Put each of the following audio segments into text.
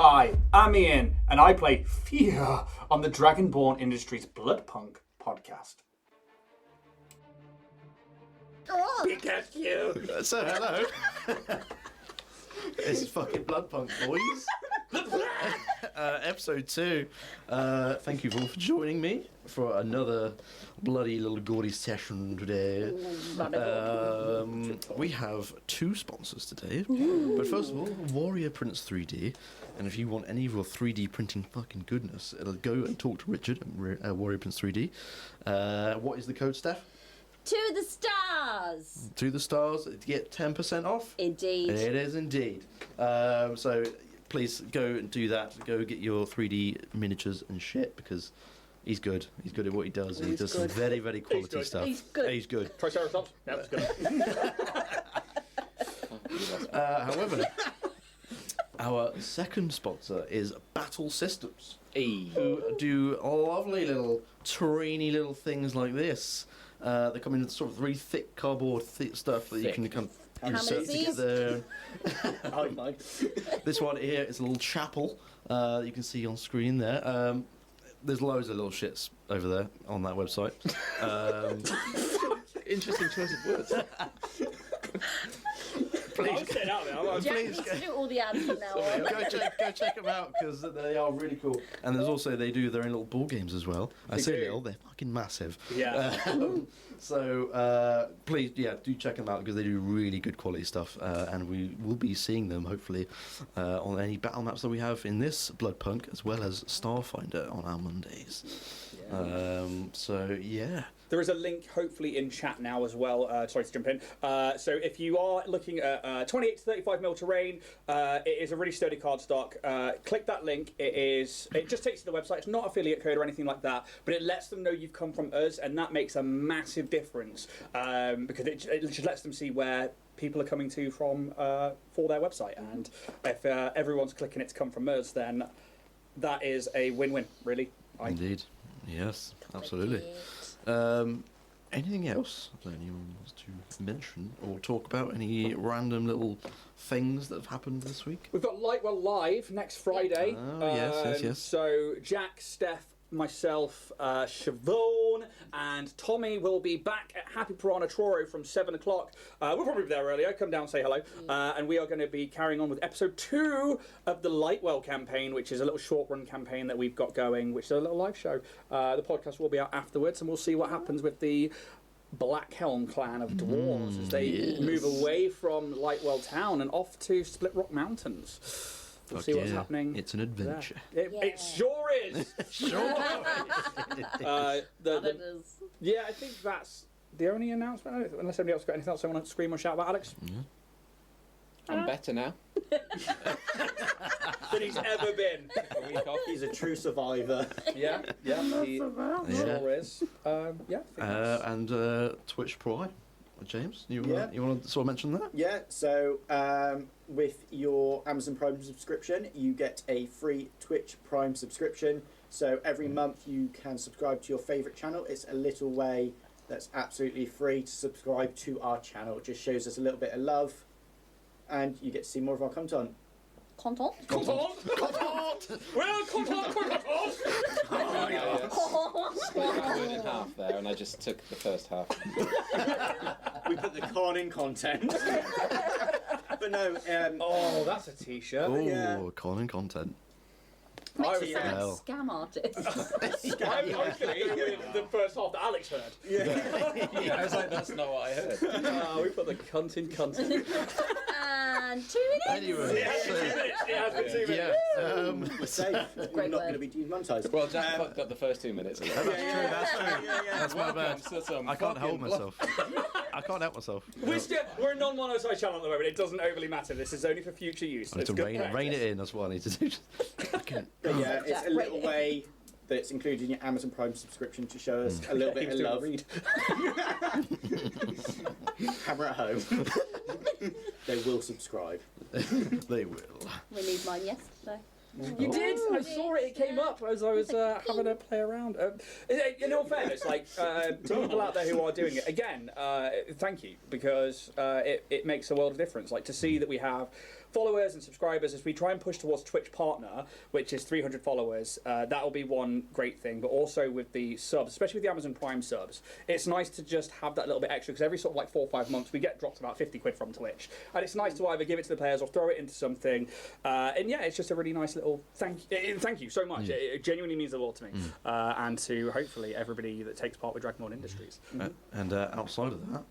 Hi, I'm Ian, and I play Fear on the Dragonborn Industries Bloodpunk podcast. Pikachu! So, hello. It's fucking Bloodpunk, boys. Episode 2. Thank you all for joining me for another bloody little gaudy session today. We have 2 sponsors today. But first of all, Warrior Prints 3D. And if you want any of your 3D printing fucking goodness, it'll go and talk to Richard at Warrior Prints 3D. What is the code, Steph? To the stars! To the stars to get 10% off? Indeed. It is indeed. So please go and do that. Go get your 3D miniatures and shit because he's good. He's good at what he does. He does some very, very quality stuff. He's good. He's good. Triceratops? That was good. However, our second sponsor is Battle Systems, who do lovely little trainy little things like this. They come in sort of really thick cardboard stuff that you can kind of insert together. This one here is a little chapel you can see on screen there. There's loads of little shits over there on that website. Interesting choice of words. Please, Jack needs to do all the ads from now on. go check them out because they are really cool. And there's also they do their own little board games as well. I say little, they're fucking massive. Yeah. So please, do check them out because they do really good quality stuff, and we will be seeing them hopefully on any battle maps that we have in this Bloodpunk as well as Starfinder on our Mondays. There is a link, hopefully, in chat now as well. Sorry to jump in. So if you are looking at 28 to 35mm terrain, it is a really sturdy cardstock. Click that link. It just takes you to the website. It's not affiliate code or anything like that, but it lets them know you've come from us, and that makes a massive difference because it just lets them see where people are coming to from for their website. And if everyone's clicking it to come from us, then that is a win-win, really. Indeed. Yes, absolutely. Anything else that anyone wants to mention or talk about? Any random little things that have happened this week? We've got Lightwell Live next Friday. Oh, yes. So Jack, Steph, myself, Siobhan and Tommy will be back at Happy Piranha Troro from 7 o'clock. We'll probably be there earlier. Come down, say hello. And we are going to be carrying on with episode 2 of the Lightwell campaign, which is a little short-run campaign that we've got going, which is a little live show. The podcast will be out afterwards, and we'll see what happens with the Black Helm clan of dwarves as they move away from Lightwell town and off to Split Rock Mountains. We'll see what's happening. It's an adventure. It sure is. Sure. Yeah, I think that's the only announcement. Unless somebody else got anything else they want to scream or shout about, Alex. I'm better now. Than he's ever been. A week off. He's a true survivor. Yeah, he sure is. And Twitch Prime. James, you want to sort of mention that? Yeah, so with your Amazon Prime subscription, you get a free Twitch Prime subscription. So every month you can subscribe to your favourite channel. It's a little way that's absolutely free to subscribe to our channel. It just shows us a little bit of love, and you get to see more of our content. Content? Well, content! Split it in half there, and I just took the first half. We put the con in content. But no, oh, that's a t-shirt. Oh, con and content. Makes you sound like scam artist. I was going to go with the first half that Alex heard. Yeah, I was like, that's not what I heard. We put the cunt in content. And 2 minutes. Anyway, It has been 2 minutes. we're safe. We're not going to be demonetized. Well, Jack fucked up the first 2 minutes. That's true. That's my bad. I can't help myself. We're a non-monetized channel at the moment. It doesn't overly matter. This is only for future use. I need to rein it in. That's what I need to do. But yeah, it's a little way that's included in your Amazon Prime subscription to show us a little bit of love. Camera at home. They will subscrive. They will. We need mine yesterday. You did. I saw it. It came up as I was having a play around. In all fairness, to people out there who are doing it, again, thank you, because it makes a world of difference. Like, to see that we have followers and subscribers, as we try and push towards Twitch Partner, which is 300 followers, that'll be one great thing. But also with the subs, especially with the Amazon Prime subs, it's nice to just have that little bit extra, because every sort of like 4 or 5 months we get dropped about 50 quid from Twitch, and it's nice to either give it to the players or throw it into something. And yeah, it's just a really nice little thank you so much. It genuinely means a lot to me, and to hopefully everybody that takes part with Dragonborn Industries. And outside of that,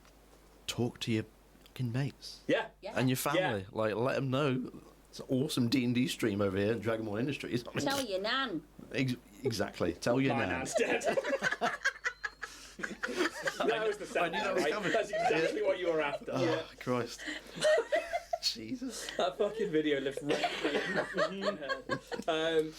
talk to your fucking mates Yeah. and your family. Like, let them know it's an awesome D&D stream over here at Dragonborn Industries. Tell your nan. Exactly. Tell your My nan. nan's dead. That was the sound, I knew that was right? coming. That's exactly what you were after. Oh, Christ. Jesus. That fucking video lives right in your head.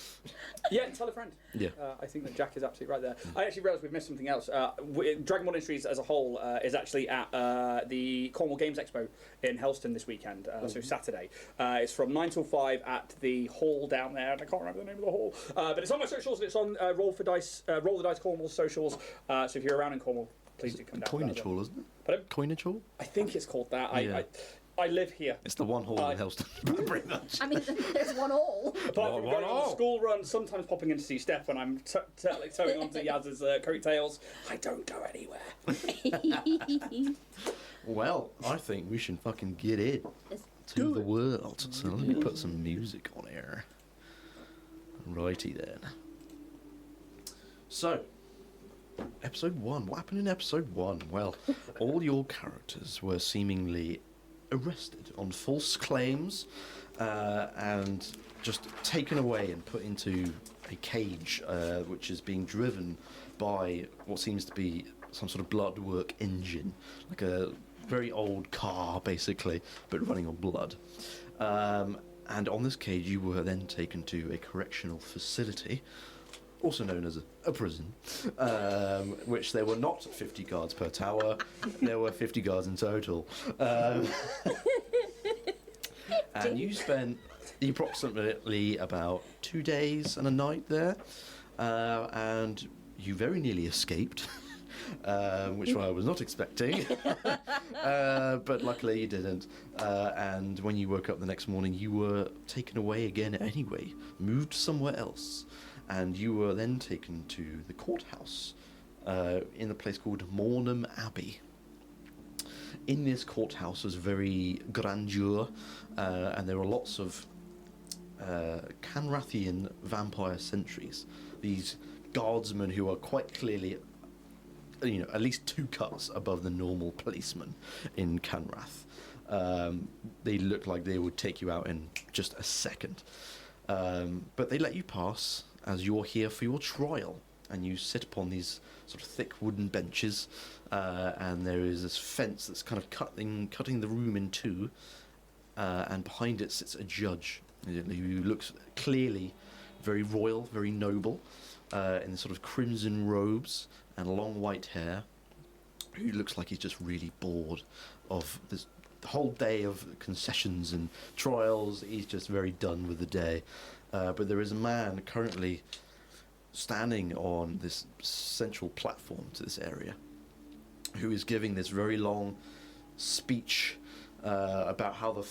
Yeah, tell a friend. Yeah. I think that Jack is absolutely right there. I actually realised we've missed something else. Dragonborn Industries as a whole is actually at the Cornwall Games Expo in Helston this weekend, so Saturday. It's from 9 till 5 at the hall down there, and I can't remember the name of the hall. But it's on my socials, and it's on Roll the Dice Cornwall socials. So if you're around in Cornwall, please do come down. Coinage Hall, isn't it? Pardon? Coinage Hall? I think it's called that. Yeah. I live here. It's the one hall in Helston. Pretty much. I mean, there's one all. Apart from going on the school run, sometimes popping in to see Steph when I'm towing on to Yaz's coattails, I don't go anywhere. Well, I think we should fucking get in to the world. So let me put some music on here. Righty then. So, episode 1. What happened in episode 1? Well, all your characters were seemingly arrested on false claims and just taken away and put into a cage which is being driven by what seems to be some sort of bloodwork engine, like a very old car basically, but running on blood. And on this cage you were then taken to a correctional facility, also known as a prison, which there were not 50 guards per tower, there were 50 guards in total. And you spent approximately about 2 days and a night there, and you very nearly escaped, which I was not expecting, but luckily you didn't. And when you woke up the next morning, you were taken away again anyway, moved somewhere else. And you were then taken to the courthouse in a place called Mornham Abbey. In this courthouse was very grandeur, and there were lots of Kanrathian vampire sentries. These guardsmen who are quite clearly, at least 2 cuts above the normal policeman in Kanrath. They look like they would take you out in just a second. But they let you pass as you're here for your trial, and you sit upon these sort of thick wooden benches, and there is this fence that's kind of cutting the room in two, and behind it sits a judge who looks clearly very royal, very noble, in sort of crimson robes and long white hair, who looks like he's just really bored of this whole day of concessions and trials. He's just very done with the day. But there is a man currently standing on this central platform to this area who is giving this very long speech about how the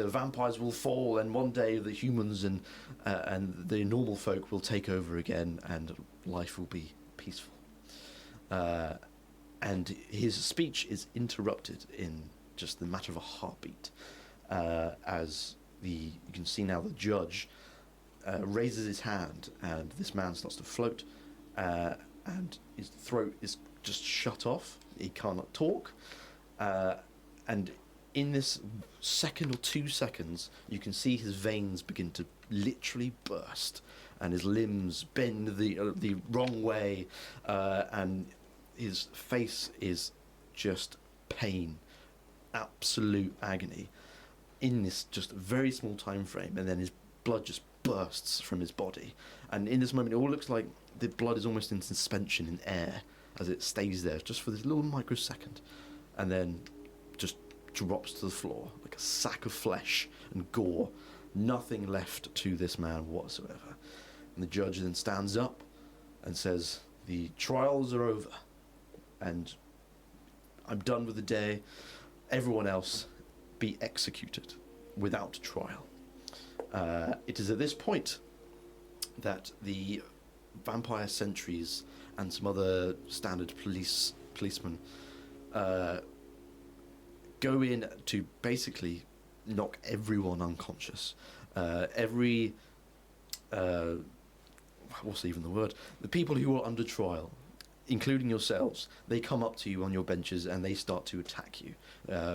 vampires will fall, and one day the humans and the normal folk will take over again, and life will be peaceful. And his speech is interrupted in just the matter of a heartbeat, as you can see now the judge raises his hand, and this man starts to float, and his throat is just shut off. He cannot talk, and in this second or 2 seconds, you can see his veins begin to literally burst, and his limbs bend the wrong way, and his face is just pain, absolute agony, in this just very small time frame, and then his blood just bursts from his body, and in this moment it all looks like the blood is almost in suspension in air as it stays there just for this little microsecond, and then just drops to the floor like a sack of flesh and gore, nothing left to this man whatsoever. And the judge then stands up and says, "The trials are over, and I'm done with the day. Everyone else be executed." without trial. It is at this point that the vampire sentries and some other standard policemen go in to basically knock everyone unconscious. What's even the word? The people who are under trial, including yourselves, they come up to you on your benches and they start to attack you.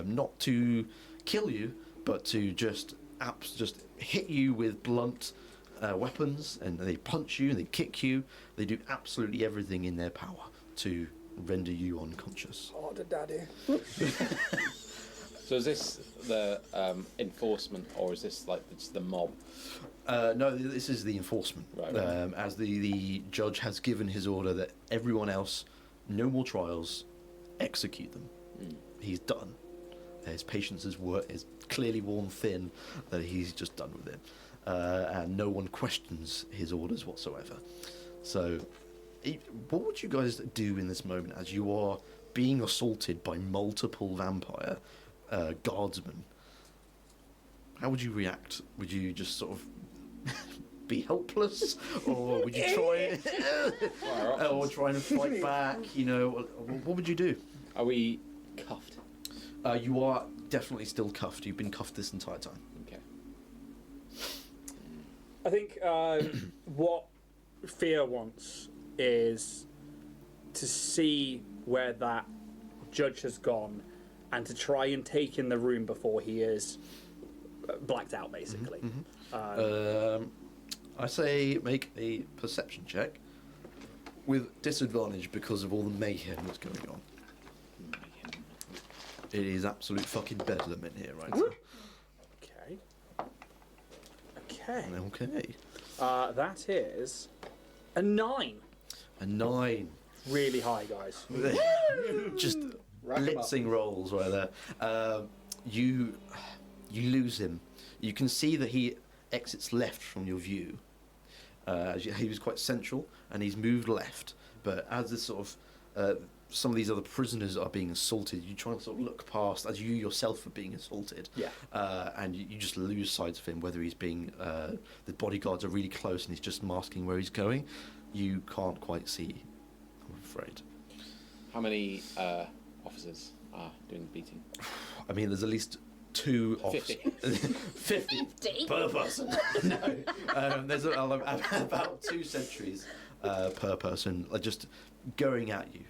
Not to kill you, but to just hit you with blunt weapons, and they punch you, they kick you, they do absolutely everything in their power to render you unconscious. Harder, daddy. So is this the enforcement, or is this like just the mob? No, this is the enforcement. Right. As the judge has given his order that everyone else, no more trials, execute them. He's done. His patience is clearly worn thin, that he's just done with it. And no one questions his orders whatsoever. So, what would you guys do in this moment as you are being assaulted by multiple vampire guardsmen? How would you react? Would you just sort of be helpless, or would you try or try and fight back? You know, what would you do? Are we cuffed? You are definitely still cuffed. You've been cuffed this entire time. Okay. I think what Fear wants is to see where that judge has gone and to try and take in the room before he is blacked out, basically. I say make a perception check with disadvantage because of all the mayhem that's going on. It is absolute fucking bedlam in here right now. Okay. Okay. That is a 9. A 9. Really high, guys. Just blitzing rolls right there. You lose him. You can see that he exits left from your view. He was quite central, and he's moved left. But as this sort of some of these other prisoners are being assaulted, you try and sort of look past as you yourself are being assaulted. Yeah. And you just lose sight of him, whether he's being the bodyguards are really close and he's just masking where he's going. You can't quite see, I'm afraid. How many officers are doing the beating? I mean, there's at least 2 officers. 50 per person. No. There's about 2 sentries per person, just going at you.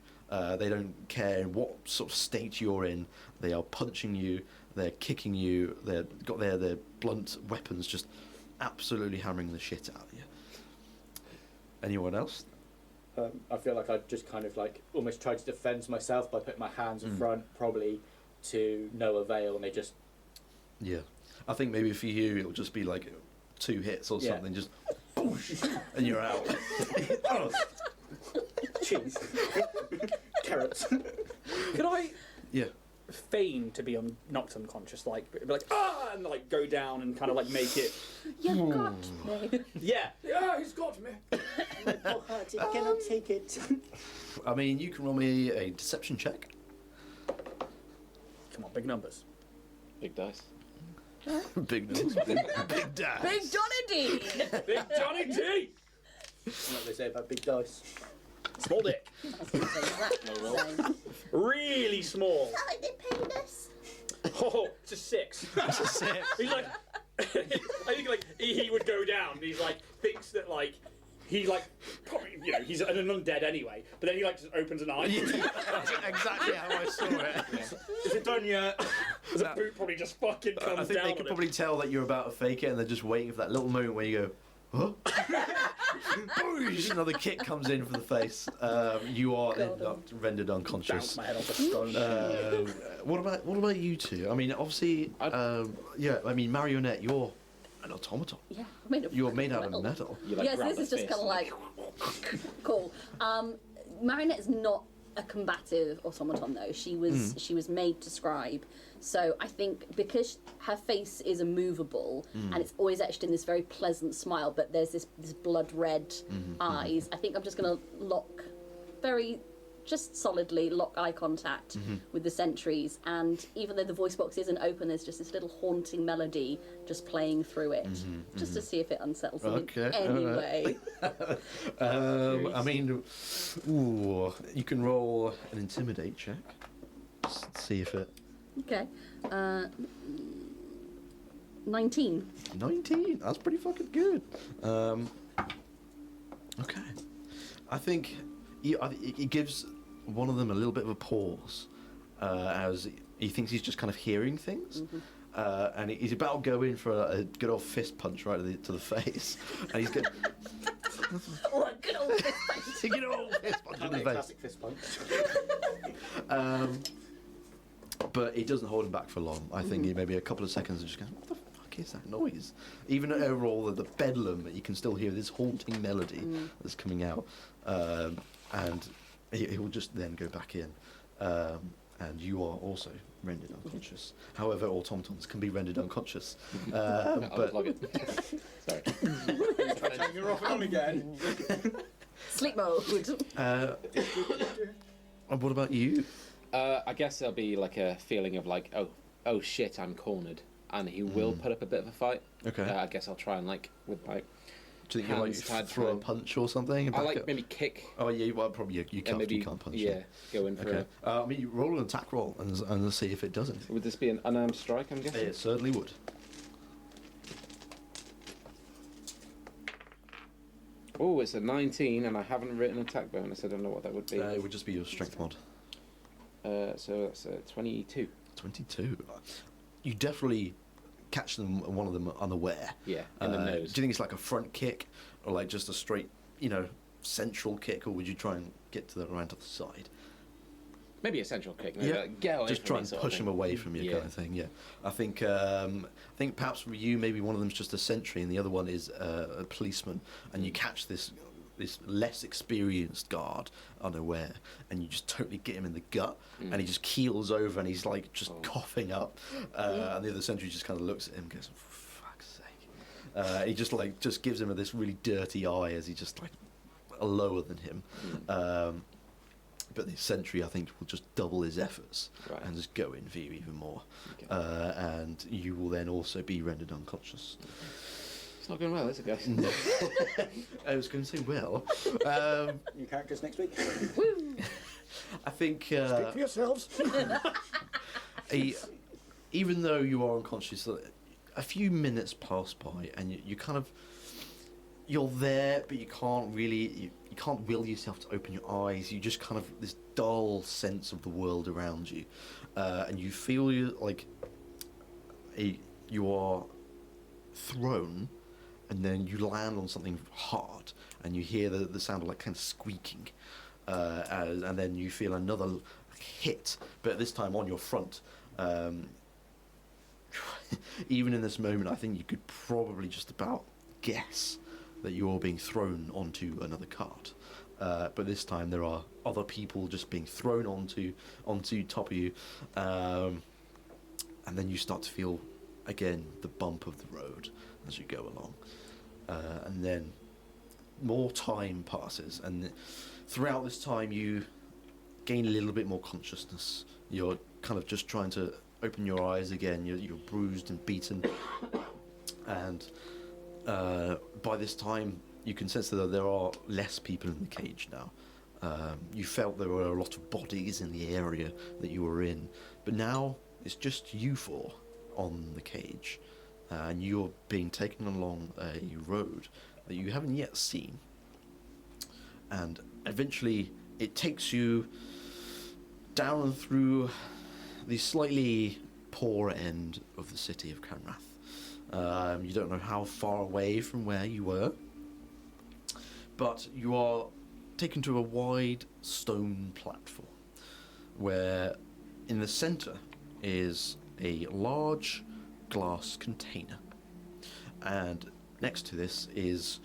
They don't care in what sort of state you're in. They are punching you, they're kicking you, they've got their blunt weapons just absolutely hammering the shit out of you. Anyone else? I feel like I'd just kind of like almost try to defend myself by putting my hands in front, probably to no avail, and they just... Yeah. I think maybe for you it'll just be like 2 hits or something, just boosh, and you're out. Cheese. Carrots. Could I feign to be knocked unconscious, like be like and like go down and kind of like make it? You've got me. Yeah, he's got me. My poor heart, I cannot take it. I mean, you can roll me a deception check. Come on, big numbers. Big dice. Big numbers. Big dash. Big Johnny D. Big Johnny T. What they say about big dice. Small dick. No roll. Really small. Like they paid us. Oh, it's a 6. It's a 6. He's like, I think like he would go down. And he's like thinks that like he like probably he's an undead anyway. But then he like just opens an eye. That's exactly how I saw it. Is it done yet? The boot probably just fucking comes down. I think they could probably tell that you're about to fake it, and they're just waiting for that little moment where you go, huh? Boosh! Another kick comes in for the face. You are rendered unconscious. Bounce my head off a stone. What about you two? I mean, obviously, I mean, Marionette, you're an automaton. Yeah, You're made out of metal. Yes, this is just kind of like cool. Marinette is not a combative automaton though. She was made to scribe. So I think because her face is immovable and it's always etched in this very pleasant smile, but there's this blood red eyes. I think I'm just going to lock very just solidly lock eye contact with the sentries, and even though the voice box isn't open, there's just this little haunting melody just playing through it, just to see if it unsettles them in any way. I mean, ooh, you can roll an intimidate check. Just see if it. Okay. 19. 19. That's pretty fucking good. Okay. I think it gives one of them a little bit of a pause as he thinks he's just kind of hearing things. And he's about to go in for a good old fist punch right to the face. And he's going Oh, a good old fist punch. good old fist punch in the face. Classic fist punch. But it doesn't hold him back for long. I think he maybe a couple of seconds and just goes, what the fuck is that noise? Even over all the bedlam, you can still hear this haunting melody that's coming out. And he will just then go back in. And you are also rendered unconscious. However, automatons can be rendered unconscious. But Log it. Sorry. Turn your off and on again. Sleep mode. and what about you? I guess there'll be like a feeling of like, oh shit, I'm cornered, and he will put up a bit of a fight. Okay. I guess I'll try and like with like. Do you think you hands like tied throw a behind. punch or something? I Back like up? maybe kick. Oh yeah, well probably you And can't. maybe You can't punch. yeah, go in for Okay. I mean, you roll an attack roll and see if it does anything. Would this be an unarmed strike? I'm guessing. It certainly would. Oh, it's a 19, and I haven't written attack bonus. I don't know what that would be. It would just be your strength mod. So that's a 22. 22. You definitely catch one of them unaware. Yeah, in the nose. Do you think it's like a front kick or like just a straight, central kick, or would you try and get to the right other side? Maybe a central kick. Maybe Yeah. like, get away Just from try me and sort of push thing. him away from you, kind of thing. Yeah, I think perhaps for you, maybe one of them's just a sentry, and the other one is a policeman, and you catch this less experienced guard unaware, and you just totally get him in the gut, and he just keels over, and he's like just coughing up, and the other sentry just kind of looks at him, and goes, "For fuck's sake!" He just gives him this really dirty eye as he just like lower than him. But the sentry, I think, will just double his efforts and just go in for you even more. Okay. And you will then also be rendered unconscious. It's not going well, is it, guys? No. I was going to say, well, New characters next week. I think Speak for yourselves. even though you are unconscious, a few minutes pass by, and you kind of, you're there, but you can't really, you can't will yourself to open your eyes. You just kind of this dull sense of the world around you, and you feel like you are thrown, and then you land on something hard, and you hear the sound of like kind of squeaking, and then you feel another hit, but this time on your front. Even in this moment, I think you could probably just about guess that you're being thrown onto another cart. But this time there are other people just being thrown onto top of you, and then you start to feel again the bump of the road as you go along, and then more time passes, and throughout this time you gain a little bit more consciousness. You're kind of just trying to open your eyes again. You're bruised and beaten, and by this time you can sense that there are less people in the cage now. You felt there were a lot of bodies in the area that you were in, but now it's just you four on the cage, and you're being taken along a road that you haven't yet seen, and eventually it takes you down and through the slightly poor end of the city of Kanrath. You don't know how far away from where you were, but you are taken to a wide stone platform where in the centre is a large glass container, and next to this is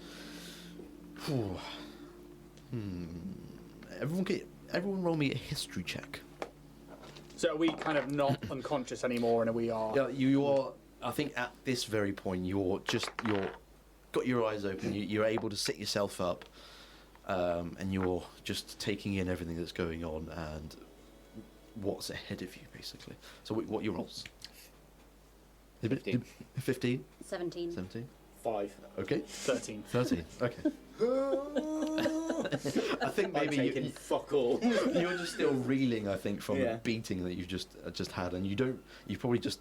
everyone roll me a history check. So are we kind of not unconscious anymore, and we are? Yeah, you are. I think at this very point, you're got your eyes open. You're able to sit yourself up, and you're just taking in everything that's going on and what's ahead of you, basically. So what are your rolls? 15. 15? 17. 17? 5. Okay. 13. 13. Okay. I think I'm maybe taking fuck all. you're just still reeling. I think from Yeah. the beating that you've just had, and you probably just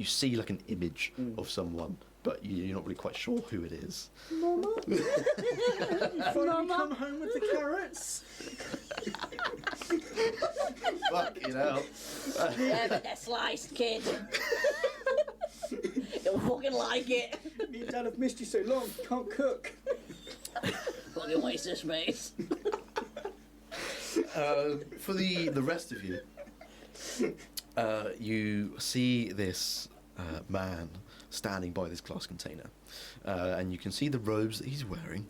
see like an image of someone, but you're not really quite sure who it is. Mama? You finally come home with the carrots? Fucking hell. Yeah, but they're sliced, kid. You'll fucking like it. Me and Dad have missed you so long, can't cook. Fucking waste of space. For the rest of you, you see this man standing by this glass container, and you can see the robes that he's wearing.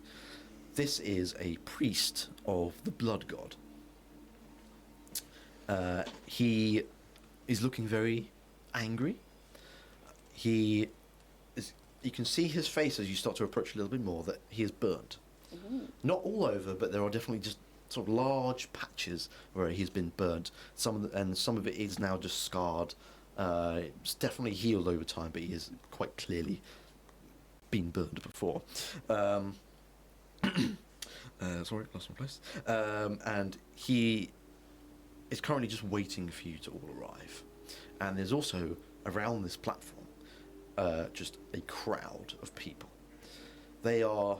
This is a priest of the blood god. He is looking very angry. You can see his face as you start to approach a little bit more that he is burnt. Not all over, but there are definitely just sort of large patches where he's been burnt. Some of it is now just scarred. It's definitely healed over time, but he has quite clearly been burned before. Sorry, lost my place. And he is currently just waiting for you to all arrive. And there's also around this platform just a crowd of people. They are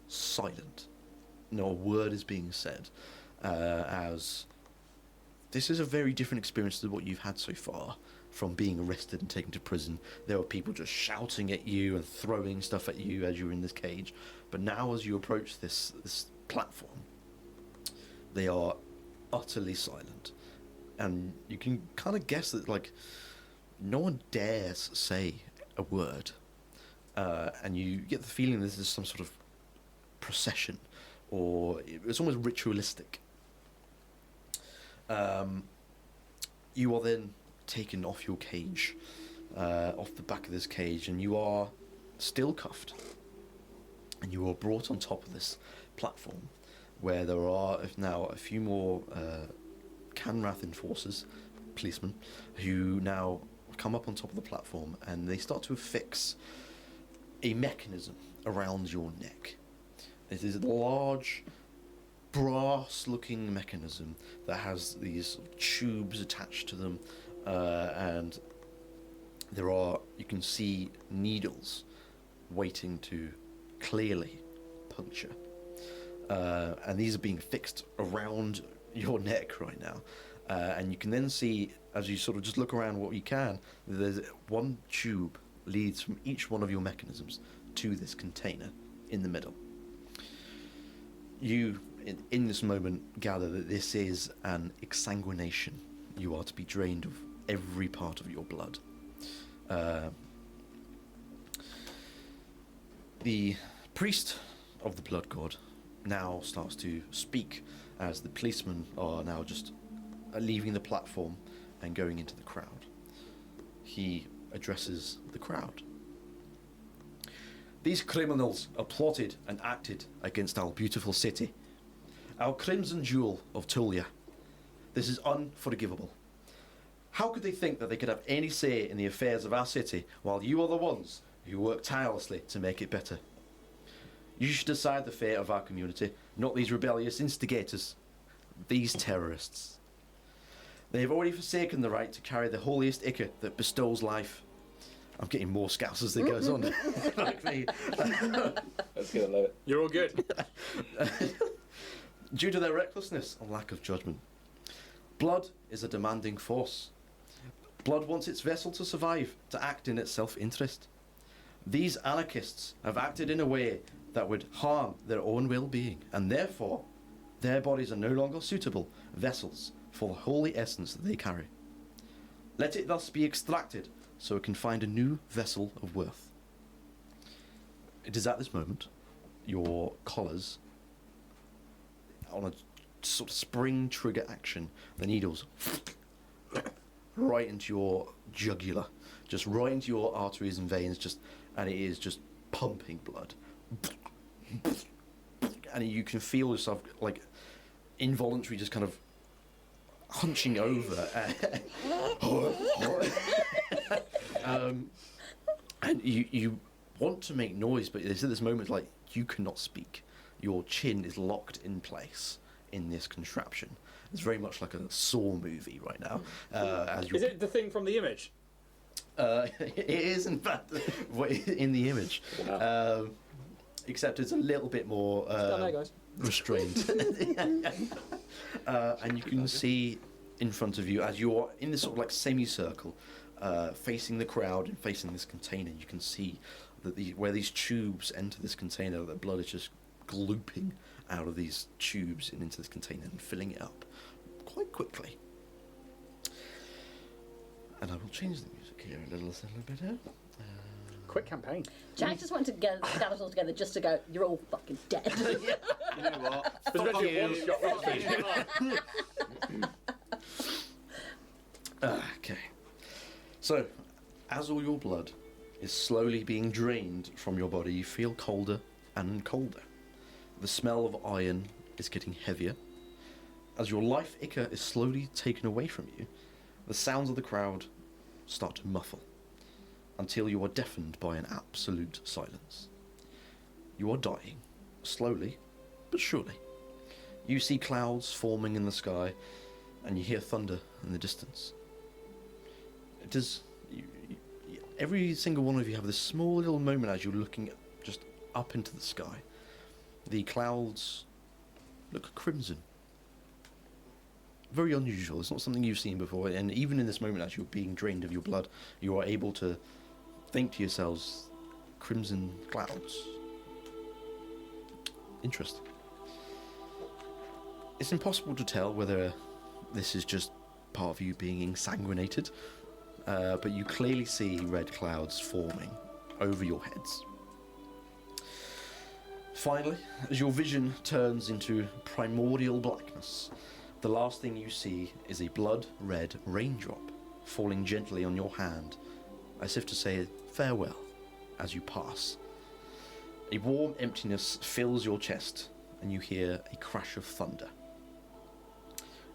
silent. No word is being said, as this is a very different experience to what you've had so far from being arrested and taken to prison. There are people just shouting at you and throwing stuff at you as you're in this cage. But now as you approach this platform, they are utterly silent. And you can kind of guess that, like, no one dares say a word. And you get the feeling this is some sort of procession, or it's almost ritualistic. You are then taken off your cage, off the back of this cage, and you are still cuffed. And you are brought on top of this platform, where there are now a few more Kanrath enforcers, policemen, who now come up on top of the platform, and they start to affix a mechanism around your neck. It is a large, brass-looking mechanism that has these tubes attached to them, and you can see needles waiting to clearly puncture. And these are being fixed around your neck right now. And you can then see, as you sort of just look around what you can, there's one tube leads from each one of your mechanisms to this container in the middle. You, in this moment, gather that this is an exsanguination. You are to be drained of every part of your blood. The priest of the blood god now starts to speak as the policemen are now just leaving the platform and going into the crowd. He addresses the crowd. These criminals are plotted and acted against our beautiful city, our crimson jewel of Tulia. This is unforgivable. How could they think that they could have any say in the affairs of our city while you are the ones who work tirelessly to make it better? You should decide the fate of our community, not these rebellious instigators, these terrorists. They have already forsaken the right to carry the holiest ichor that bestows life. I'm getting more scouts as it goes on. Like me. That's good, I love it. You're all good. Due to their recklessness and lack of judgment. Blood is a demanding force. Blood wants its vessel to survive, to act in its self-interest. These anarchists have acted in a way that would harm their own well-being, and therefore their bodies are no longer suitable vessels for the holy essence that they carry. Let it thus be extracted so it can find a new vessel of worth. It is at this moment your collars, on a sort of spring trigger action, the needles right into your jugular, just right into your arteries and veins, and it is just pumping blood. and you can feel yourself like involuntary, just kind of hunching over. And you want to make noise, but there's this moment like you cannot speak. Your chin is locked in place in this contraption. It's very much like a Saw movie right now. Is it the thing from the image? It is, in fact, in the image. Wow. Except it's a little bit more Down there, guys. restrained. And you can see in front of you, as you're in this sort of like semicircle, facing the crowd and facing this container, you can see that where these tubes enter this container, the blood is just glooping out of these tubes and into this container and filling it up quite quickly. And I will change the music here a little bit here. Quick campaign. Jack just wanted to gather it all together just to go, you're all fucking dead. You know what? There's Fuck meant to be you. one shot. Okay. So, as all your blood is slowly being drained from your body, you feel colder and colder. The smell of iron is getting heavier. As your life ichor is slowly taken away from you, the sounds of the crowd start to muffle, until you are deafened by an absolute silence. You are dying, slowly but surely. You see clouds forming in the sky, and you hear thunder in the distance. Every single one of you have this small little moment as you're looking just up into the sky. The clouds look crimson. Very unusual. It's not something you've seen before, and even in this moment as you're being drained of your blood, you are able to think to yourselves, crimson clouds. Interesting. It's impossible to tell whether this is just part of you being ensanguinated, but you clearly see red clouds forming over your heads. Finally, as your vision turns into primordial blackness, the last thing you see is a blood-red raindrop falling gently on your hand, as if to say farewell as you pass. A warm emptiness fills your chest, and you hear a crash of thunder.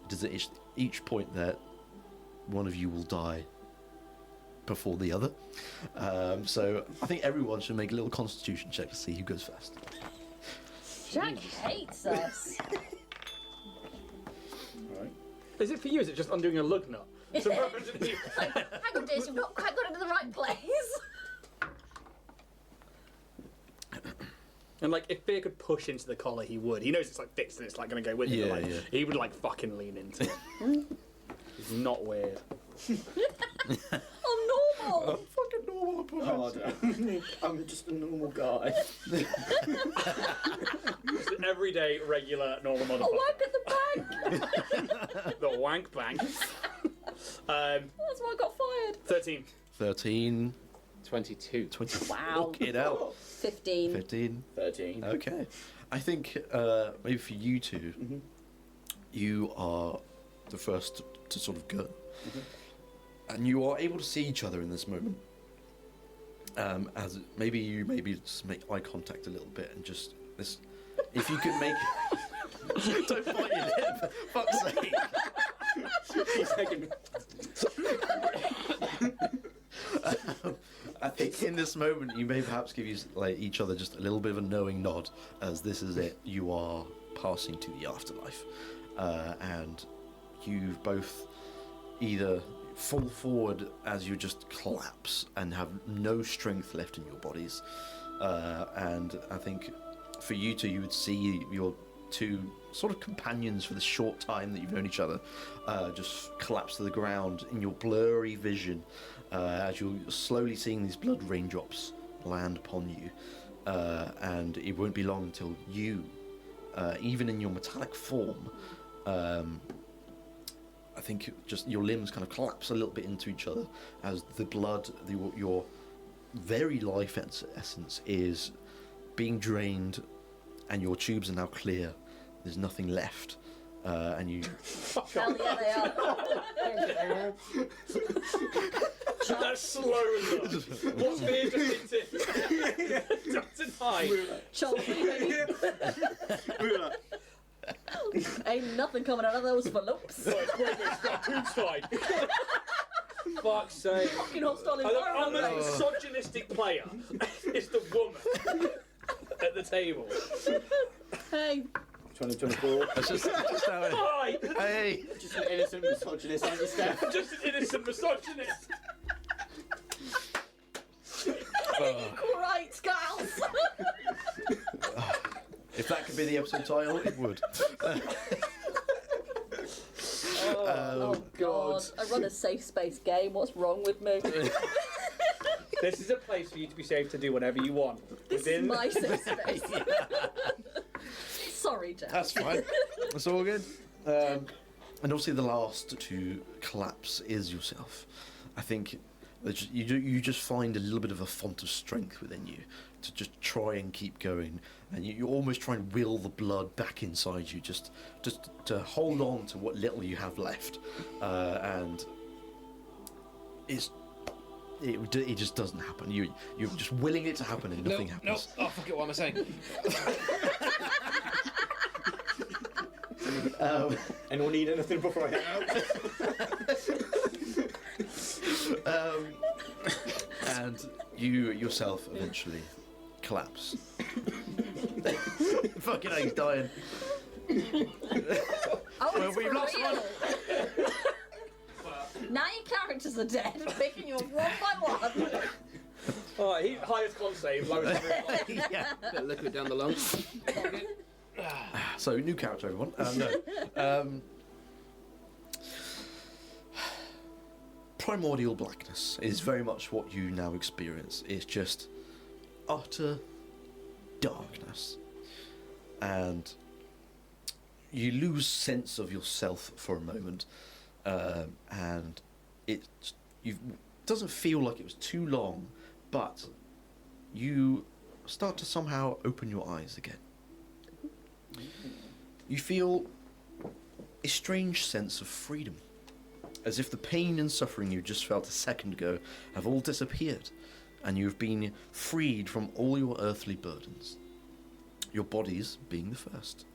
It is at each point that one of you will die before the other. So I think everyone should make a little constitution check to see who goes first. Jack hates us. Right. Is it for you? Is it just undoing a lug nut? Hang on, Jason, we've not quite got into the right place. And like, if Fear could push into the collar, he would. He knows it's like fixed and it's like going to go with it. Yeah, But, like, yeah. he would like fucking lean into it. He's not weird. I'm normal. Fucking normal. Oh, I'm just a normal guy. Just an everyday, regular, normal I motherfucker. work at the bank. The wank bank. That's why I got fired. 13. 13, 22. 20. Wow. Get out. 15. 15. 13. Okay. I think maybe for you two, you are the first to sort of go. And you are able to see each other in this moment. As maybe just make eye contact a little bit and just this. If you could make. Don't bite your lip, for fuck's sake. He's taking. I think in this moment you may perhaps give each other just a little bit of a knowing nod, as this is it. You are passing to the afterlife, and you both either fall forward as you just collapse and have no strength left in your bodies, and I think for you two, you would see your two sort of companions for the short time that you've known each other just collapse to the ground in your blurry vision, as you're slowly seeing these blood raindrops land upon you, and it won't be long until you, even in your metallic form, I think just your limbs kind of collapse a little bit into each other as the blood, your very life essence is being drained, and your tubes are now clear. There's nothing left, and you. Hell yeah, they are. That's slow enough. What's beer just into? Johnson High. Chelsea. Ain't nothing coming out of those fallops. Right, fuck's sake. Fucking hostile I'm environment. the misogynistic player. It's the woman at the table. Hey. 2024. That's just how it. Hi! Hey! Just an innocent misogynist, aren't you, Steph? I'm just an innocent misogynist. Right, Scouse. If that could be the episode title, it would. Oh God! I run a safe space game. What's wrong with me? This is a place for you to be safe to do whatever you want. This is my safe space. Sorry, Jeff. That's fine. That's all good. And obviously, the last to collapse is yourself. I think that you just find a little bit of a font of strength within you to just try and keep going, and you almost try and will the blood back inside you, just to hold on to what little you have left, and it just doesn't happen. You're just willing it to happen, and nothing happens. No. Oh, fuck it. What am I saying? Anyone need anything before I head out? And you yourself eventually collapse. Fucking hell, he's dying. Oh, Well, it's we've for lost real. Now your characters are dead. I'm picking you up one by one. Alright, he highest con save, lowest Yeah. Bit of liquid down the lungs. So, new character, everyone. No. Primordial blackness is very much what you now experience. It's just utter darkness. And you lose sense of yourself for a moment. And it doesn't feel like it was too long, but you start to somehow open your eyes again. You feel a strange sense of freedom, as if the pain and suffering you just felt a second ago have all disappeared, and you've been freed from all your earthly burdens, your bodies being the first.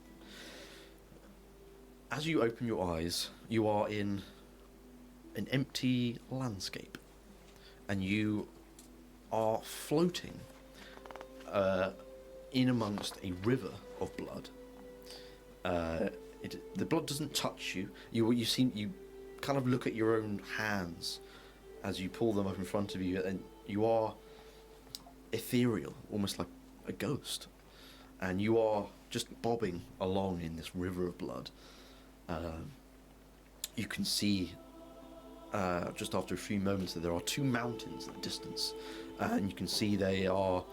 As you open your eyes, you are in an empty landscape, and you are floating in amongst a river of blood. The blood doesn't touch you. You kind of look at your own hands as you pull them up in front of you, and you are ethereal, almost like a ghost, and you are just bobbing along in this river of blood. You can see just after a few moments that there are two mountains in the distance, and you can see the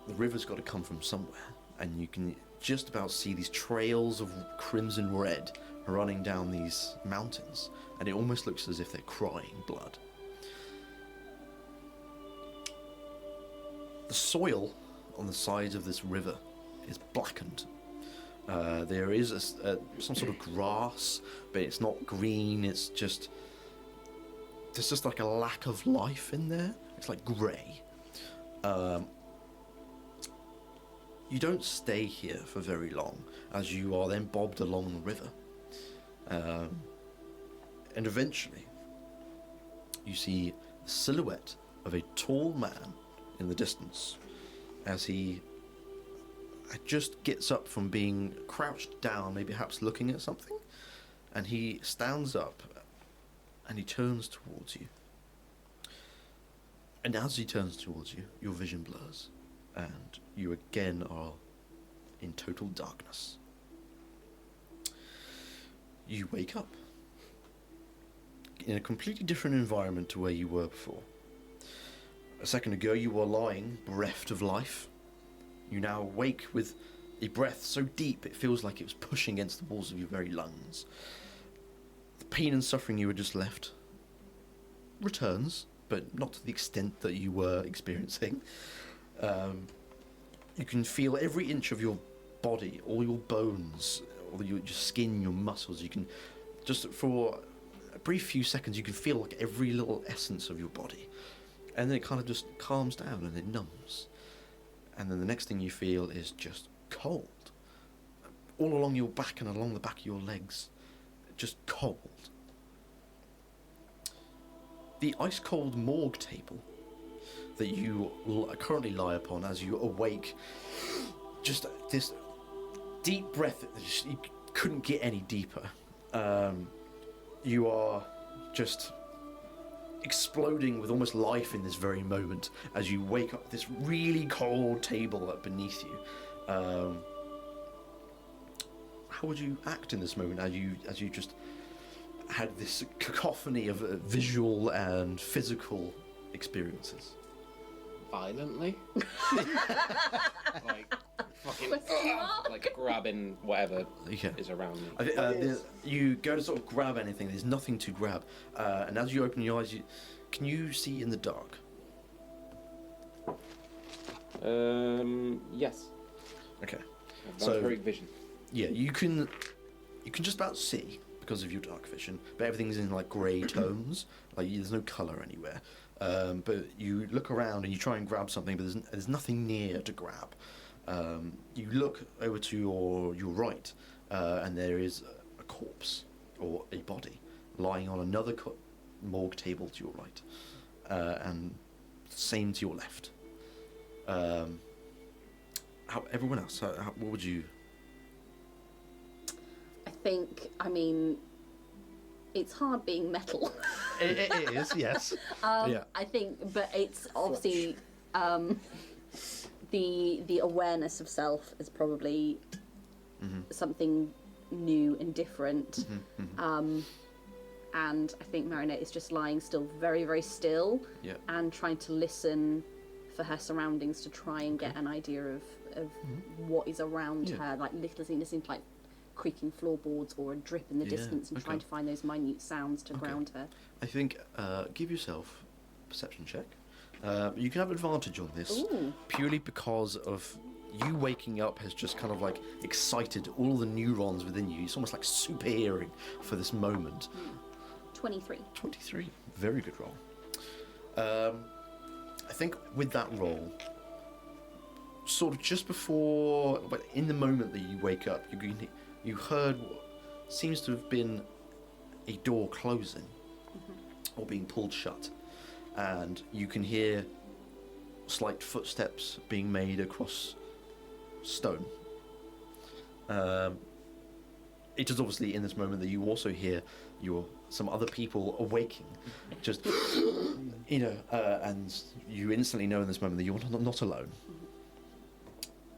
river's got to come from somewhere, and you can just about see these trails of crimson red running down these mountains, and it almost looks as if they're crying blood. The soil on the sides of this river is blackened. There is some sort of grass, but it's not green. There's just like a lack of life in there. It's like grey. You don't stay here for very long, as you are then bobbed along the river. And eventually, you see the silhouette of a tall man in the distance, as he just gets up from being crouched down, maybe perhaps looking at something, and he stands up and he turns towards you. And as he turns towards you, your vision blurs, and you again are in total darkness. You wake up in a completely different environment to where you were before. A second ago, you were lying, bereft of life. You now wake with a breath so deep it feels like it was pushing against the walls of your very lungs. The pain and suffering you had just left returns, but not to the extent that you were experiencing. You can feel every inch of your body, all your bones, all your skin, your muscles. You can just for a brief few seconds you can feel like every little essence of your body, and then it kind of just calms down and it numbs, and then the next thing you feel is just cold, all along your back and along the back of your legs, just cold. The ice cold morgue table that you currently lie upon as you awake, just this deep breath that you couldn't get any deeper. You are just exploding with almost life in this very moment as you wake up this really cold table up beneath you. How would you act in this moment as you just had this cacophony of visual and physical experiences? Violently? Like fucking like grabbing whatever is around me. You go to sort of grab anything, there's nothing to grab, and as you open your eyes, can you see in the dark? Yes. Okay. So vampiric vision. Yeah, you can just about see because of your dark vision, but everything's in like grey tones, like there's no colour anywhere. But you look around and you try and grab something, but there's nothing near to grab. You look over to your right, and there is a corpse or a body lying on another morgue table to your right, and same to your left. Everyone else, what would you? I mean, it's hard being metal. It is, yes. Yeah. I think, but it's obviously the awareness of self is probably something new and different. And I think Marinette is just lying still very, very still and trying to listen for her surroundings to try and get an idea of what is around her, like listening to like creaking floorboards or a drip in the distance and trying to find those minute sounds to ground her. I think give yourself a perception check. You can have advantage on this purely because of you waking up has just kind of like excited all the neurons within you. It's almost like super hearing for this moment. 23. 23. Very good roll. I think with that roll, sort of just before, but in the moment that you wake up, you heard what seems to have been a door closing or being pulled shut, and you can hear slight footsteps being made across stone. It is obviously in this moment that you also hear some other people awaking, just and you instantly know in this moment that you're not alone.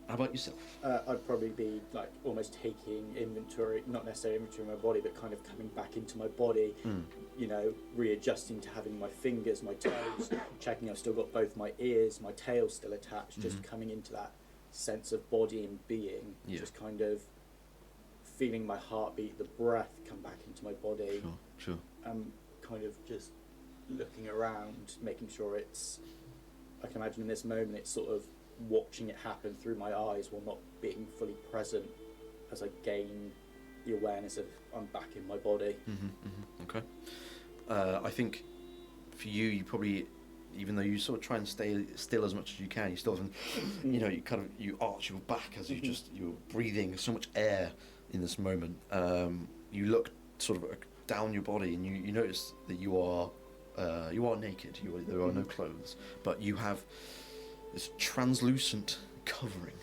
How about yourself? I'd probably be like almost taking inventory, not necessarily inventory of my body, but kind of coming back into my body, readjusting to having my fingers, my toes, checking I've still got both my ears, my tail's still attached, just coming into that sense of body and being, just kind of feeling my heartbeat, the breath come back into my body. Sure. Kind of just looking around, making sure I can imagine in this moment it's sort of watching it happen through my eyes while not being fully present as I gain the awareness of I'm back in my body. Okay. I think for you probably, even though you sort of try and stay still as much as you can, you still haven't, you arch your back as you're breathing so much air in this moment. You look sort of down your body and you notice that you are naked. There are no clothes, but you have this translucent covering,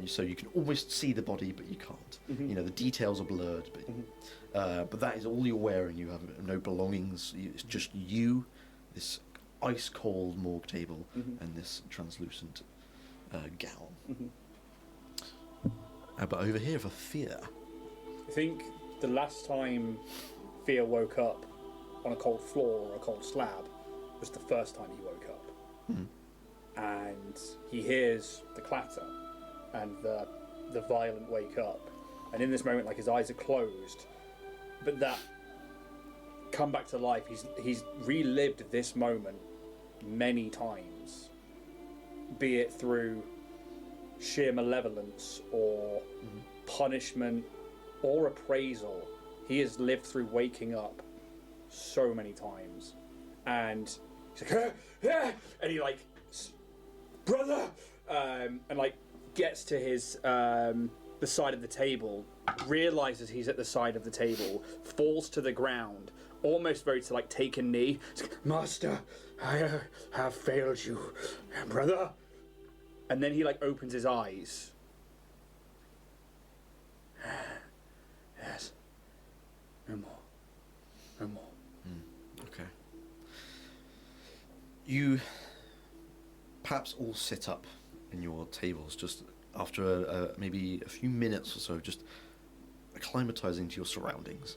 so you can almost see the body, but you can't. The details are blurred, but that is all you're wearing. You have no belongings. It's just you, this ice cold morgue table, and this translucent gown. But over here for Fear. I think the last time Fear woke up on a cold floor or a cold slab was the first time he woke up. And he hears the clatter and the violent wake up, and in this moment, like, his eyes are closed, but that come back to life. He's relived this moment many times, be it through sheer malevolence or punishment or appraisal. He has lived through waking up so many times, and he's like, and he like, brother, and like gets to his the side of the table, realizes he's at the side of the table, falls to the ground, almost ready to like take a knee. He's like, Master, I have failed you, brother. And then he like opens his eyes. Yes. No more. No more. Okay. You perhaps all sit up in your tables just after maybe a few minutes or so, just acclimatizing to your surroundings.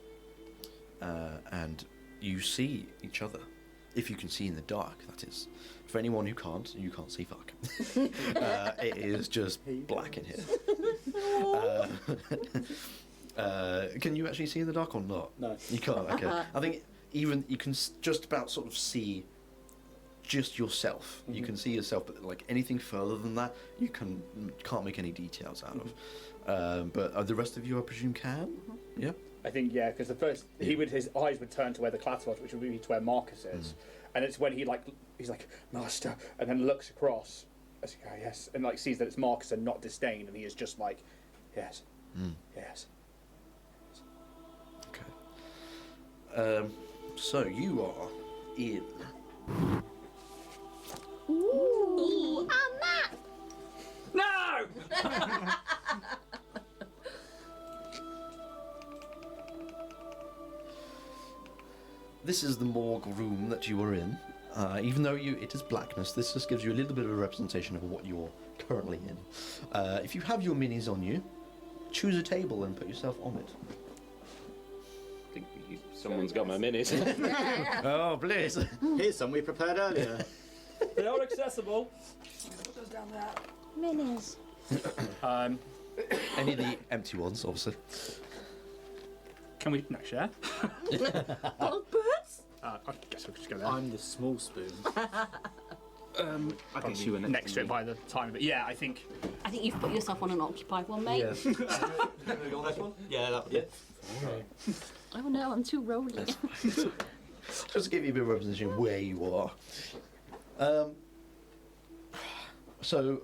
And you see each other. If you can see in the dark, that is. For anyone who can't, you can't see fuck. It is just black in here. Can you actually see in the dark or not? No. You can't, okay. I think even you can just about sort of see just yourself. You can see yourself, but like anything further than that, you can't make any details out of. But the rest of you, I presume, can? Yeah? I think, yeah, because the first, his eyes would turn to where the class was, which would be to where Marcus is. And it's when he's like, Master, and then looks across, as yes, and like sees that it's Marcus and not disdain, and he is just like, yes, yes. Okay. So you are in. Ooh, and that. No! This is the morgue room that you are in. Even though it is blackness, this just gives you a little bit of a representation of what you're currently in. If you have your minis on you, choose a table and put yourself on it. I think someone's got my minis. Oh, please. Here's some we prepared earlier. They are accessible. Put those down there. Minis. Any of the empty ones, obviously. Can we not share? Birds? I guess we'll just go there. I'm the small spoon. I guess you were next to it by the time of it. Yeah, I think. I think you've put yourself on an occupied one, mate. Yes. You on this one? Yeah, that would Oh no, I'm too rolly. Just to give you a bit of representation of where you are. So,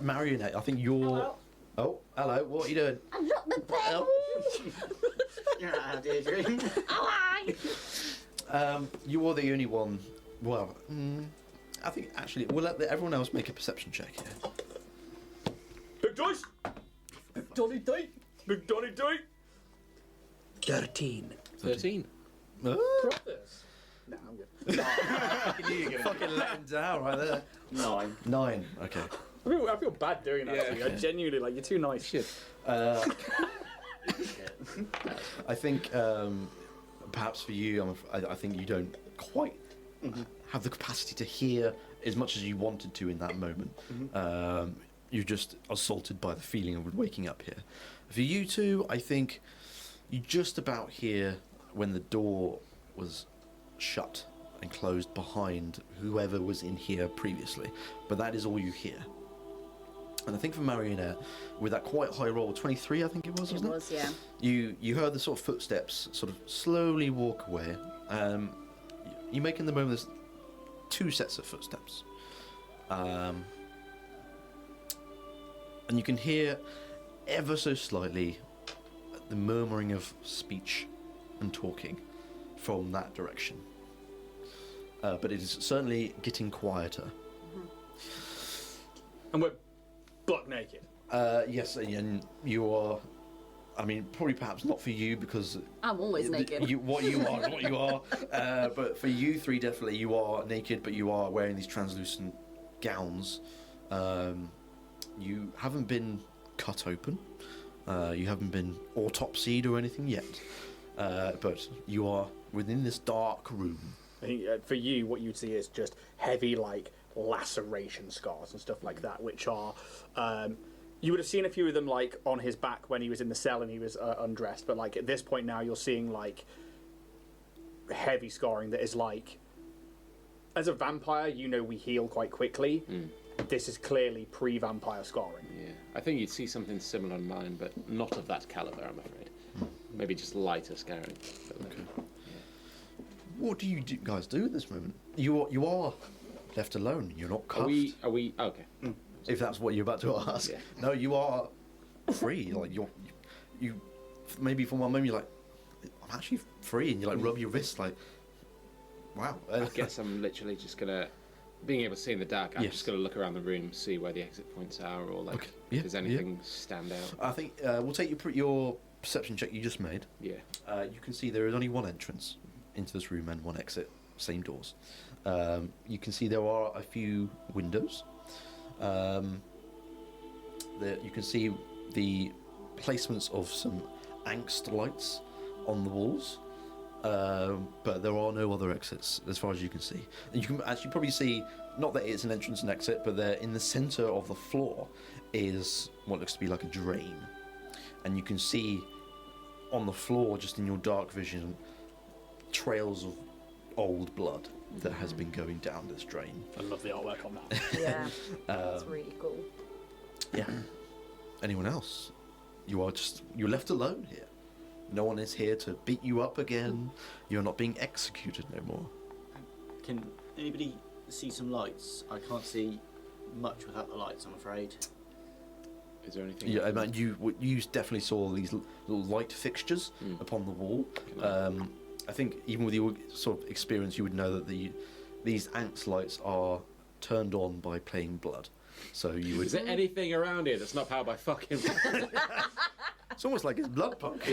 Marionette, I think you're. Hello. Oh, hello. What are you doing? I dropped the pen. Yeah, Deirdre. You are the only one. Well, I think actually we'll let everyone else make a perception check here. Big dice! Big Donny die! Big Donny die! 13. 13. Brothers. No, I'm good. Fucking let him down right there. 9. 9. Okay. I feel bad doing that to you. I genuinely, like, you're too nice. Shit. I think perhaps for you, I think you don't quite have the capacity to hear as much as you wanted to in that moment. You're just assaulted by the feeling of waking up here. For you two, I think you just about hear when the door was shut and closed behind whoever was in here previously, but that is all you hear. And I think for Marionette, with that quite high roll, 23 I think it was, wasn't it? It was, yeah. You heard the sort of footsteps sort of slowly walk away. You make in the moment there's 2 sets of footsteps. And you can hear ever so slightly the murmuring of speech and talking from that direction. But it is certainly getting quieter. And we're buck naked. Yes, and you are. I mean, probably perhaps not for you because I'm always naked. What you are is what you are. But for you three, definitely, you are naked, but you are wearing these translucent gowns. You haven't been cut open. You haven't been autopsied or anything yet. But you are within this dark room. I think for you, what you'd see is just heavy, like, laceration scars and stuff like that, which are... you would have seen a few of them, like, on his back when he was in the cell and he was undressed, but, like, at this point now, you're seeing, like, heavy scarring that is, like... As a vampire, you know we heal quite quickly. this is clearly pre-vampire scarring. Yeah, I think you'd see something similar on mine, but not of that caliber, I'm afraid. Maybe just lighter scarring. Okay. What do you guys do at this moment? You are left alone. You're not cuffed. Are we? Okay. If that's what you're about to ask. Yeah. No, you are free. Like you maybe for one moment you're like, I'm actually free, and you like rub your wrist like, wow. I guess I'm literally just gonna, being able to see in the dark, I'm Yes. just gonna look around the room, see where the exit points are, or like, Okay. Yeah, if there's anything stand out. I think we'll take your perception check you just made. Yeah. You can see there is only one entrance into this room and one exit, same doors. You can see there are a few windows. You can see the placements of some angst lights on the walls, but there are no other exits as far as you can see. And you can actually probably see, not that it's an entrance and exit, but there in the centre of the floor is what looks to be like a drain. And you can see on the floor, just in your dark vision, trails of old blood that has been going down this drain. I love the artwork on that. Yeah, that's really cool. Yeah. Anyone else? You're left alone here. No one is here to beat you up again. You're not being executed no more. Can anybody see some lights? I can't see much without the lights, I'm afraid. Is there anything? Yeah, I mean, you definitely saw these little light fixtures upon the wall. I think even with your sort of experience, you would know that these ants lights are turned on by playing blood. So you would. Is there anything around here that's not powered by fucking? It's almost like it's Bloodpunk.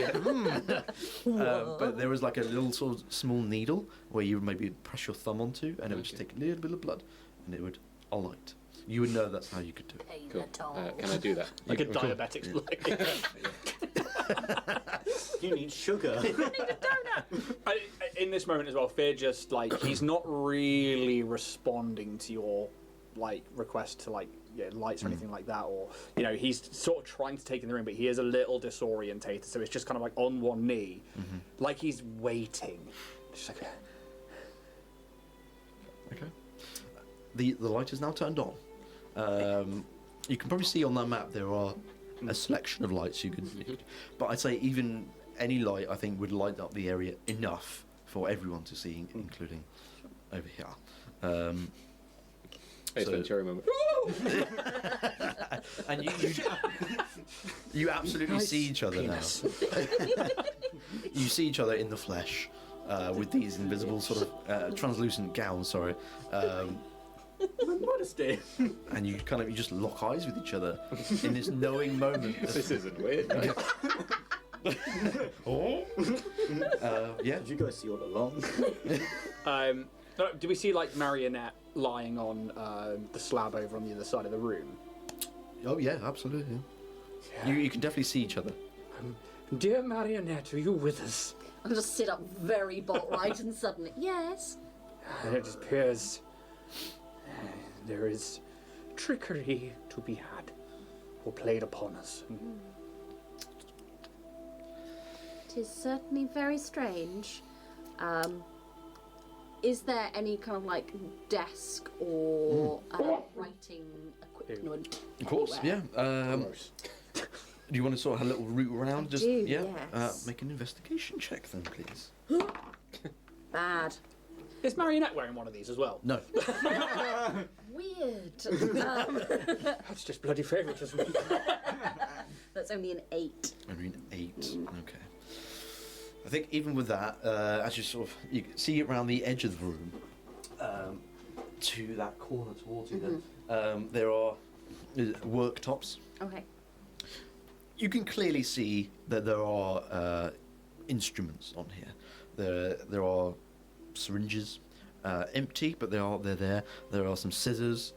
But there was like a little sort of small needle where you would maybe press your thumb onto, and it would just take a little bit of blood, and it would alight. You would know that's how you could do it. Cool. Can I do that? Like a Cool. diabetic's blood. You need sugar. In this moment as well, Fear just like he's not really responding to your like request to like lights or anything like that, or he's sort of trying to take in the room, but he is a little disorientated, so it's just kind of like on one knee, like he's waiting. Just like Okay. The light is now turned on. You can probably see on that map there are a selection of lights you could, but I'd say even any light I think would light up the area enough for everyone to see, including over here. Hey, So- Ventura moment. And you absolutely see each other now. You see each other in the flesh with these invisible sort of translucent gowns. Sorry. modesty. And you just lock eyes with each other in this knowing moment. This isn't weird. Right? Yeah. Did you guys see all along? Do we see like Marionette lying on the slab over on the other side of the room? Oh yeah, absolutely. You can definitely see each other. Dear Marionette, are you with us? I'll just sit up very bolt right and suddenly, yes. It appears there is trickery to be had or played upon us. It is certainly very strange. Is there any kind of like desk or writing equipment? Of course, anywhere? yeah. Gross. Do you want to sort of have a little route around? do, yes. Make an investigation check then, please. Bad. Is Marionette wearing one of these as well? No. Weird. That's just bloody favouritism. That's only an 8. I mean 8. Okay. I think even with that, as you can see around the edge of the room, to that corner towards you, there are worktops. Okay. You can clearly see that there are instruments on here. There are syringes, empty, but they're there. There are some scissors,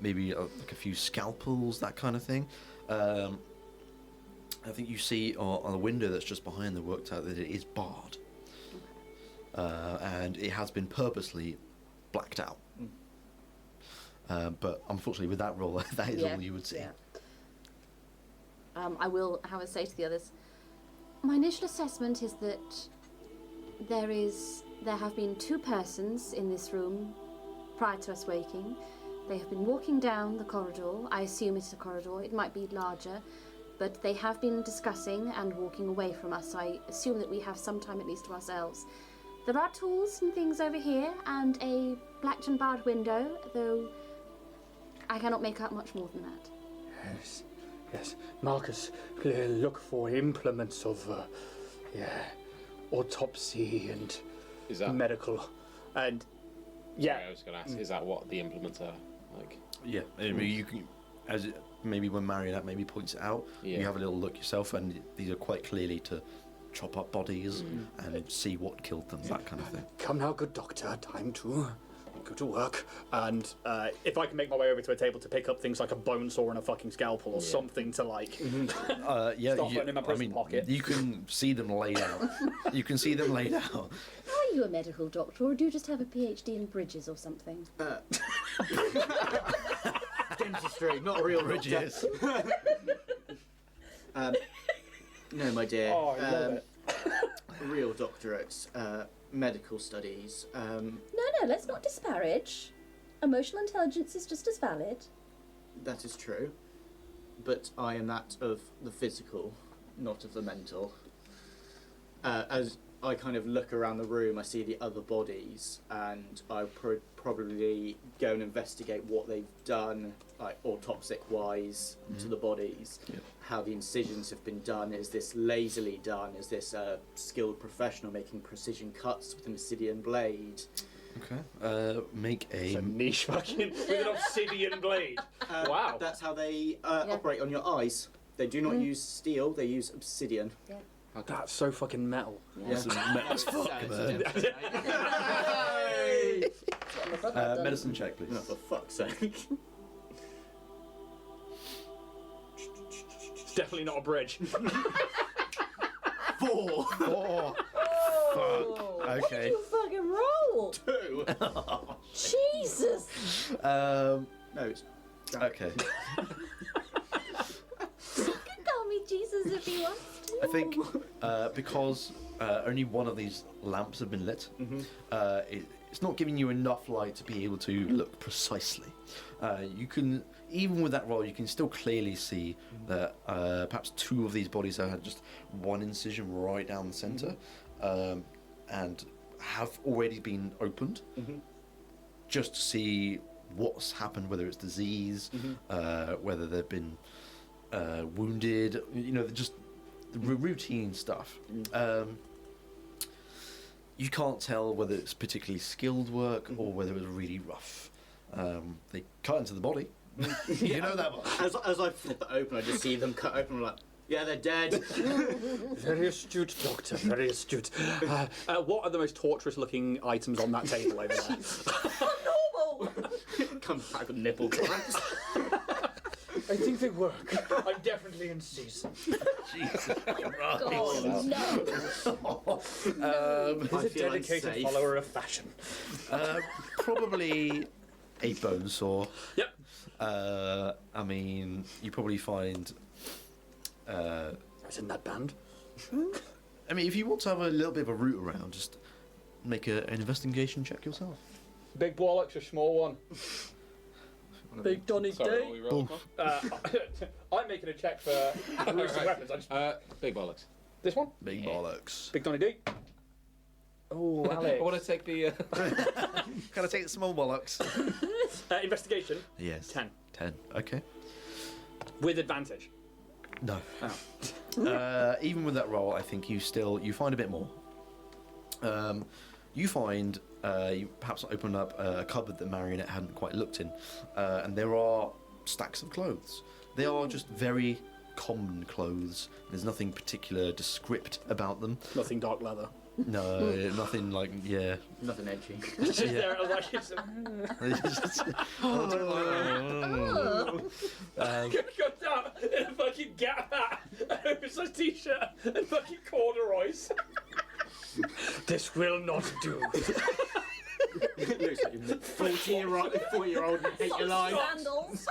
maybe like a few scalpels, that kind of thing. I think you see on the window that's just behind the worktop that it is barred, and it has been purposely blacked out. But unfortunately, with that roll, that is all you would see. Yeah. I will, however, say to the others, my initial assessment is that there have been 2 persons in this room prior to us waking. They have been walking down the corridor. I assume it's a corridor. It might be larger, but they have been discussing and walking away from us. I assume that we have some time at least to ourselves. There are tools and things over here, and a blacked and barred window, though I cannot make out much more than that. Yes. Marcus, look for implements of, autopsy and Is that medical. And, I was going to ask, is that what the implements are like? Yeah, I mean, you can, maybe when Marionette maybe points it out, you have a little look yourself, and these are quite clearly to chop up bodies and see what killed them, that kind of thing. Come now, good doctor, time to go to work. And if I can make my way over to a table to pick up things like a bone saw and a fucking scalpel or something to like start putting in my prison pocket. You can see them laid out. You can see them laid out. Are you a medical doctor, or do you just have a PhD in bridges or something? Dentistry, not a real Bridges. No, my dear. Oh, I love it. Real doctorate, medical studies. No, let's not disparage. Emotional intelligence is just as valid. That is true. But I am that of the physical, not of the mental. As I kind of look around the room, I see the other bodies, and I probably go and investigate what they've done, like autopsic-wise, to the bodies. Yep. How the incisions have been done. Is this lazily done? Is this a skilled professional making precision cuts with an obsidian blade? Okay. Make It's a a. niche fucking with an obsidian blade. Wow. That's how they operate on your eyes. They do not use steel, they use obsidian. That's so fucking metal. That's as fuck, man. Medicine check, please. No, for fuck's sake. It's definitely not a bridge. 4. 4. Oh, Okay. you fucking roll? 2. Jesus! No, it's Okay. You can call me Jesus if you want. I think because only one of these lamps have been lit, it's not giving you enough light to be able to look precisely. You can, even with that roll, you can still clearly see that perhaps 2 of these bodies have had just one incision right down the centre, and have already been opened, just to see what's happened, whether it's disease, whether they've been wounded, just the routine stuff. You can't tell whether it's particularly skilled work or whether it was really rough. They cut into the body. You know that much. As I flip it open, I just see them cut open. I'm like, yeah, they're dead. Very astute, Doctor. Very astute. What are the most torturous-looking items on that table over there? Normal! Comes back with nipple clamps. I think they work. I'm definitely in season. Jesus God, no. He's I a feel dedicated unsafe. follower of fashion. Probably a bone saw. Yep. I mean, you probably find. It's in that band. I mean, if you want to have a little bit of a route around, just make an investigation check yourself. Big bollocks, a small one. Big Donny Sorry, what Day. we rolling for? I'm making a check for gruesome weapons. I just... Big bollocks. This one? Big bollocks. Big Donny D. Oh, Alex. I want to take the. Can I take the small bollocks? Investigation. Yes. 10. 10. Okay. With advantage. No. Oh. Even with that roll, I think you find a bit more. You find you perhaps open up a cupboard that Marionette hadn't quite looked in, and there are stacks of clothes. They are just very common clothes. There's nothing particular descript about them. Nothing dark leather. No, nothing like Nothing edgy. It's just there, like, it's got down in a fucking Gap hat, an oversized t-shirt, and fucking corduroys. This will not do. Looks like you're 40-year-old and hate your life. Sandals.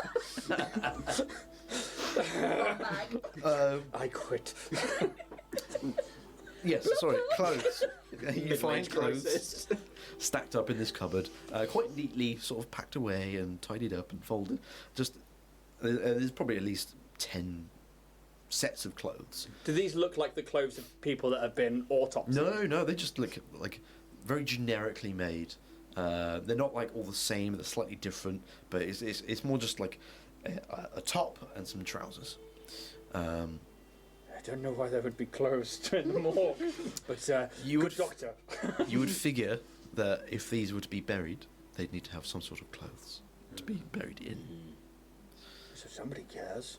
I quit. yes. Sorry, clothes. You find Mid-range clothes. crisis. stacked up in this cupboard, quite neatly sort of packed away and tidied up and folded. Just there's probably at least 10 sets of clothes. Do these look like the clothes of people that have been autopsied? No, they just look like very generically made. They're not like all the same. They're slightly different, but it's more just like a top and some trousers. I don't know why there would be clothes in the morgue, but good doctor. You would figure that if these were to be buried, they'd need to have some sort of clothes to be buried in. So somebody cares.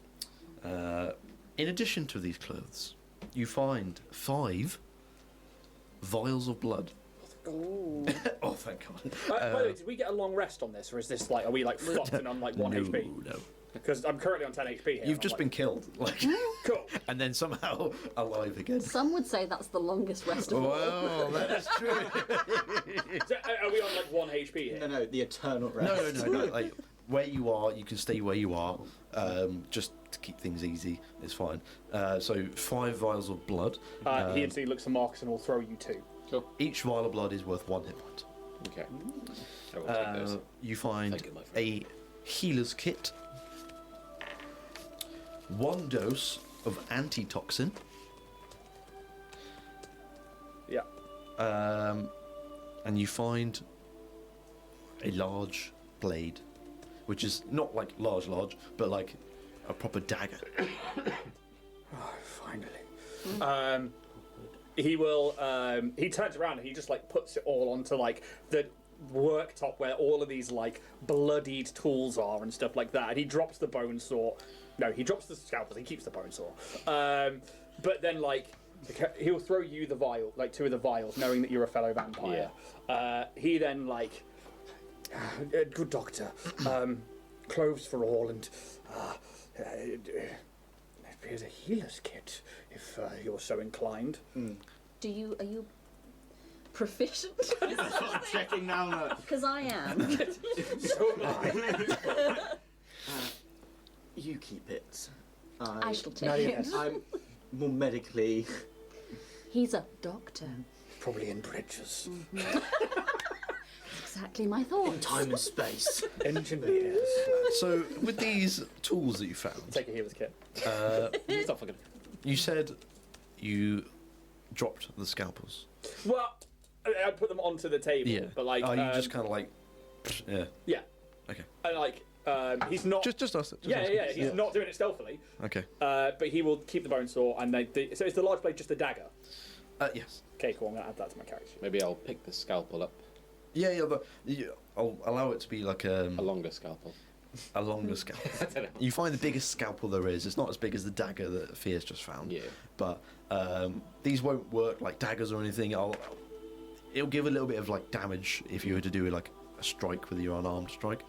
In addition to these clothes, you find 5 vials of blood. Ooh. Oh, thank God. By the way, did we get a long rest on this, or is this like, are we like fucked and on like 1 HP? No. Because I'm currently on 10 HP here. You've just been killed, like, Cool. and then somehow alive again. Some would say that's the longest rest of all. Well, that's true. So, are we on like 1 HP here? No, the eternal rest. No. Like, where you are, you can stay where you are. Just to keep things easy, it's fine. So 5 vials of blood. He instantly looks at Marcus and will throw you 2. Cool. Each vial of blood is worth 1 hit point. Okay. I will take those. You find Thank you, my friend. a healer's kit, 1 dose of antitoxin, Yeah. and you find a large blade, which is not like large, but like a proper dagger. Oh, finally. He will. He turns around and he just like puts it all onto like the worktop where all of these like bloodied tools are and stuff like that. And he drops the bone saw. No, he drops the scalpels. He keeps the bone saw. But then like he'll throw you the vial, like 2 of the vials, knowing that you're a fellow vampire. He then like, good doctor, clothes for all, and here's a healer's kit if you're so inclined. Are you proficient? Checking now. Because I am. So am I. You keep it. I shall take No, it. yes. I'm more medically. He's a doctor. Probably in bridges. Exactly my thoughts. Time and space. Engineers. So with these tools that you found, Take a healer's kit. Stop fucking. you said you dropped the scalpels. Well, I put them onto the table, Yeah. but like, you just kind of like, yeah. yeah, Okay. and like, he's not. Just us. Yeah. He's not doing it stealthily. Okay. But he will keep the bone saw, and so is the large blade just a dagger? Yes. Okay, cool. I'm gonna add that to my character. Maybe I'll pick the scalpel up. Yeah. But I'll allow it to be like A longer scalpel. a longer scalpel. I don't know. You find the biggest scalpel there is. It's not as big as the dagger that Fierce just found. Yeah. But these won't work like daggers or anything. It'll give a little bit of like damage if you were to do like a strike with your unarmed strike.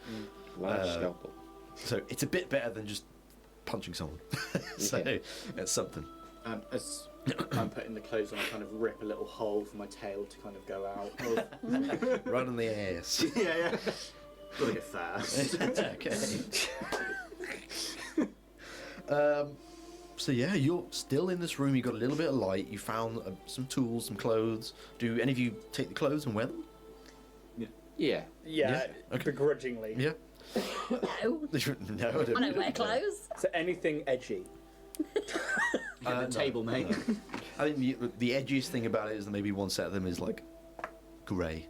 Large scalpel. So it's a bit better than just punching someone. So Okay. it's something. As I'm putting the clothes on, I kind of rip a little hole for my tail to kind of go out. Right on the ass. yeah. Gotta go fast. Okay. So yeah, you're still in this room. You got a little bit of light. You found some tools, some clothes. Do any of you take the clothes and wear them? Yeah. Yeah, Okay. begrudgingly. Yeah. No. No, I don't. I don't wear clothes. So anything edgy. The table, mate. No. I think the edgiest thing about it is that maybe one set of them is like grey.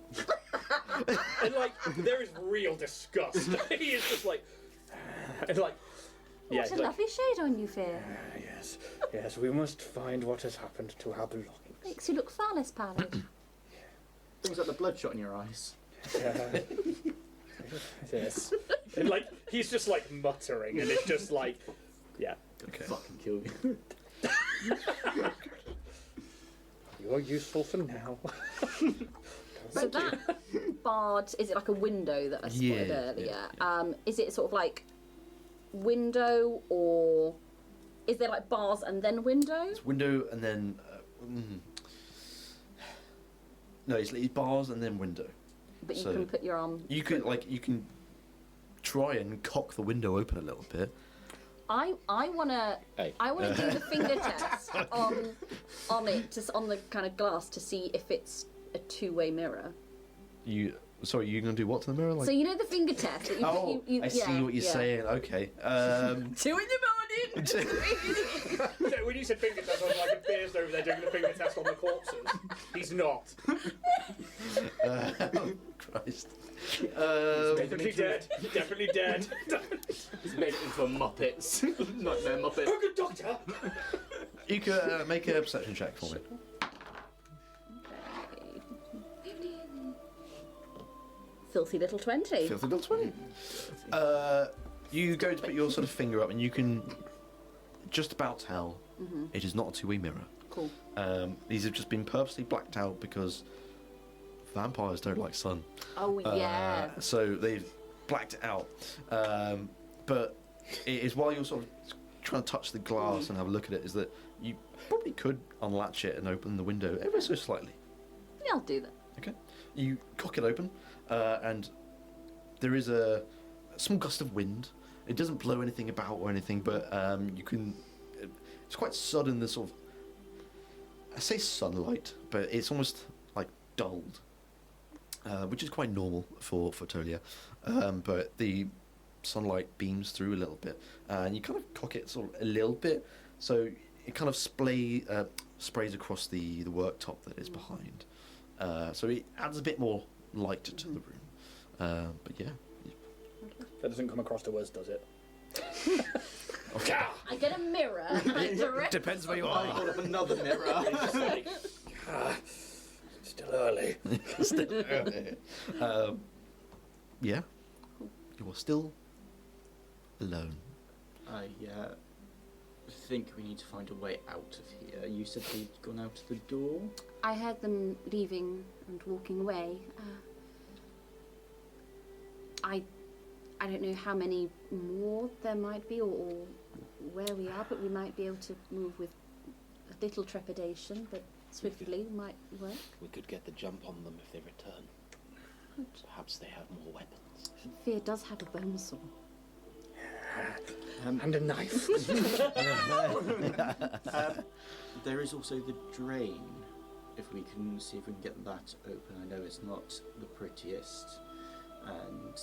And like, there is real disgust. He is just like, and like, yeah, What a he's like, lovely shade on you, Fear. yes, we must find what has happened to our belongings. Makes you look far less pallid. Brings up the bloodshot in your eyes. Yes. And like, he's just like muttering, and it's just like, yeah. Okay. Fucking kill you. You're useful for now. So that barred, is it like a window that I spotted earlier? Is it sort of like window, or is there like bars and then window? It's window and then. No, it's bars and then window. But you So- can put your arm. You can try and cock the window open a little bit. I wanna Hey. do the finger test on it, just on the kind of glass to see if it's a two-way mirror. Sorry, you're going to do what to the mirror? Like... So you know the finger test. That I see what you're saying. Okay. 2 in the morning. So when you said finger test, I was like a beard's over there doing the finger test on the corpses. He's not. Oh, Christ. Definitely dead. Definitely dead. He's made it into a Muppets. Nightmare Muppet. Oh, good doctor. You could make a perception check for me. Filthy little 20. Filthy little 20. You go to put your sort of finger up, and you can just about tell it is not a two-way mirror. Cool. These have just been purposely blacked out because vampires don't like sun. Oh yeah. So they've blacked it out. But it is while you're sort of trying to touch the glass and have a look at it, is that you probably could unlatch it and open the window ever so slightly. Yeah, I'll do that. Okay. You cock it open, and there is a small gust of wind. It doesn't blow anything about or anything, but you can. It's quite sudden. The sort of, I say sunlight, but it's almost like dulled, which is quite normal for Tolia. But the sunlight beams through a little bit, and you kind of cock it sort of a little bit, so it kind of sprays across the worktop that is behind. So it adds a bit more light to the room. But yeah. That doesn't come across to us, does it? I get a mirror. Direct. Depends where you I are. hold up another mirror. Still early. Yeah. You are still alone. I think we need to find a way out of here. You said they'd gone out the door? I heard them leaving and walking away. I don't know how many more there might be or where we are, but we might be able to move with a little trepidation, but swiftly might work. We could get the jump on them if they return. Perhaps they have more weapons. Fear does have a bone saw. And a knife. There is also the drain. If we can see if we can get that open. I know it's not the prettiest. And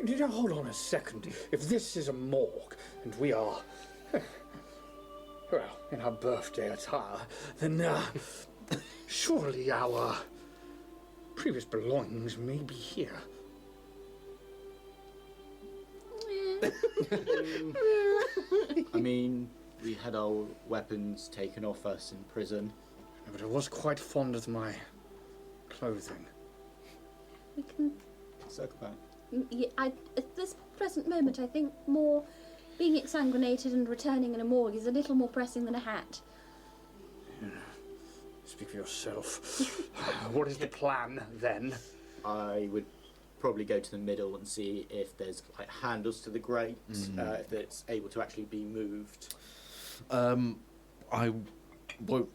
Now, hold on a second. If this is a morgue and we are, well, in our birthday attire, then surely our previous belongings may be here. I mean, we had our weapons taken off us in prison. But I was quite fond of my clothing. We can. Circle back. Yeah, at this present moment, I think more being exsanguinated and returning in a morgue is a little more pressing than a hat. Speak for yourself. What is the plan then? I would probably go to the middle and see if there's like handles to the grate, if it's able to actually be moved. I won't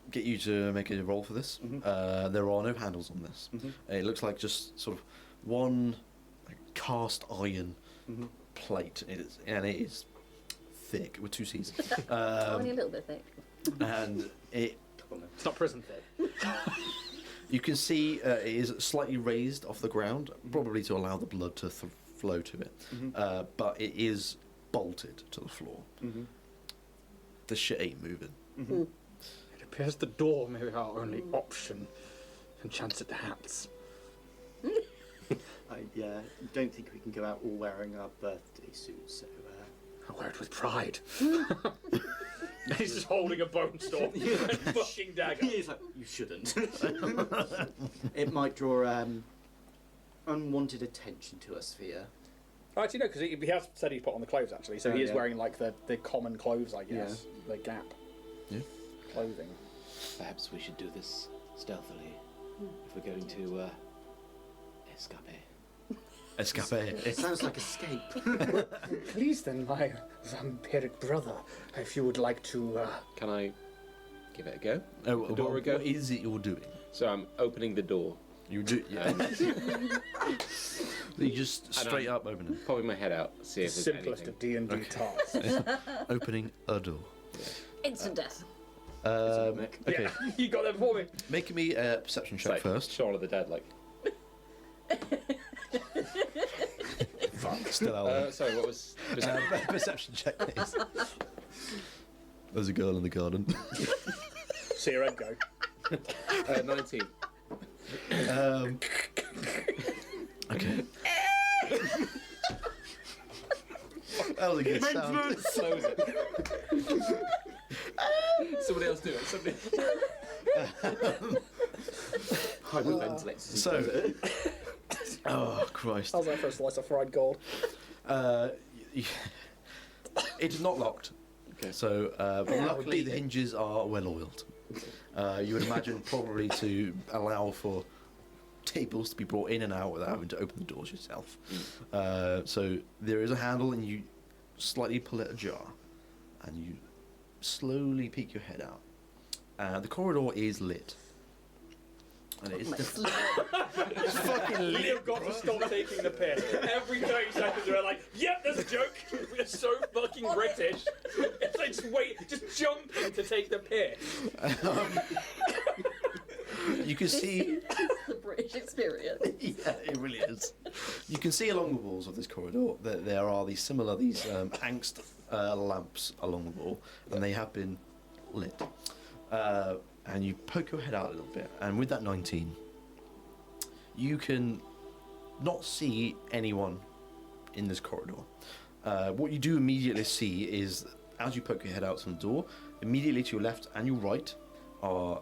get you to make a roll for this. There are no handles on this. It looks like just sort of one cast iron plate. It is thick with two C's. Only a little bit thick. And it's not prison thick. You can see it is slightly raised off the ground, probably to allow the blood to flow to it. But it is bolted to the floor. The shit ain't moving. It appears the door may be our only option, and chance at hats. I don't think we can go out all wearing our birthday suits, so I wear it with pride. He's just holding a bone saw and fucking dagger. He's like, you shouldn't. It might draw unwanted attention to us, Fear. Actually, no, because he has said he's put on the clothes, actually, so he is wearing, like, the common clothes, I guess. The Gap clothing. Perhaps we should do this stealthily if we're going to escape. It sounds like escape. Please, then, my vampiric brother, if you would like to... Can I give it a go? Oh, The door a go? What is it you're doing? So I'm opening the door. You do, yeah. You just straight up open it. Popping my head out, see if there's simplest anything. of D&D tasks. Opening a door. Instant death. Mick. Okay, Yeah, you got there before me. making me a perception check Like first. Shaun of the Dead, like. Fuck, still out there. Sorry, what was? Perception check, please. There's a girl in the garden. See your head go. 19. Okay. That was a good sound. Close it. Somebody else do it. Somebody. Hyperventilate. So, oh Christ! How's that for a slice of fried gold? It's not locked. Okay. So, but luckily the hinges are well oiled. You would imagine probably to allow for tables to be brought in and out without having to open the doors yourself. So there is a handle, and you slightly pull it ajar, and you slowly peek your head out. The corridor is lit. And it is it's fucking lit. You've got to stop taking the piss. Every 30 seconds we're like, yep, there's a joke. We're so fucking British. It's like, just jump in to take the piss. You can see... The British experience. Yeah, it really is. You can see along the walls of this corridor that there are these angst lamps along the wall, and they have been lit. And you poke your head out a little bit, and with that 19, you can not see anyone in this corridor. What you do immediately see is, as you poke your head out from the door, immediately to your left and your right are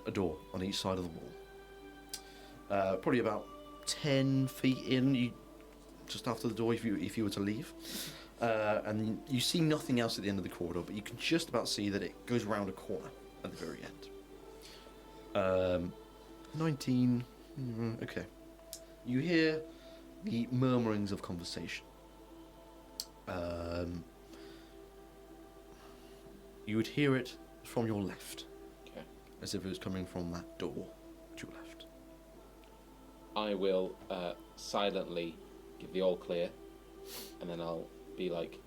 a door on each side of the wall. Probably about 10 feet in, just after the door if you were to leave. And you see nothing else at the end of the corridor, but you can just about see that it goes around a corner at the very end. 19. Okay. You hear the murmurings of conversation. You would hear it from your left. Okay. As if it was coming from that door to your left. I will silently give the all clear, and then I'll be like,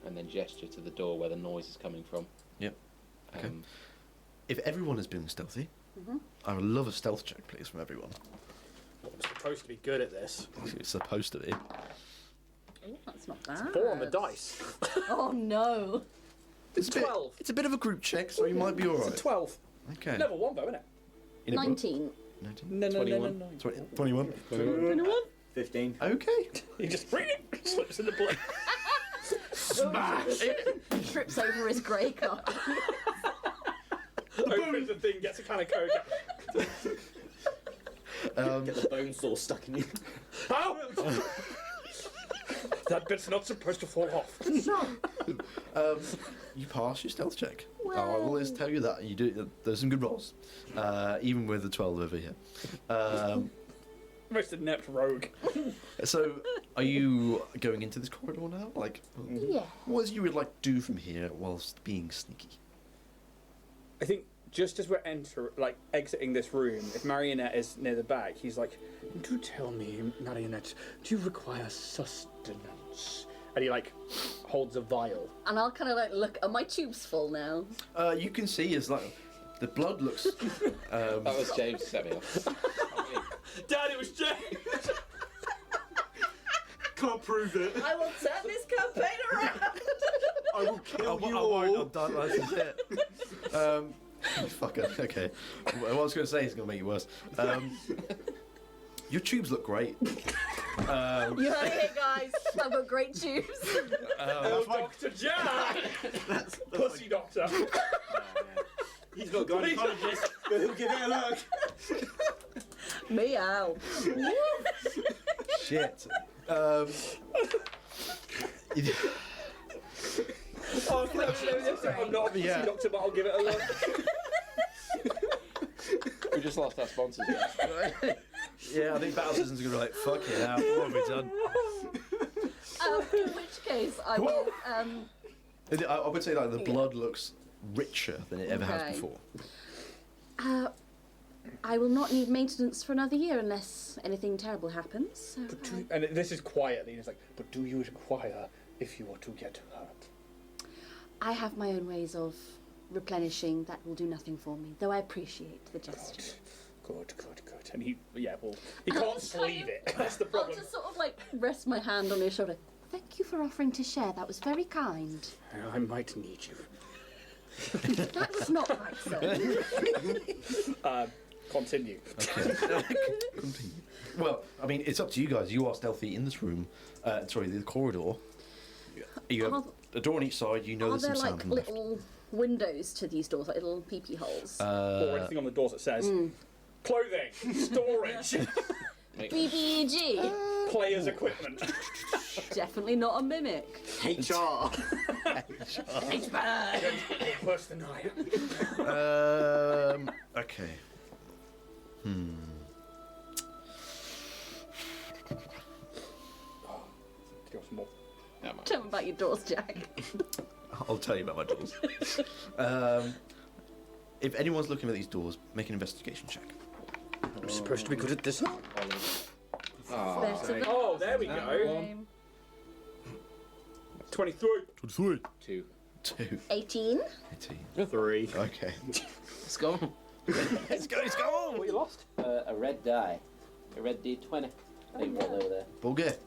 and then gesture to the door where the noise is coming from. Yep. Okay. If everyone is being stealthy, I would love a stealth check, please, from everyone. I'm supposed to be good at this. It's supposed to be. Ooh, that's not bad. 4 on the dice. Oh no. It's 12. It's a bit of a group check, so you might be alright. It's a 12. Okay. Level 1 though, isn't it? 19. 19? No, 21. 21? 21? 15. Okay. He just slips in the blood. Smash! Trips over his grey carpet. Opens the thing, gets a can of coke. Get the bone saw stuck in you. Ow! That bit's not supposed to fall off. You pass your stealth check. I will always tell you that. You do. There's some good rolls, even with the 12 over here. Most inept rogue. So, are you going into this corridor now? Like, Yeah. what you would like to do from here whilst being sneaky? I think just as we're exiting this room, if Marionette is near the back, he's like, "Do tell me, Marionette, do you require sustenance?" And he holds a vial. And I'll kind of look, are my tubes full now? You can see as the blood looks. That was James set me off. Dad, it was James. Can't prove it. I will turn this campaign around. I will kill you I all. won't. I'm done. That's it. Fucker. Okay. What I was going to say is going to make it worse. Your tubes look great. You heard it, guys. I've got great tubes. Oh, Dr. Jack! That's Pussy doctor. He's not a gynecologist, but he'll give it a look. Meow. Shit. Oh, no, I'm not a pussy doctor, but I'll give it a look. We just lost our sponsors. Yeah, I think Battle Citizens are going to be like, fuck it now, what have we done? In which case, I will. I would say the blood looks richer than it ever has Okay. before. I will not need maintenance for another year unless anything terrible happens. So, And this is quietly, and it's like, but do you require if you were to get hurt? I have my own ways of replenishing, that will do nothing for me, though I appreciate the gesture. Good. And he can't sleeve it. That's the I'll problem. just sort of like rest my hand on his shoulder. Thank you for offering to share, that was very kind. I might need you. That was not right, sir. Continue. Continue. Well, I mean, it's up to you guys. You are stealthy in this room. The corridor. You have a door on each side. You know Are there's there some sound like on the left. little windows to these doors, like little peepee holes? Or anything on the doors that says clothing, storage, BBEG? players' equipment. Definitely not a mimic. HR. Worse than I am. Okay. Give us some more. Tell me about your doors, Jack. I'll tell you about my doors. If anyone's looking at these doors, make an investigation check. I'm supposed to be good at this. Better than Oh, there we go. 23. 23. 2. 2. 18. 18. 3. Okay. Let's go. Let's go. What you lost? A red die. A red D20. I think one over there. Ball good.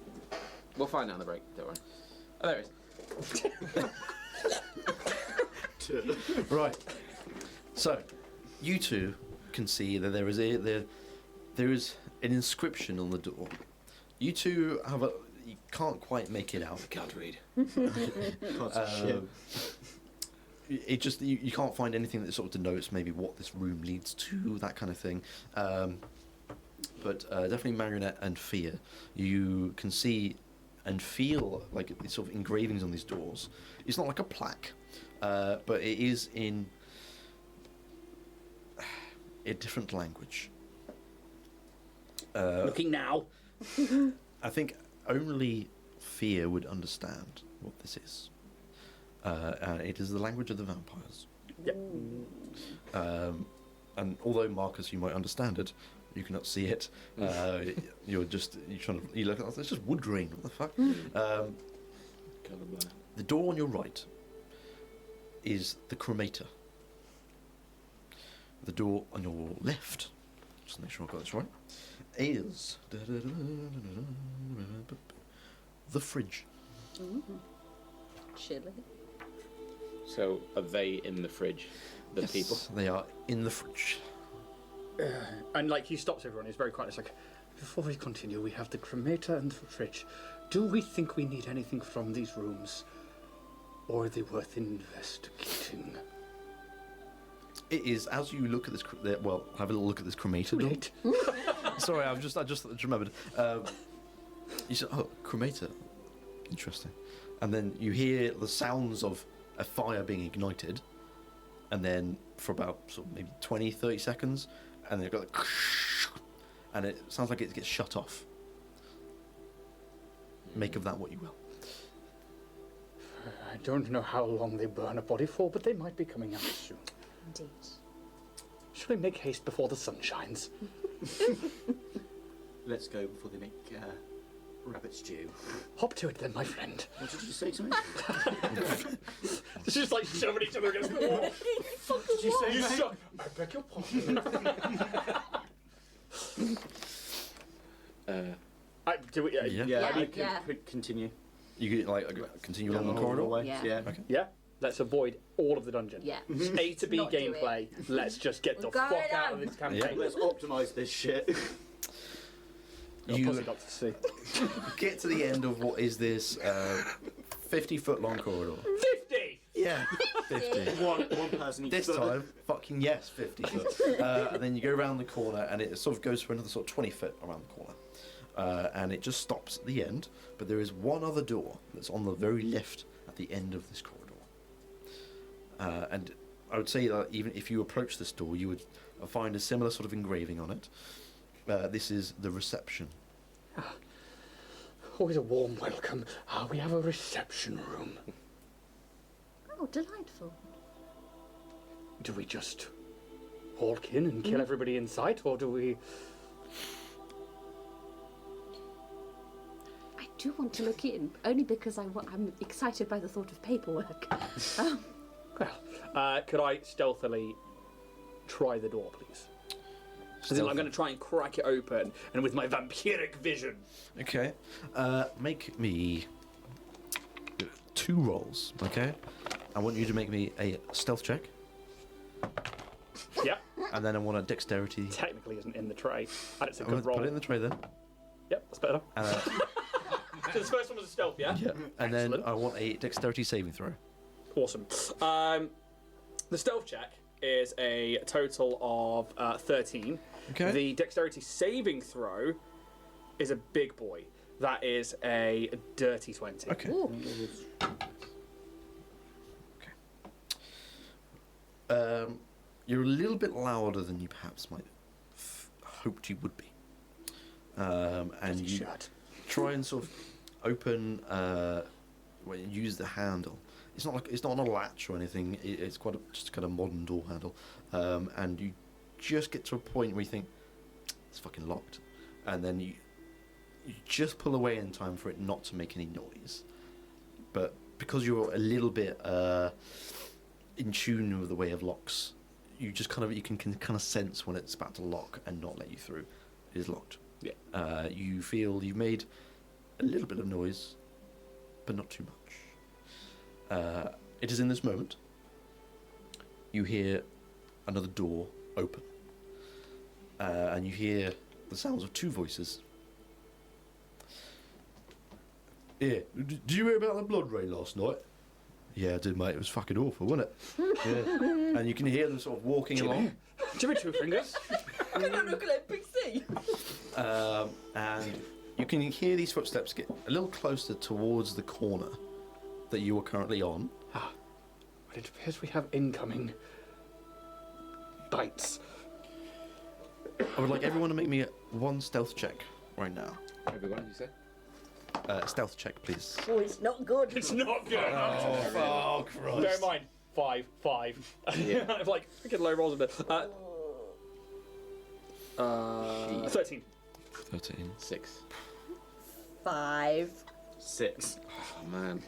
We'll find out on the break, don't worry. Oh, there it is. Right. So, you two can see that there is an inscription on the door. You two you can't quite make it out. Can't read. It just you can't find anything that sort of denotes maybe what this room leads to, that kind of thing. But definitely Marionette and Fear, you can see and feel like these sort of engravings on these doors. It's not like a plaque, but it is in a different language. Looking now. I think only Fear would understand what this is. It is the language of the vampires. Yep. And although Marcus, you might understand it, you cannot see it. You're trying to. You look at it. It's just wood grain. What the fuck? Colorblind. The door on your right is the cremator. The door on your left, just to make sure I've got this right, is the fridge. Chilly. So, are they in the fridge? The Yes, people? they are in the fridge. And like he stops everyone. He's very quiet. It's like, before we continue, we have the cremator and the fridge. Do we think we need anything from these rooms, or are they worth investigating? It is, as you look at this. Well, have a little look at this cremator door. Late. Sorry, I just remembered. You said, oh, cremator. Interesting. And then you hear the sounds of a fire being ignited, and then for about sort of maybe 20, 30 seconds, and then it got and it sounds like it gets shut off. Make of that what you will. I don't know how long they burn a body for, but they might be coming out soon. Indeed. Should we make haste before the sun shines? Let's go before they make rabbit stew. Hop to it then, my friend. What did you say to me? It's just like shoving each other against the wall. Did you say, You mate? suck. I beg your pardon. Do we, Yeah. Yeah, I Yeah. could continue. You could continue along the All corridor. way. Yeah. Yeah. Okay. Yeah. Let's avoid all of the dungeon. Yeah. A to B Not do gameplay. Let's just get the We're going fuck out on. of this campaign. Let's optimise this shit. You Pussy doctor see. get to the end of what is this 50-foot long corridor. 50. Yeah, 50. one person each This foot. time, fucking yes, 50 foot. And then you go around the corner, and it sort of goes for another sort of 20 foot around the corner. And it just stops at the end, but there is one other door that's on the very left at the end of this corridor. And I would say that even if you approach this door, you would find a similar sort of engraving on it. This is the reception. Always a warm welcome. We have a reception room. Oh, delightful. Do we just walk in and kill everybody in sight, or do we... I do want to look in, only because I'm excited by the thought of paperwork. Well, Could I stealthily try the door, please? As in, I'm going to try and crack it open, and with my vampiric vision. Okay. Make me 2 rolls, okay? I want you to make me a stealth check, Yep. and then I want a dexterity. Technically isn't in the tray. And it's a I'm good gonna roll. Put it in the tray then. Yep, that's better. So the first one was a stealth, yeah? Yeah. And then Excellent. I want a dexterity saving throw. Awesome. The stealth check is a total of 13. Okay. The dexterity saving throw is a big boy. That is a dirty 20. Okay. Ooh. You're a little bit louder than you perhaps might have hoped you would be. And you should. try and sort of open, well, you use the handle. It's not on a latch or anything. It's quite just kind of modern door handle. And you just get to a point where you think it's fucking locked, and then you just pull away in time for it not to make any noise. But because you're a little bit in tune with the way of locks, you just you can kind of sense when it's about to lock and not let you through. It is locked. Yeah. You feel you've made a little bit of noise, but not too much. It is in this moment you hear another door open, and you hear the sounds of 2 voices. Yeah, did you hear about the blood rain last night? Yeah, I did, mate. It was fucking awful, wasn't it? Yeah. And you can hear them sort of walking along. Jimmy Two Fingers. And you can hear these footsteps get a little closer towards the corner that you are currently on. It appears we have incoming bites. I would like everyone to make me 1 stealth check right now. Everyone, you said? Stealth check, please. Oh, it's not good. It's not good. Oh, Christ. Bear in mind, 5. Yeah. I've like freaking low rolls in there. 13. 13. 6. 5. 6. Oh, man.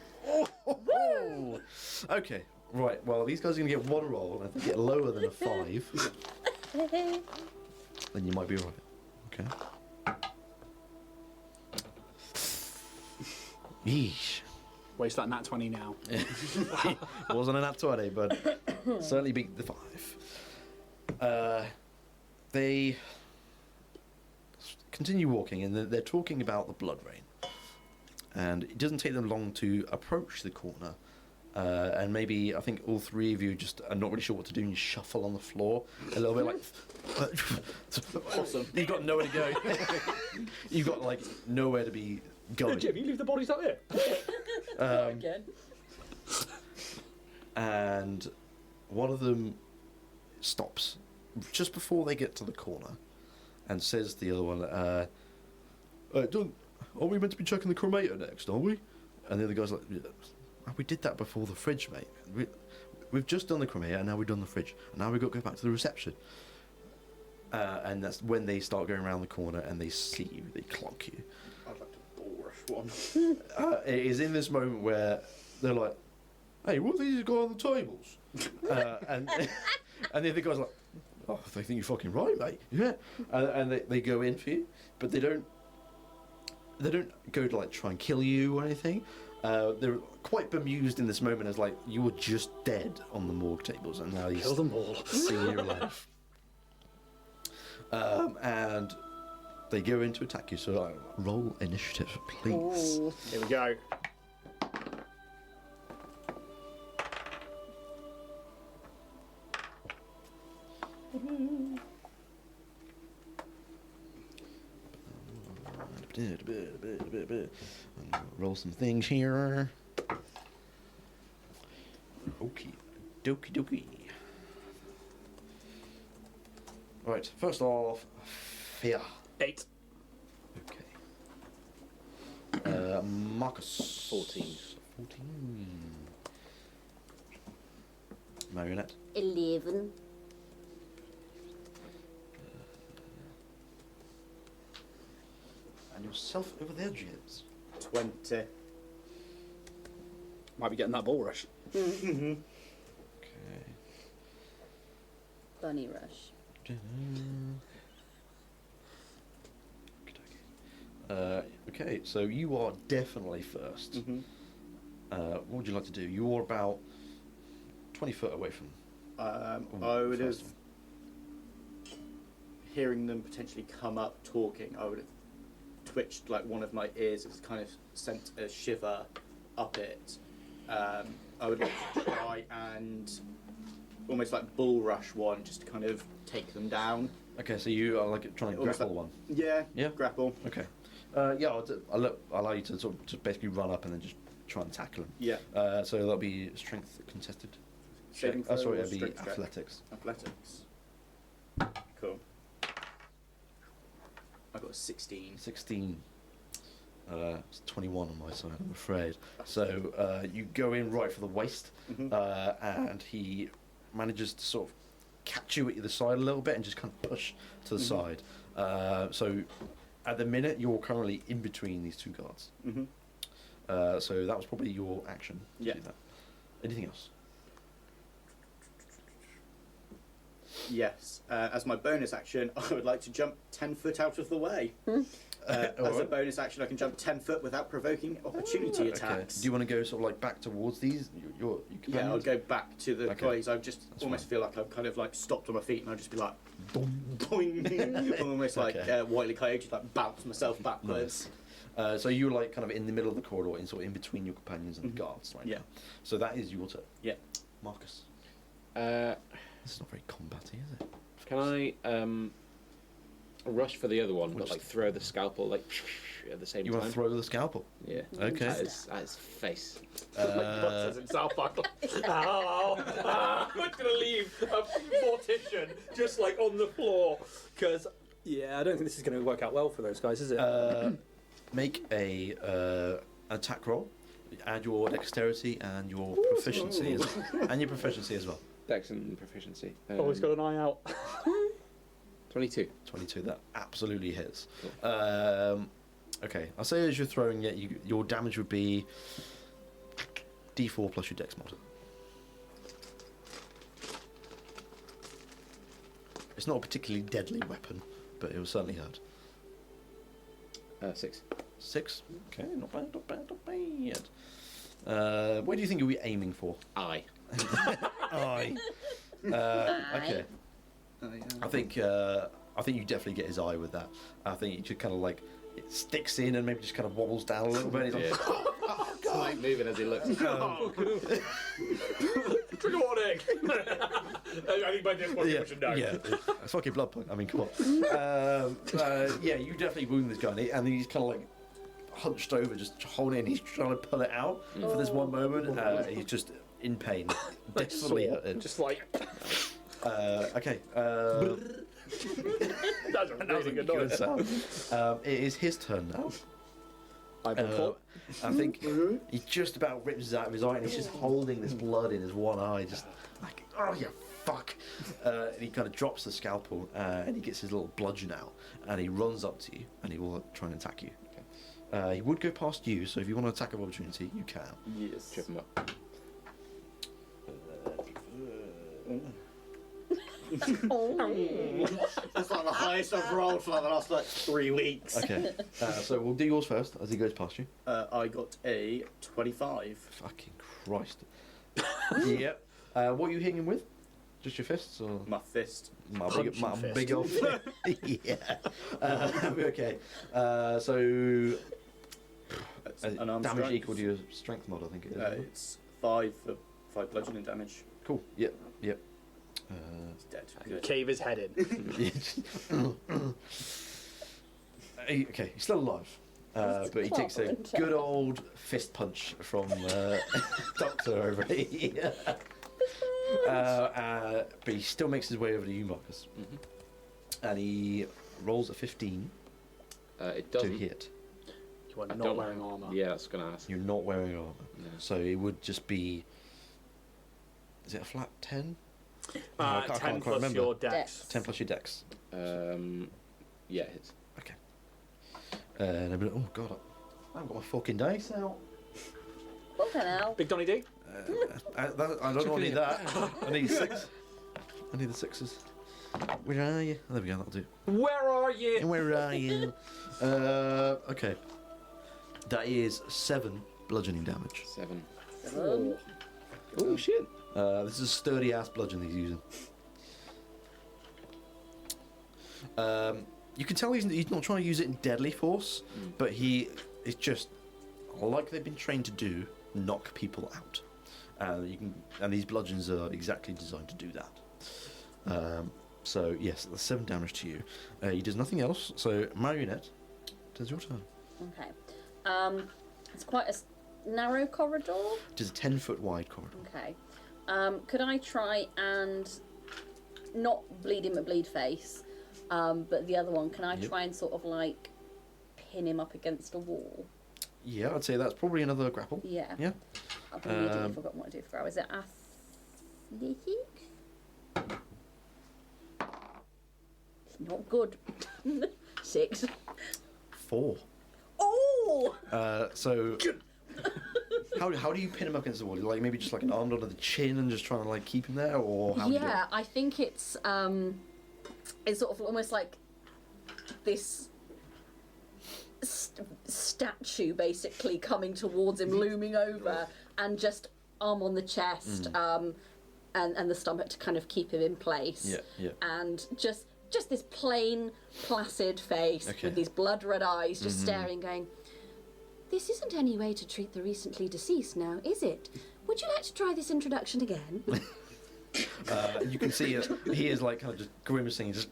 Okay, right. Well, these guys are going to get 1 roll, and if they get lower than a 5, then you might be alright. Okay. Yeesh. Waste that nat 20 now. Wasn't a nat 20, but certainly beat the 5. They continue walking, and they're talking about the blood rain. And it doesn't take them long to approach the corner. And maybe, I think all 3 of you just are not really sure what to do, and you shuffle on the floor a little bit like... Awesome. You've got nowhere to go. You've got, like, nowhere to be going. Jim, you leave the bodies up here. Again. And one of them stops just before they get to the corner and says to the other one, are we meant to be checking the cremator next, are we? And the other guy's like, yeah, we did that before the fridge, mate. We've just done the cremator, and now we've done the fridge, and now we've got to go back to the reception. And that's when they start going around the corner and they see you, they clock you. I'd like to bore one. It is in this moment where they're like, hey, what have these got on the tables? And the other guy's like, oh, they think you're fucking right, mate. Yeah. And they go in for you, but they don't go to like try and kill you or anything. They're quite bemused in this moment as like you were just dead on the morgue tables and now you Kill them all. see your life. And they go in to attack you, so roll initiative, please. Ooh. Here we go. Roll some things here. Okie dokie. Right, first off, fear. 8. Okay. Marcus. 14. 14. Marionette. 11. And yourself over there, James. 20. Might be getting that ball rush. Okay. Bunny Rush. Okay, so you are definitely first. Mm-hmm. What would you like to do? You're about 20 foot away from. I would have, hearing them potentially come up talking, I would have twitched like one of my ears. It's kind of sent a shiver up it. I would like to try and almost like bull rush one, just to kind of take them down. Okay, so you are like trying to Almost grapple like- one. Yeah. Yeah? Grapple. Okay. Yeah, I'll allow you to sort of just basically run up and then just try and tackle him. Yeah. So that'll be strength contested. Saving Oh, throw sorry, or it'll be strength check? athletics. Athletics. Cool. I got a 16. 16. It's 21 on my side, I'm afraid. So you go in right for the waist, Mhm. and he manages to sort of catch you at the side a little bit and just kind of push to the Mhm. side. So at the minute, you're currently in between these two guards. Mm-hmm. So that was probably your action. To Yeah. do that. Anything else? Yes. As my bonus action, I would like to jump 10 foot out of the way. As a Alright. bonus action, I can jump 10 foot without provoking opportunity Okay. attacks. Do you want to go sort of like back towards these? Your Yeah, I'll companions? go back to the Okay. colleagues. I just That's almost fine. feel like I've kind of like stopped on my feet, and I'll just be like, boing, almost like Okay. Wile E. Coyote, just like bounce myself backwards. So you're like kind of in the middle of the corridor, in sort of in between your companions and Mhm. the guards, right? Yeah. now. So that is your turn. Yeah. Marcus. Uh, This is not very combat-y, is it? can I rush for the other one, We'll but like just- throw the scalpel like at the same You time? want to throw the scalpel? Yeah. Okay. At his face. Says in South Park. I'm not gonna leave a mortician just like on the floor because I don't think this is going to work out well for those guys, is it? Make a attack roll. Add your dexterity and your proficiency, and your proficiency as well. Dex and proficiency. Always got an eye out. 22. 22. That absolutely hits. Okay, I'll say as you're throwing it, your damage would be D4 plus your dex mod. It's not a particularly deadly weapon, but it will certainly hurt. 6. 6. Okay, not bad, not bad, not bad. Where do you think you'll be aiming for? Eye. Eye. Okay. I think you definitely get his eye with that. I think you just kind of like it sticks in and maybe just kind of wobbles down a little bit. He's like, It's like moving as he looks. Trigger warning! I think by this point we should know. yeah, it's fucking Bloodpunk. I mean, come on. Yeah, you definitely wound this guy, and he's kind of like hunched over, just holding it. He's trying to pull it out for this one moment. He's just in pain, desperately hurting. Just like Okay. that's a really good noise. sound. It is his turn now. I've been caught. I think he just about rips it out of his eye, and he's just holding this blood in his one eye, just like, oh, you fuck. And he kind of drops the scalpel, and he gets his little bludgeon out, and he runs up to you, and he will try and attack you. He would go past you, so if you want to attack of opportunity, you can. Yes. Trip him up. That's like the highest I've rolled for like the last like 3 weeks. Okay. So we'll do yours first, as he goes past you. I got a 25. Fucking Christ. Yep. What are you hitting him with? Just your fists, or My fist. my Punching fist. big old fist? Yeah. Okay. So That's an arm damage strike. equal to your strength mod, I think it is. isn't it? It's 5 for 5 bludgeoning damage. Cool. Yep. Yep. He's dead. Good. Cave his head in. Okay, he's still alive. But he takes a Clobbering good old fist punch from Doctor over here. But he still makes his way over to you, Marcus. And he rolls a 15 It to doesn't. hit. You are I not don't- wearing armour. Yeah, I was going to ask. You're not wearing armor. No. So it would just be. Is it a flat 10? I 10 can't plus remember. your dex. 10 plus your dex. Yeah, it's. Okay. And I'd be like, oh god, I haven't got my fucking dice out. Fucking hell. Big Donny D. I don't need that. I need 6. I need the 6s. Where are you? Oh, there we go, that'll do. Where are you? Where are you? Okay. That is 7 bludgeoning damage. 7. Oh shit. This is a sturdy ass bludgeon he's using. You can tell he's not trying to use it in deadly force, but he is just, like they've been trained to do, knock people out. And these bludgeons are exactly designed to do that. So yes, that's 7 damage to you. He does nothing else. So Marionette, does your turn. Okay. It's quite a narrow corridor. It is a 10-foot wide corridor. Okay. Could I try and not bleed him at bleed face, but the other one, can I try and sort of like pin him up against a wall? Yeah, I'd say that's probably another grapple. Yeah. Yeah. I've immediately forgotten what I do for grapple. Is it athletic? Not good. 6. 4. Oh! So how do you pin him up against the wall? Like maybe just like an arm under the chin and just trying to like keep him there, or how do you do it? Yeah, I think it's sort of almost like this statue basically coming towards him, looming over, and just arm on the chest, and the stomach to kind of keep him in place. Yeah. And just this plain, placid face with these blood-red eyes just staring, going, "This isn't any way to treat the recently deceased now, is it? Would you like to try this introduction again?" You can see he is like kind of just grimacing, just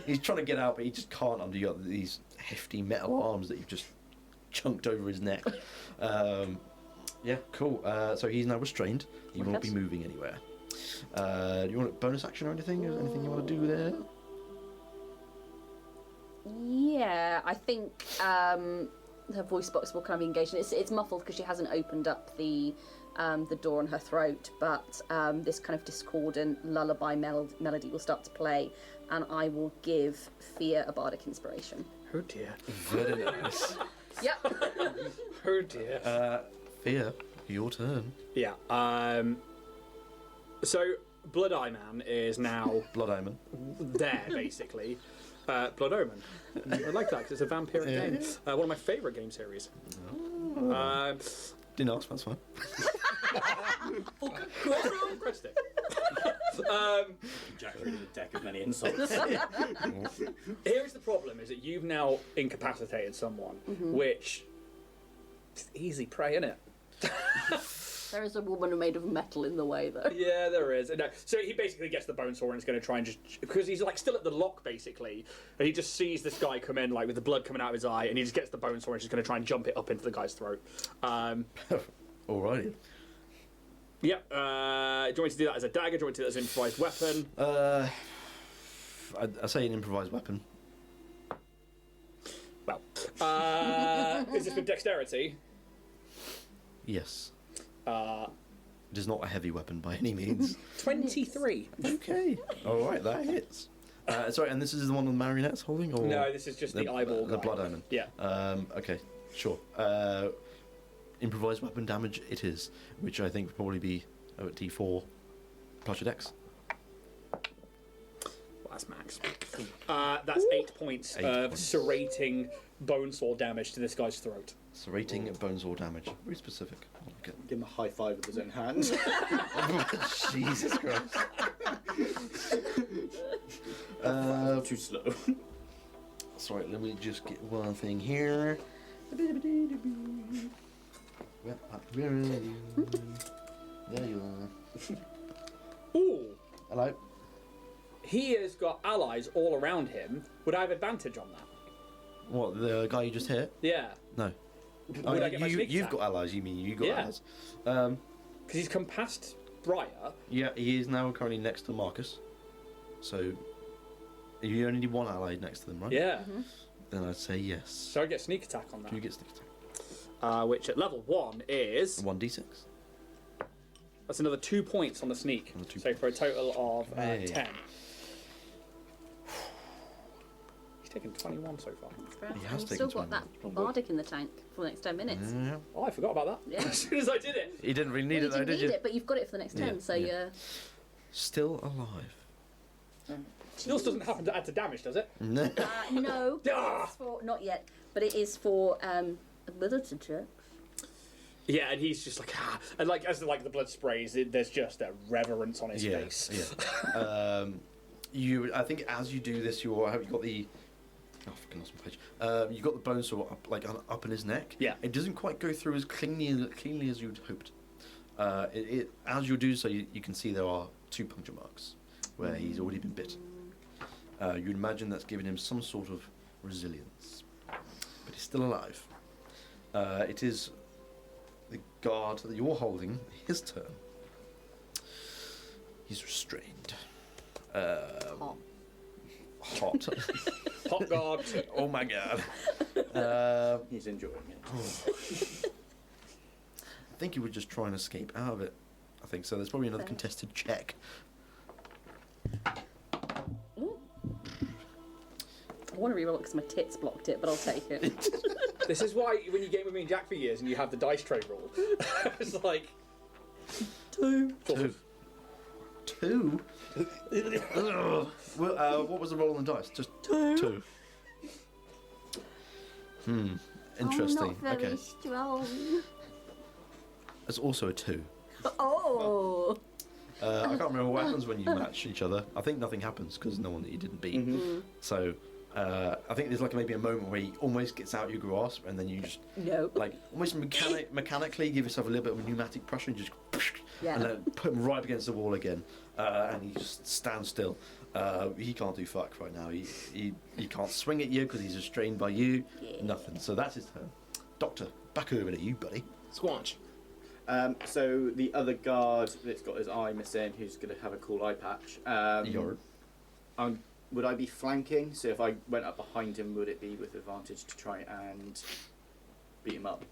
he's trying to get out, but he just can't under these hefty metal arms that you've just chunked over his neck. Yeah, cool. So he's now restrained. He won't be moving anywhere. Do you want a bonus action or anything? Is there anything you want to do there? Yeah, I think her voice box will kind of engage. It's muffled because she hasn't opened up the door on her throat, but this kind of discordant lullaby melody will start to play, and I will give Fear a bardic inspiration. Oh dear. Very nice. Yep. Oh dear. Fear, your turn. Yeah. So Blood Eye Man is now Blood Omen. there basically. Blood Omen. I like that because it's a vampiric game. One of my favourite game series. Didn't ask, that's fine. Crestic. Jack through the deck of many insults. Here's the problem: is that you've now incapacitated someone, which is easy prey, innit? There is a woman made of metal in the way, though. Yeah, there is. No, so he basically gets the bone saw and is going to try and just, because he's like still at the lock basically, and he just sees this guy come in like with the blood coming out of his eye, and he just gets the bone saw and is just going to try and jump it up into the guy's throat. Alrighty. Yeah. Do you want me to do that as a dagger? Do you want me to do that as an improvised weapon? I say an improvised weapon. Well, is this with dexterity? Yes. It is not a heavy weapon by any means. 23. Okay. Alright, that hits. Sorry, and this is the one with the marionettes holding? Or No, this is just the eyeball The guy. Blood Omen. Yeah. Okay, sure. Improvised weapon damage it is, which I think would probably be D4 plus your dex. Well, that's max. That's 8 points of serrating bone saw damage to this guy's throat. Serrating bone saw damage. Very specific. I like it. Give him a high five with his own hand. Jesus Christ. Too slow. Sorry, let me just get one thing here. Where are you? There you are. Ooh! Hello? He has got allies all around him. Would I have advantage on that? What, the guy you just hit? Yeah. No. Would I get my sneak You've attack? got allies, you mean you got Yeah. allies. Because he's come past Briar. Yeah, he is now currently next to Marcus. So, you only need one ally next to them, right? Yeah. Then I'd say yes. So I get sneak attack on that. You get sneak attack. Which at level 1 is... 1d6. That's another 2 points on the sneak. Another 2 So for a total of Hey. 10. He's taken 21 so far. He has You've taken still got 21. that bardic in the tank for the next 10 minutes. Yeah. Oh, I forgot about that. Yeah. As soon as I did it. You didn't really need Well, it though, you didn't did need you? it, but you've got it for the next 10, Yeah, so yeah. still alive. Yours doesn't happen to add to damage, does it? No. No, Ah! it's for, not yet, but it is for ability check. Yeah, and he's just like, ah. And like, as like the blood sprays, there's just a reverence on his face. Yeah. I think as you do this, you've got the. Oh, fucking lost my page. You've got the bone saw up in his neck. Yeah. It doesn't quite go through as cleanly as you'd hoped. As you do so, you can see there are 2 puncture marks where he's already been bitten. You'd imagine that's given him some sort of resilience, but he's still alive. It is the guard that you're holding, his turn. He's restrained. Hot. Hot. Hot guard. Oh my god. He's enjoying it. I think he would just try and escape out of it. I think so. There's probably another contested check. Ooh. I want to reroll it because my tits blocked it, but I'll take it. This is why when you game with me and Jack for years and you have the dice tray rule, it's like 2. 2? Ugh. Well, what was the roll on the dice? Just 2. Interesting. I'm not very Okay. strong. It's also a 2. Oh. I can't remember what happens when you match each other. I think nothing happens because no one that you didn't beat. So I think there's like maybe a moment where he almost gets out your grasp, and then you just No. like almost mechanically give yourself a little bit of pneumatic pressure and just Yeah. and then put him right against the wall again, and he just stands still. He can't do fuck right now. He can't swing at you because he's restrained by you. Yeah. Nothing. So that's his turn. Doctor, back over to you, buddy. Squanch. So the other guard that's got his eye missing, who's going to have a cool eye patch. Would I be flanking? So if I went up behind him, would it be with advantage to try and beat him up?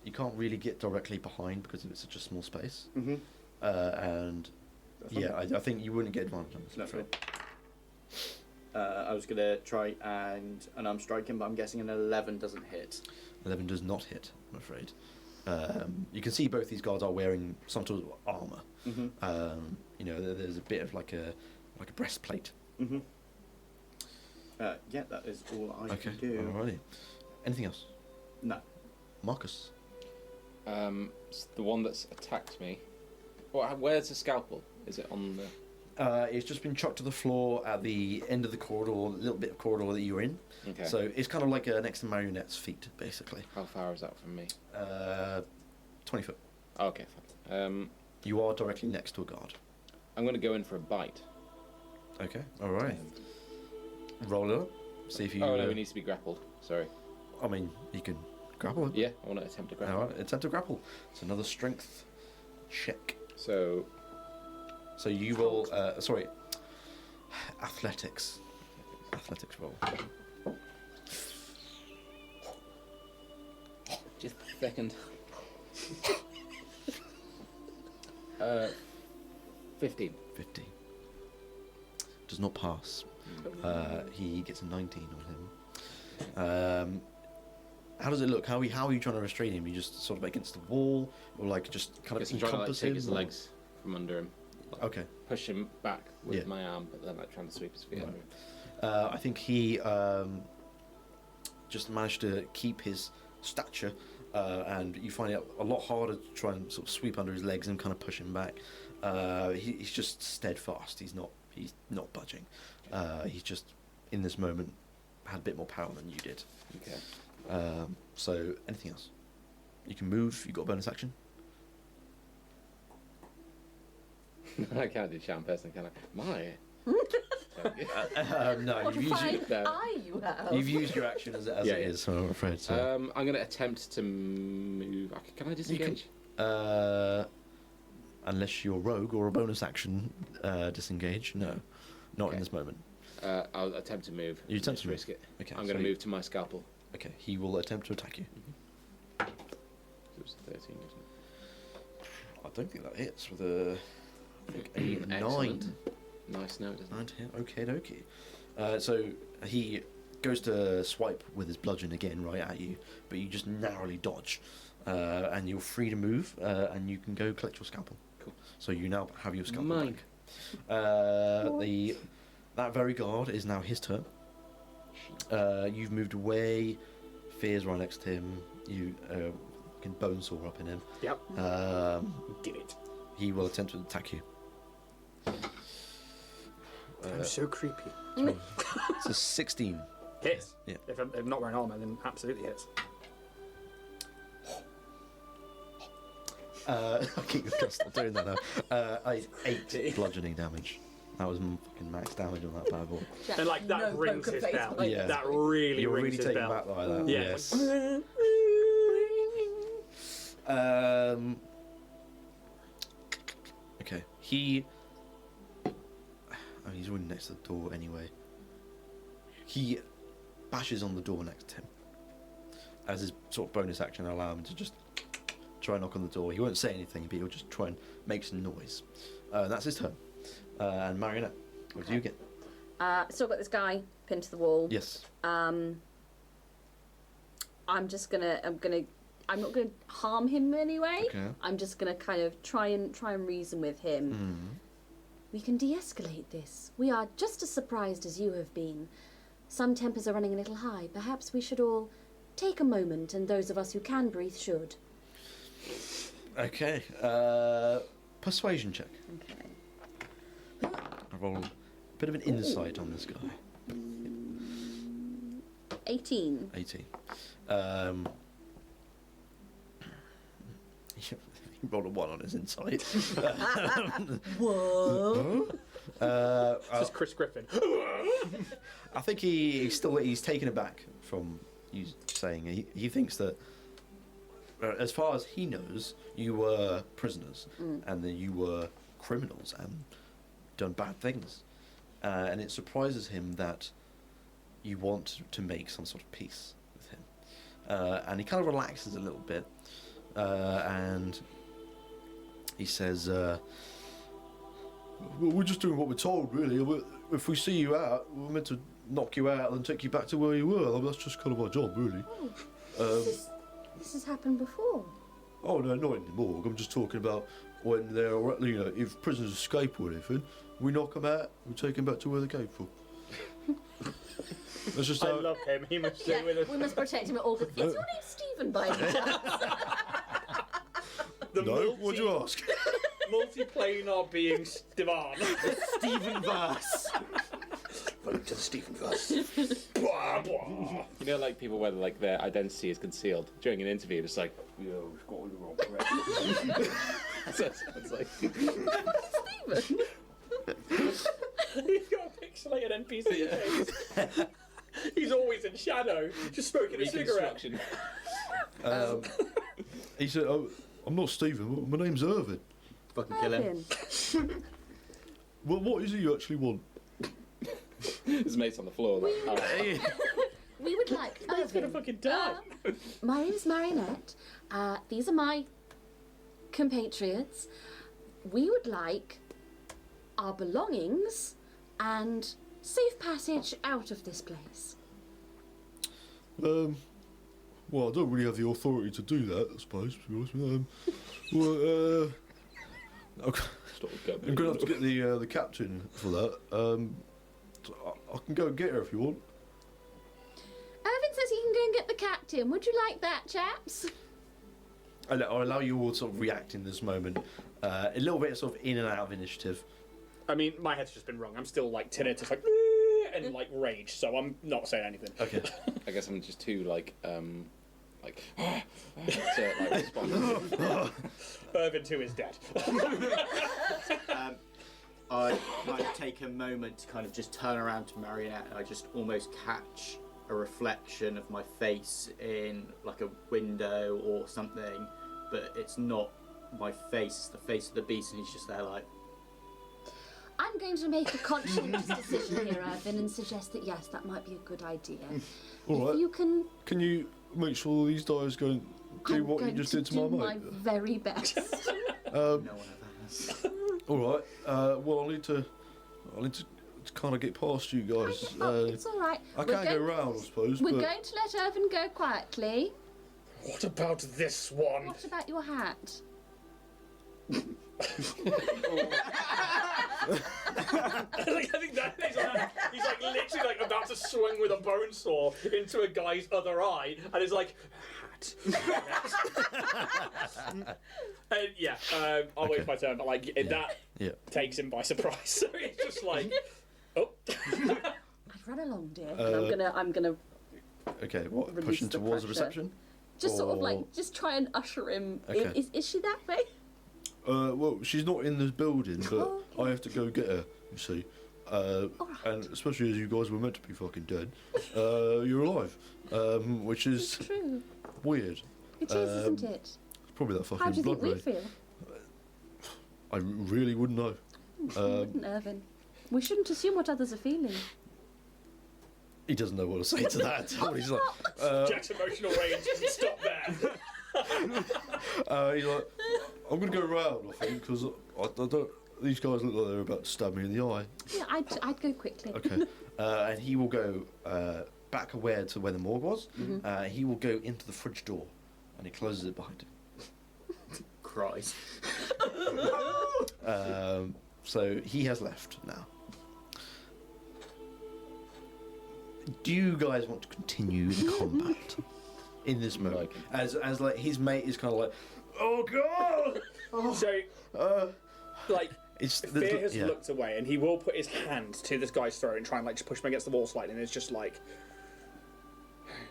You can't really get directly behind because it's such a small space. Mm-hmm. And yeah, I think you wouldn't get advantage on this. No, cool. I was going to try and unarmed strike him, but I'm guessing an 11 doesn't hit. 11 does not hit, I'm afraid. You can see both these guards are wearing some sort of armour. Mm-hmm. There's a bit of like a breastplate. Mm-hmm. Yeah, that is all I can do. Alrighty. Anything else? No. Marcus. It's the one that's attacked me. Where's the scalpel? Is it on the... It's just been chucked to the floor at the end of the corridor, a little bit of corridor that you're in. Okay. So it's kind of like next to Marionette's feet, basically. How far is that from me? 20 foot. Oh, okay, fine. You are directly next to a guard. I'm going to go in for a bite. Okay, alright. Roll it up. See if you... Oh, no, he needs to be grappled. Sorry. I mean, you can grapple him. Yeah, I want to attempt to grapple. Alright, attempt to grapple. It's another strength check. So you roll... athletics. Athletics roll. just a second. 15. 50. Does not pass. He gets a 19 on him. How does it look? How are you trying to restrain him? You just sort of against the wall, or like just kind of I'm trying to encompass take him? his or- legs from under him. Like, Okay. Push him back with Yeah. my arm, but then trying to sweep his feet Right. under him. I think he just managed to keep his stature, and you find it a lot harder to try and sort of sweep under his legs and kind of push him back. He's just steadfast. He's not budging. He's just in this moment had a bit more power than you did. Okay. So anything else? You can move. You got a bonus action. I can't do charm person, can I? My. No, What you've a fine used, No. eye you have. you've used your action as Yeah, it yeah. is. So I'm afraid. So. I'm going to attempt to move. Can I disengage? Unless you're rogue or a bonus action disengage. No, not in Okay. this moment. I'll attempt to move. You attempt Just to move. risk it. Okay, I'm going to move to my scalpel. Okay, he will attempt to attack you. It was 13, isn't it? I don't think that hits with a. I think a 9. Excellent. Nice note, doesn't 9 to hit. Okay, okay. So he goes to swipe with his bludgeon again right at you, but you just narrowly dodge. and you're free to move, and you can go collect your scalpel. Cool. So you now have your scalpel Mine. back. That very guard is now his turn. You've moved away. Fear's right next to him. You can bone saw up in him. Yep. Did it. He will attempt to attack you. I'm so creepy. It's a 16. Hits. Yeah. If I'm not wearing armor, then absolutely hits. Okay, I'll stop doing that now. 8 bludgeoning damage. That was fucking max damage on that bad boy. And like that No rings poker his face bell. like Yeah. That really You're rings really his taken bell. back like that. Yeah. Yes. Okay. He's already next to the door anyway. He bashes on the door next to him. As his sort of bonus action, allow him to just try and knock on the door. He won't say anything, but he'll just try and make some noise. That's his turn. And Marionette, what do you get? Still got this guy pinned to the wall. Yes. I'm not gonna harm him anyway. Okay. I'm just gonna kind of try and reason with him. Mm. We can de-escalate this. We are just as surprised as you have been. Some tempers are running a little high. Perhaps we should all take a moment, and those of us who can breathe should. Okay. Persuasion check. Okay. I roll a bit of an insight on this guy. 18. 18. He rolled a 1 on his insight. Whoa. It's just Chris Griffin. I think he's taken aback from you saying he thinks that as far as he knows, you were prisoners and that you were criminals and done bad things, and it surprises him that you want to make some sort of peace with him, and he kind of relaxes a little bit, and he says, "Well, we're just doing what we're told, really. If we see you out, we're meant to knock you out and take you back to where you were. That's just kind of our job, really." This has happened before. Oh no, not anymore. I'm just talking about when they're, if prisoners escape or anything, we knock them out, we take them back to where they came from. That's just I how. love him. He must Yeah, stay with us. we must protect him at all. Is your name Stephen by any chance? No, what'd you ask? Multiplanar being Stevan. Stephen Verse. Welcome to the Stephen verse. Blah, blah. You know, like people where like their identity is concealed during an interview. It's like, yo, we've got all the wrong correct. So it's like Stephen. He's got a pixelated NPC face. He's always in shadow, just smoking a cigarette. reconstruction. He said, "Oh, I'm not Stephen. My name's Irvin." Fucking kill him. Irvin. Well, what is it you actually want? His mate's on the floor. Like, oh. We would like He's gonna Irvin. fucking die. My name's Marionette. These are my compatriots. We would like our belongings and safe passage out of this place. Well, I don't really have the authority to do that, I suppose, to be honest. Well, okay. Stop going. I'm going to have to get the captain for that. I can go and get her if you want. Irvin says he can go and get the captain. Would you like that, chaps? I'll allow you all to sort of react in this moment. A little bit sort of in and out of initiative. I mean, my head's just been wrong. I'm still like tinnitus, like and like rage, so I'm not saying anything. Okay. I guess I'm just too to respond. Irvin 2 is dead. I kind of take a moment to kind of just turn around to Marionette, and I just almost catch a reflection of my face in like a window or something, but it's not my face, it's the face of the beast, and he's just there like, I'm going to make a conscientious decision here, Irvin, and suggest that yes, that might be a good idea. All If right. you can, Can you make sure these guys go and do I'm what you going just to did to do my my mate? very best. no one ever has. All right. Well, I need to kind of get past you guys. Oh, it's all right. I We're can't go going- round, I suppose. We're but going to let Irvin go quietly. What about this one? What about your hat? I think that he's like literally like about to swing with a bone saw into a guy's other eye, and he's like, hat. And yeah, I'll wait for my turn, but like that takes him by surprise. So it's just like, oh. I'd run along, dear. And I'm gonna. Okay, what? Release Pushing the towards the pressure. reception? Just sort of like, just try and usher him. Okay. Is she that way? Well, she's not in this building, but Oh, okay. I have to go get her, you see. And especially as you guys were meant to be fucking dead, you're alive, which is It's true. weird. It is, isn't it? Probably that How fucking do you blood think we wraith. feel? I really wouldn't know. Wouldn't Irvin? We shouldn't assume what others are feeling. He doesn't know what to say to that. He's like, Jack's emotional range doesn't stop there. he's like, I'm gonna go round, I think, because I don't. These guys look like they're about to stab me in the eye. Yeah, I'd go quickly. Okay, and he will go back aware to where the morgue was. He will go into the fridge door, and he closes it behind him. Cries. So he has left now. Do you guys want to continue the combat in this moment? As like his mate is kind of like, oh god. So, like, It's Fear has looked away, and he will put his hand to this guy's throat and try and like just push him against the wall slightly. And it's just like,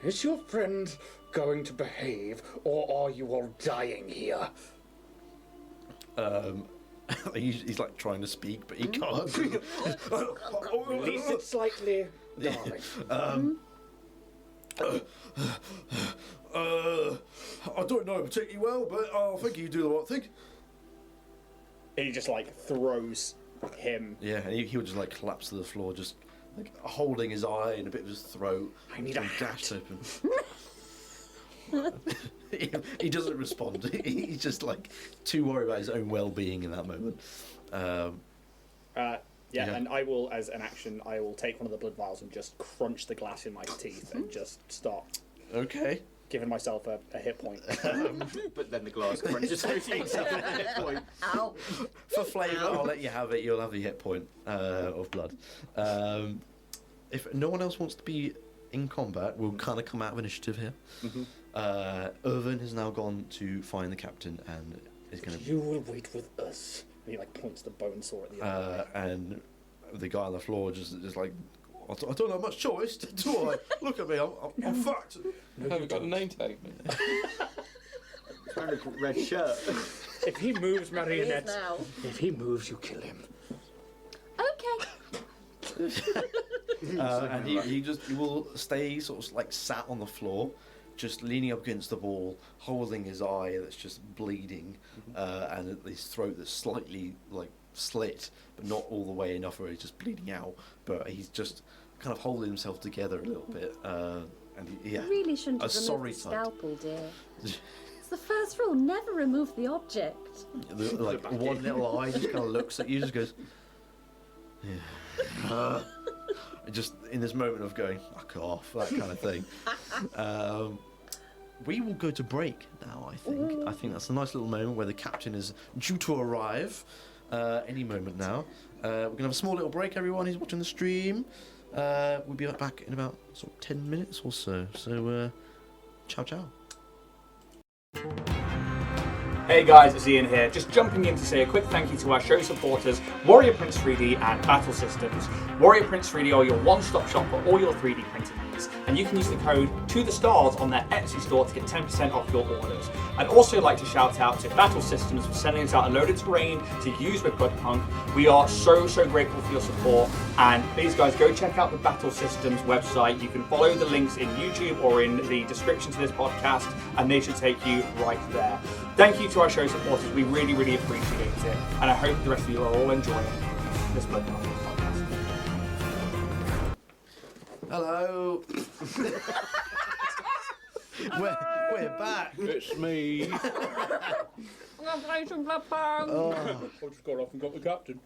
is your friend going to behave, or are you all dying here? He's like trying to speak, but he can't. Release it slightly, darling. I don't know particularly well, but I think you do the right thing. And he just like throws him. Yeah, and he would just like collapse to the floor, just like holding his eye and a bit of his throat. I need a and hat. gashed open. He doesn't respond. He's just like too worried about his own well-being in that moment. Yeah, and I will, as an action, I will take one of the blood vials and just crunch the glass in my teeth and just start Okay. giving myself a hit point. But then the glass crunches itself at that point. Ow. For flavour, I'll let you have it. You'll have a hit point of blood. If no one else wants to be in combat, we'll kind of come out of initiative here. Irvin has now gone to find the captain and is going to. You will wait with us. And he like points the bone saw at the other. And the guy on the floor just like, I don't have much choice, do I? Look at me, I'm fucked. I haven't got a name tag. He's wearing a red shirt. If he moves, He is Marionette, now. if he moves, you kill him. Okay. And he will stay sort of like sat on the floor, just leaning up against the wall, holding his eye that's just bleeding, and his throat that's slightly like slit, but not all the way enough where he's just bleeding out. But he's just kind of holding himself together a little bit. And yeah, You really shouldn't a have sorry removed the sight. scalpel, dear. It's the first rule, never remove the object. Like one little eye just kind of looks at you, just goes. Yeah. Just in this moment of going, fuck off, that kind of thing. We will go to break now, I think. I think that's a nice little moment where the captain is due to arrive any moment now. We're going to have a small little break, everyone who's watching the stream. We'll be back in about sort of 10 minutes or so. So, ciao, ciao. Hey guys, it's Ian here. Just jumping in to say a quick thank you to our show supporters, Warrior Prince 3D and Battle Systems. Warrior Prince 3D are your one-stop shop for all your 3D printing needs, and you can use the code TOTHESTARS on their Etsy store to get 10% off your orders. I'd also like to shout out to Battle Systems for sending us out a loaded terrain to use with Bloodpunk. We are so grateful for your support, and please guys go check out the Battle Systems website. You can follow the links in YouTube or in the description to this podcast, and they should take you right there. Thank you to our show supporters, we really appreciate it, and I hope the rest of you are all enjoying this Bloodpunk podcast. Hello. We're back. It's me. Congratulations, Bloodpunk. I just got off and got the captain.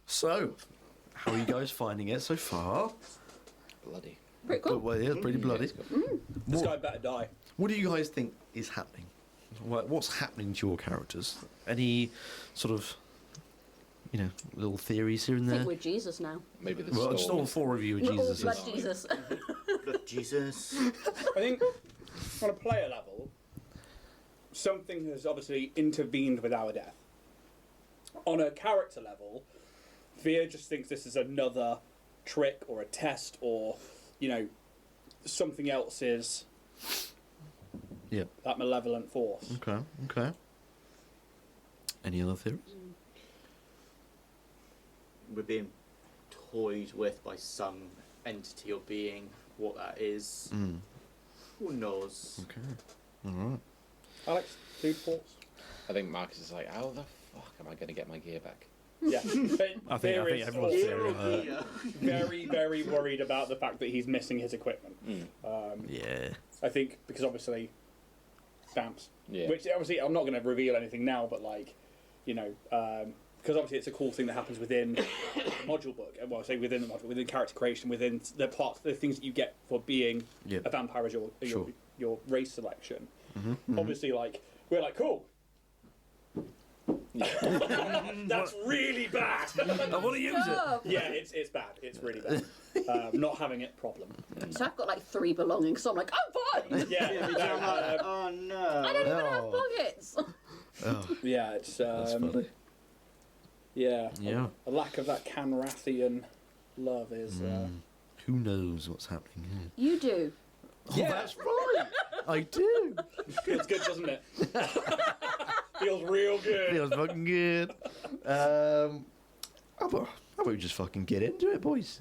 So, how are you guys finding it so far? Bloody. Pretty cool. Well, yeah, pretty bloody. This guy better die. What do you guys think is happening? What's happening to your characters? Any sort of, little theories here and I there? think we're Jesus now. Maybe the Well, storm. just all four of you are We're all Jesus. blood Jesus. Look, Jesus. I think on a player level, something has obviously intervened with our death. On a character level, Veer just thinks this is another trick or a test or, something else is Yeah. that malevolent force. Okay. Any other theories? We're being toyed with by some entity or being. What that is, who knows? Okay. All right. Alex, food thoughts? I think Marcus is like, how the fuck am I going to get my gear back? Yeah. I think everyone's also theory. very, very worried about the fact that he's missing his equipment. Yeah. I think because obviously stamps. Yeah. Which obviously I'm not going to reveal anything now, but because obviously it's a cool thing that happens within the module book. Well, I say within the module, within character creation, within the parts, the things that you get for being a vampire as your race selection. Obviously, we're like, cool. That's really bad. I want to use it. Yeah, it's bad. It's really bad. Not having it problem. So I've got like 3 belongings, so I'm like, I'm fine. Yeah, Oh no. I don't even have pockets. Oh, yeah, it's that's funny. yeah. Yeah. A lack of that Kanrathian love is. Who knows what's happening here? You do. Yeah. Oh, that's right. I do. Feels good, doesn't it? Feels real good. Feels fucking good. How about we just fucking get into it, boys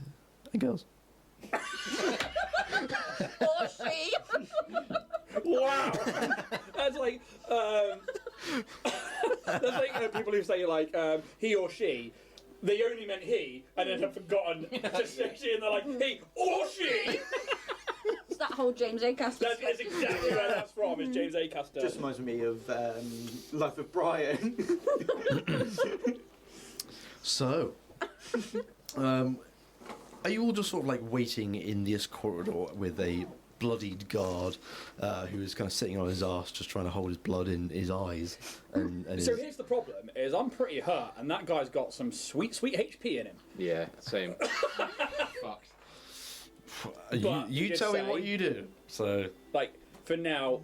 and girls? Or she. Wow. That's like people who say he or she. They only meant he, and then have forgotten to say she, and they're like he or she. It's that whole James Acaster. That's exactly where that's from. Is James Acaster. Just reminds me of Life of Brian. So, are you all just sort of like waiting in this corridor with a bloodied guard who is kind of sitting on his ass, just trying to hold his blood in his eyes? And So here's the problem: is I'm pretty hurt, and that guy's got some sweet HP in him. Yeah, same. Fucked. You tell me what you do. So, For now,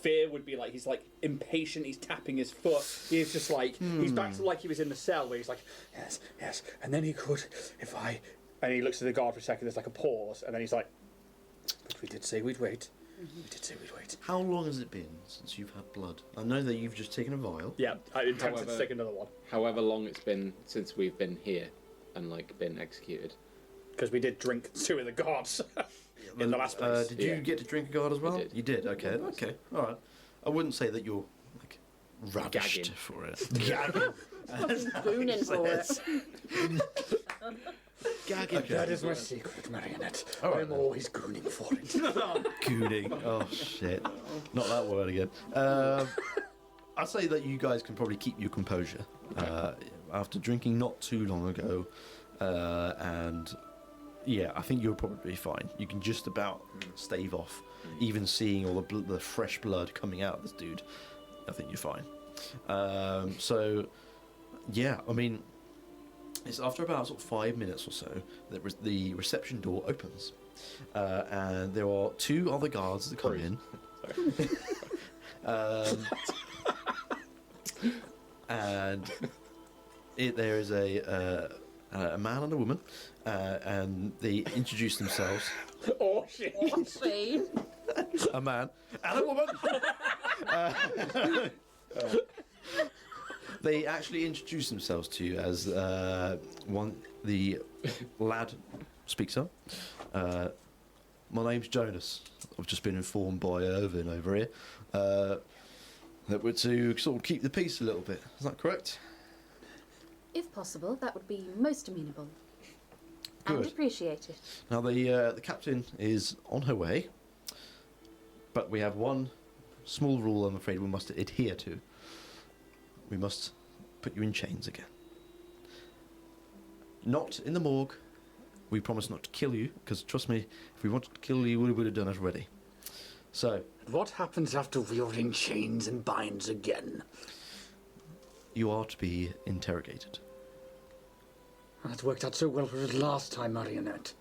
Fear would be he's impatient. He's tapping his foot. He's just he's back to he was in the cell where he's like, yes, and then he could if I. And he looks at the guard for a second. There's a pause, and then he's like, but we did say we'd wait. We did say we'd wait. how long has it been since you've had blood? I know that you've just taken a vial. Yeah, I intend to However- take another one However long it's been since we've been here and been executed. because we did drink 2 of the guards in the last place. Did you Yeah. get to drink a guard as well? did. You did. Okay. Okay. All right. I wouldn't say that you're ravished Gagging. for it. Gooning for it. Gagging. Okay. That is my secret, Marionette. All right, I'm then. always gooning for it. Gooning. Oh shit! Not that word again. I'd say that you guys can probably keep your composure after drinking not too long ago, and yeah, I think you'll probably be fine. You can just about stave off, even seeing all the fresh blood coming out of this dude. I think you're fine. So yeah, I mean, it's after about sort of 5 minutes or so that the reception door opens, and there are 2 other guards that come in. And there is a man and a woman, and they introduce themselves. Oh shit! See? A man and a woman. They actually introduce themselves to you as the lad speaks up. My name's Jonas. I've just been informed by Irvin over here that we're to sort of keep the peace a little bit. Is that correct? If possible, that would be most amenable. And Good. appreciated. Now the captain is on her way, but we have one small rule I'm afraid we must adhere to. We must put you in chains again. Not in the morgue, we promise not to kill you, because trust me, if we wanted to kill you, we would have done it already. So, What happens after we are in chains and binds again? you are to be interrogated. That worked out so well for us last time, Marionette.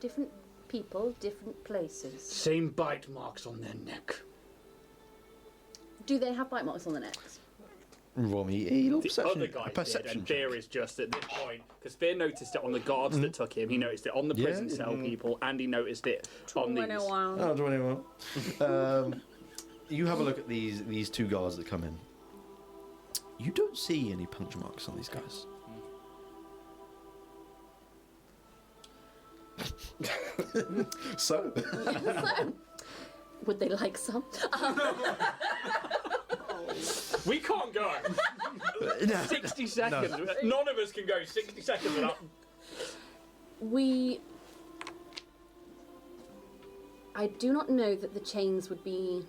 Different people, different places. Same bite marks on their neck. Do they have bite marks on the necks? Roll me a little The perception, other guy a did, perception and check. Fear is just at this point, because Fear noticed it on the guards that took him, he noticed it on the prison cell people, and he noticed it on these. 21. Oh, 21. You have a look at these two guards that come in. You don't see any puncture marks on these guys. So, So, would they like some? We can't go! 60 seconds. None of us can go 60 seconds without... I do not know that the chains would be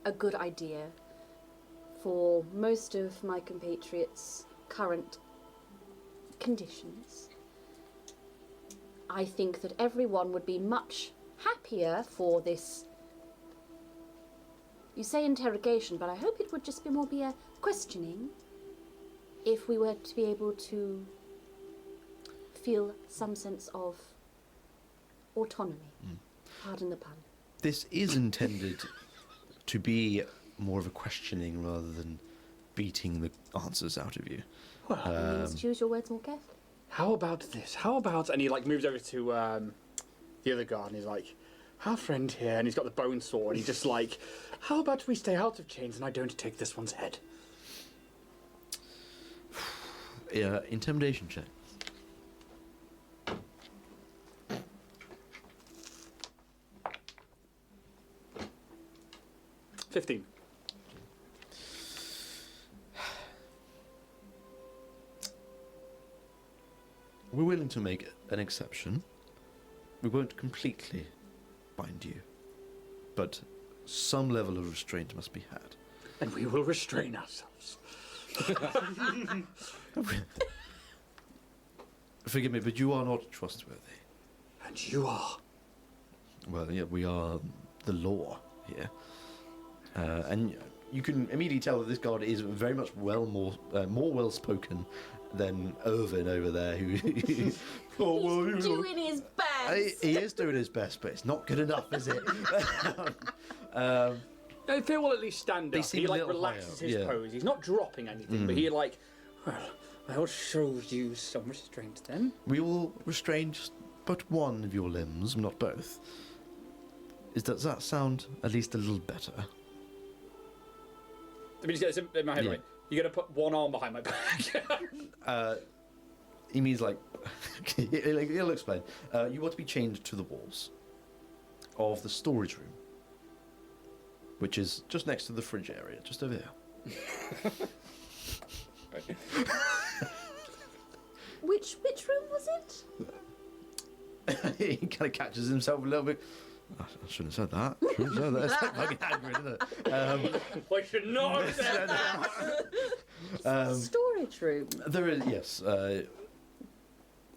a good idea for most of my compatriots' current conditions. I think that everyone would be much happier for this. You say interrogation, but I hope it would just be a questioning if we were to be able to feel some sense of autonomy. Pardon the pun. this is intended to be more of a questioning rather than beating the answers out of you. Please choose your words more carefully. How about this? How about... And he, like, moves over to the other guard, and he's like, our friend here, and he's got the bone saw, and he's just like, how about we stay out of chains and I don't take this one's head? Intimidation check. $15. We're willing to make an exception. We won't completely bind you, but some level of restraint must be had. And we will restrain ourselves. Forgive me, but you are not trustworthy. And you are. Well, yeah, we are the law here. And you can immediately tell that this guard is very much more well-spoken than Irvin over there, who... He's doing his best. He is doing his best, but it's not good enough, is it? Phil will at least stand They up. seem He, a like, little relaxes higher, his yeah. pose. He's not dropping anything, but he, like, well, I'll show you some restraint then. We will restrain just but one of your limbs, not both. Does that sound at least a little better? Let me just get this in my head, Yeah. right? You're going to put one arm behind my back. He means like... he'll explain. You want to be chained to the walls of the storage room, which is just next to the fridge area, just over here. Which room was it? He kind of catches himself a little bit. I shouldn't have said that. It's like fucking angry, isn't it? I should not have said that. Storage room. There is, yes.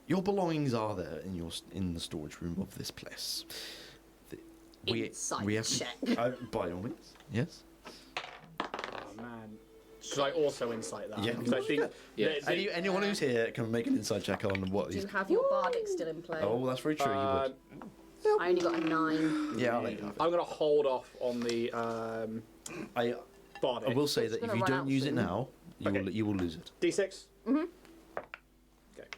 Your belongings are there in the storage room of this place. Insight check. By all means, yes. Oh, man. Should I also insight that? Yeah. Because I think... Yeah. Anyone who's here can make an inside check on what Do he's... you have your bardic still in play? Oh, that's very true. You would. I only got a 9. Yeah, I'll let you have it. I'm going to hold off on the I bardic. will say It's that if gonna you run don't out use it soon. now, Okay. you will lose it. D6? Mhm. Okay.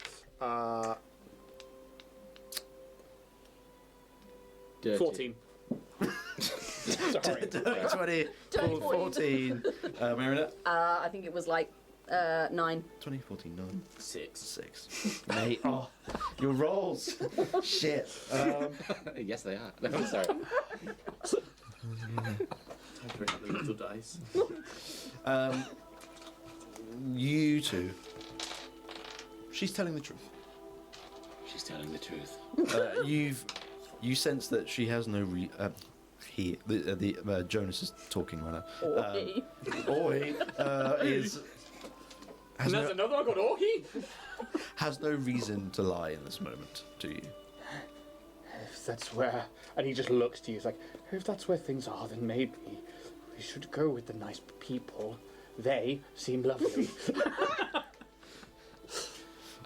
Dirty. 14. Sorry. 20, Dirty 14. Marinette? I think it was like 9. 20, 14, 9. 6. Mate, oh, your rolls. Shit. Yes, they are. No, sorry. I bring up the little dice. You two. She's telling the truth. She's telling the truth. You sense that she has no Jonas is talking right now. Or he. Or he is And there's another one called Orhi? has no reason to lie in this moment, do you? If that's where... And he just looks to you, he's like, if that's where things are, then maybe we should go with the nice people. They seem lovely.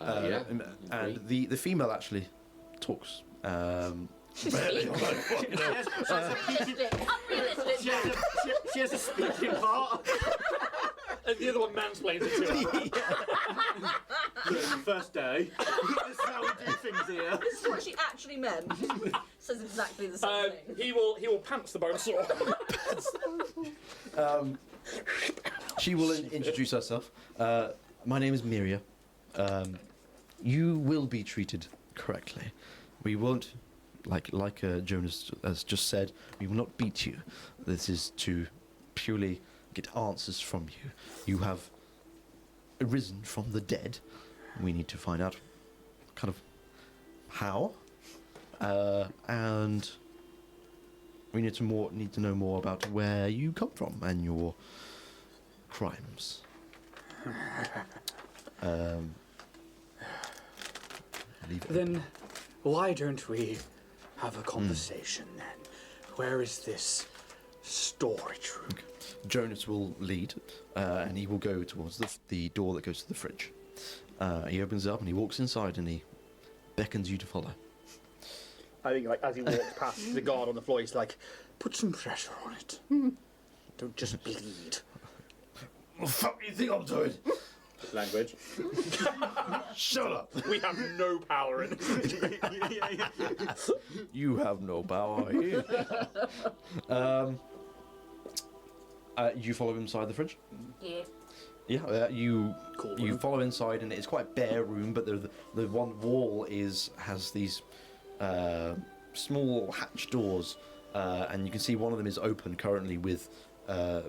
Yeah. And the female actually talks. She's Unrealistic. Unrealistic. She has a speaking part. And the other one mansplains it to her. Look, first day. This is how we do things here. This is what she actually meant. Says exactly the same thing. He will pants the Bonesaw. She will introduce herself. My name is Miria. You will be treated correctly. We won't, like Jonas has just said, we will not beat you. This is to purely get answers from you. You have arisen from the dead. We need to find out kind of how, and we need to know more about where you come from and your crimes. Then why don't we have a conversation then? Where is this storage room? Okay. Jonas will lead, and he will go towards the door that goes to the fridge. He opens it up and he walks inside and he beckons you to follow. I think, like, as he walks past the guard on the floor, he's like, put some pressure on it. Don't just bleed. What the fuck do you think I'm doing? Language. Shut up! We have no power in it. You have no power here. You follow him inside the fridge? Yeah. Yeah, you Cool you room. follow inside, and it's quite a bare room, but the one wall has these small hatch doors, and you can see one of them is open currently with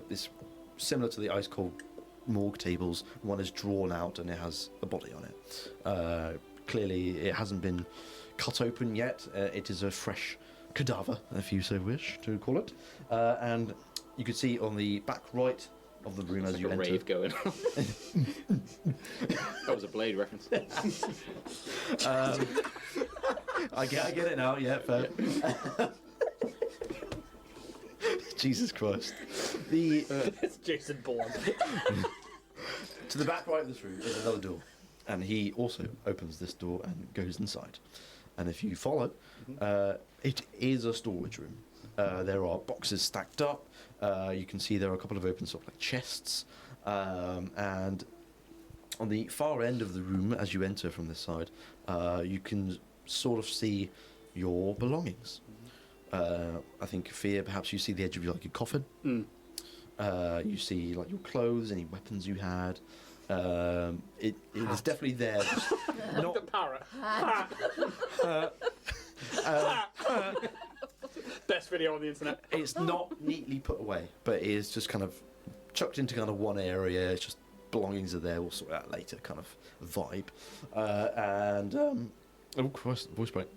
this similar to the ice cold morgue tables. One is drawn out and it has a body on it. Clearly, it hasn't been cut open yet. It is a fresh cadaver, if you so wish to call it, and you can see on the back right of the room It's as like you a enter. rave going on. That was a Blade reference. I get it now. Yeah, fair. Jesus Christ. It's Jason Bourne. To the back right of this room is another door, and he also opens this door and goes inside. And if you follow, it is a storage room. There are boxes stacked up. You can see there are a couple of open sort of like chests, and on the far end of the room, as you enter from this side, you can sort of see your belongings. I think, Fear, perhaps you see the edge of your coffin. You see like your clothes, any weapons you had. It is definitely there. Just Not the parrot. Best video on the internet. it's not neatly put away, but it is just kind of chucked into kind of one area. It's just belongings are there. We'll sort it out later. Kind of vibe. Oh Christ, voice break.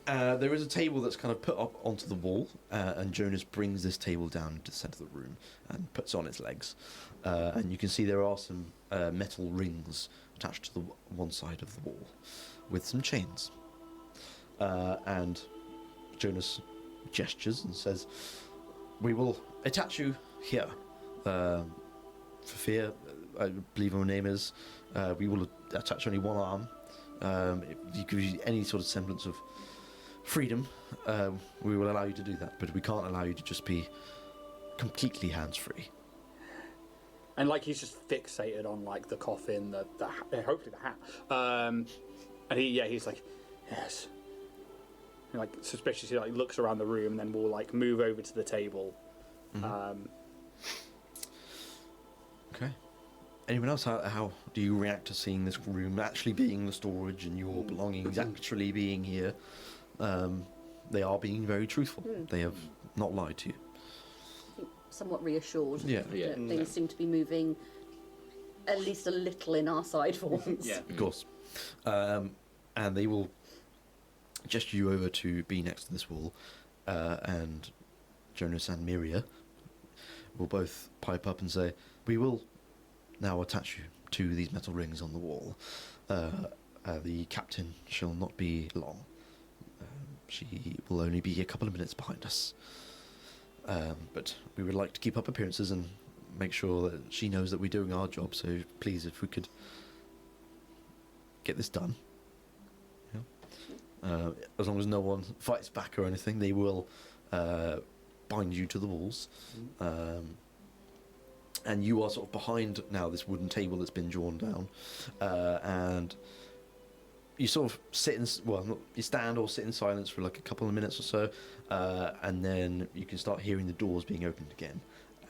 There is a table that's kind of put up onto the wall, and Jonas brings this table down into the centre of the room and puts on its legs. And you can see there are some metal rings attached to the one side of the wall with some chains. And Jonas gestures and says, "We will attach you here. For Fear, I believe her name is. We will attach only one arm. If you give you any sort of semblance of freedom, we will allow you to do that, but we can't allow you to just be completely hands-free." And like he's just fixated on like the coffin, the hopefully the hat. And he's like, yes. And, like suspiciously like looks around the room and then we'll like move over to the table. Okay. Anyone else? How do you react to seeing this room actually being the storage and your belongings actually being here? They are being very truthful. They have not lied to you. Somewhat reassured. Yeah. Yeah. That things seem to be moving at least a little in our side for once. Yeah. Of course. And they will gesture you over to be next to this wall, and Jonas and Miria will both pipe up and say, "We will now attach you to these metal rings on the wall. The captain shall not be long. She will only be a couple of minutes behind us. But we would like to keep up appearances and make sure that she knows that we're doing our job, so please, if we could get this done. Yeah. As long as no one fights back or anything, they will bind you to the walls. And you are sort of behind now this wooden table that's been drawn down. And you sort of sit in, you stand or sit in silence for like a couple of minutes or so, and then you can start hearing the doors being opened again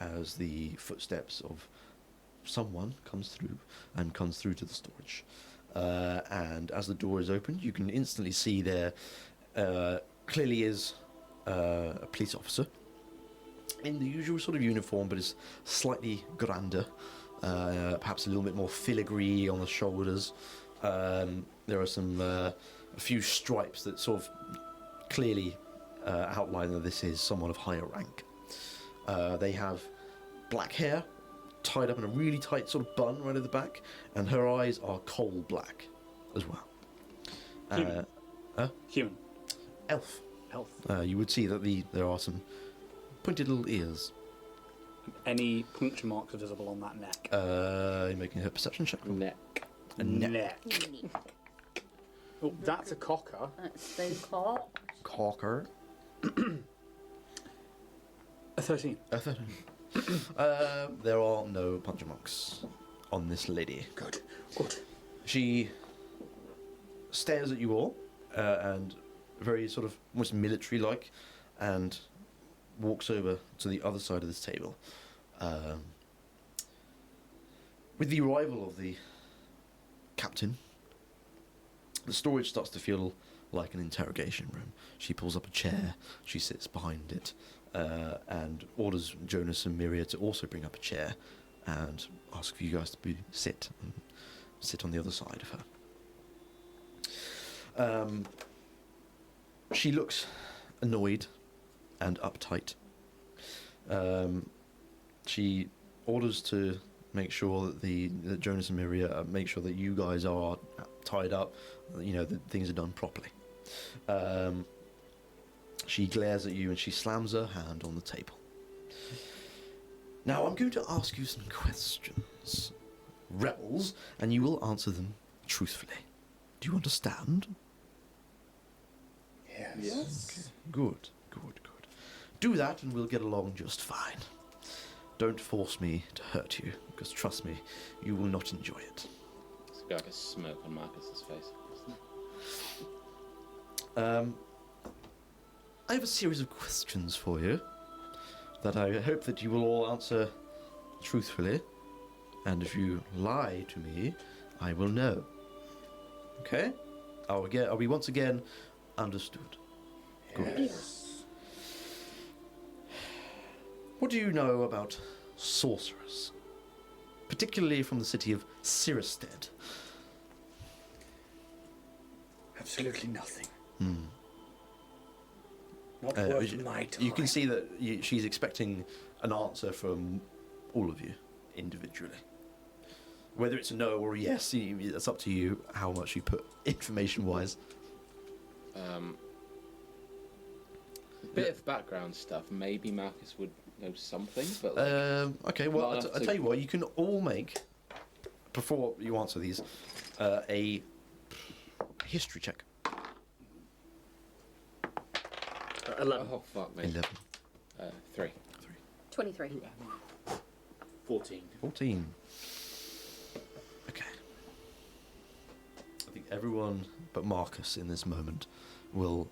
as the footsteps of someone comes through to the storage. And as the door is opened, you can instantly see there clearly is a police officer in the usual sort of uniform, but is slightly grander, perhaps a little bit more filigree on the shoulders. There are a few stripes that sort of clearly outline that this is someone of higher rank. They have black hair, tied up in a really tight sort of bun right at the back, and her eyes are coal black as well. Human. Human. Elf. Elf. You would see that there are some pointed little ears. Any puncture marks are visible on that neck? You're making her perception check. Neck. A neck. Oh, that's a cocker. That's so cock. Cocker. A 13. A 13. There are no puncture marks on this lady. Good. Good. She stares at you all, and very sort of almost military-like, and walks over to the other side of this table. With the arrival of the captain, the storage starts to feel like an interrogation room. She pulls up a chair, she sits behind it, and orders Jonas and Miria to also bring up a chair and ask for you guys to sit on the other side of her. She looks annoyed and uptight. She orders to make sure that Jonas and Miria make sure that you guys are tied up, that things are done properly. She glares at you and she slams her hand on the table. Now I'm going to ask you some questions, rebels, and you will answer them truthfully. Do you understand? Yes. Okay. Good. Do that and we'll get along just fine. Don't force me to hurt you, because trust me, you will not enjoy it. It's like a smoke on Marcus's face. I have a series of questions for you that I hope that you will all answer truthfully, and if you lie to me, I will know. Okay? Are we once again understood? Good. Yes. What do you know about sorcerers? Particularly from the city of Cyherested. Absolutely nothing. Hmm. Not worth my time. You can see that she's expecting an answer from all of you individually. Whether it's a no or a yes, it's up to you how much you put information-wise. A bit of background stuff. Maybe Marcus would know something, but okay, well, not enough I'll tell you what, you can all make, before you answer these, a history check. 11. Oh fuck me. 11. 3. 23. 14. 14. Okay. I think everyone but Marcus in this moment will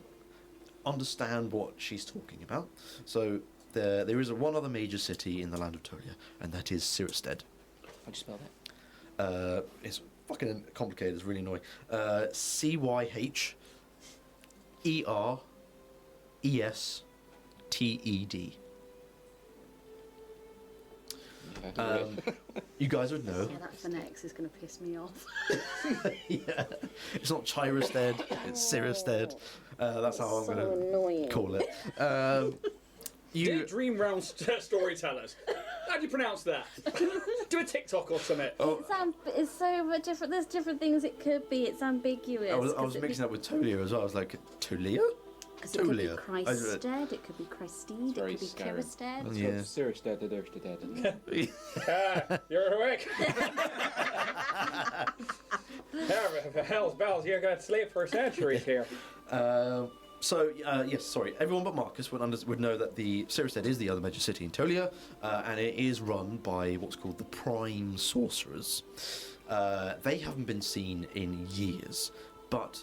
understand what she's talking about. So there is one other major city in the land of Tolia, and that is Cyherested. How'd you spell that? It's fucking complicated. It's really annoying. Cyherested. You guys would know. Yeah, that phonetics is going to piss me off. Yeah, it's not Cyherested, it's Cyherested. That's how I'm So going to annoying. call it. Dear Dream Realm storytellers, How do you pronounce that? Do a TikTok or something. Oh, It's so much different. There's different things it could be. It's ambiguous. I was mixing up with Tolia as well. I was like, Tolia? Because it could be Tolia. Christed, it could be Christede, it very could be scary. Cyherested. Yeah. Serious dead, isn't it? You're awake. Hell's bells, you're going to sleep for centuries here. Yes, sorry. Everyone but Marcus would know that the Cyherested is the other major city in Tolia, and it is run by what's called the Prime Sorcerers. They haven't been seen in years, but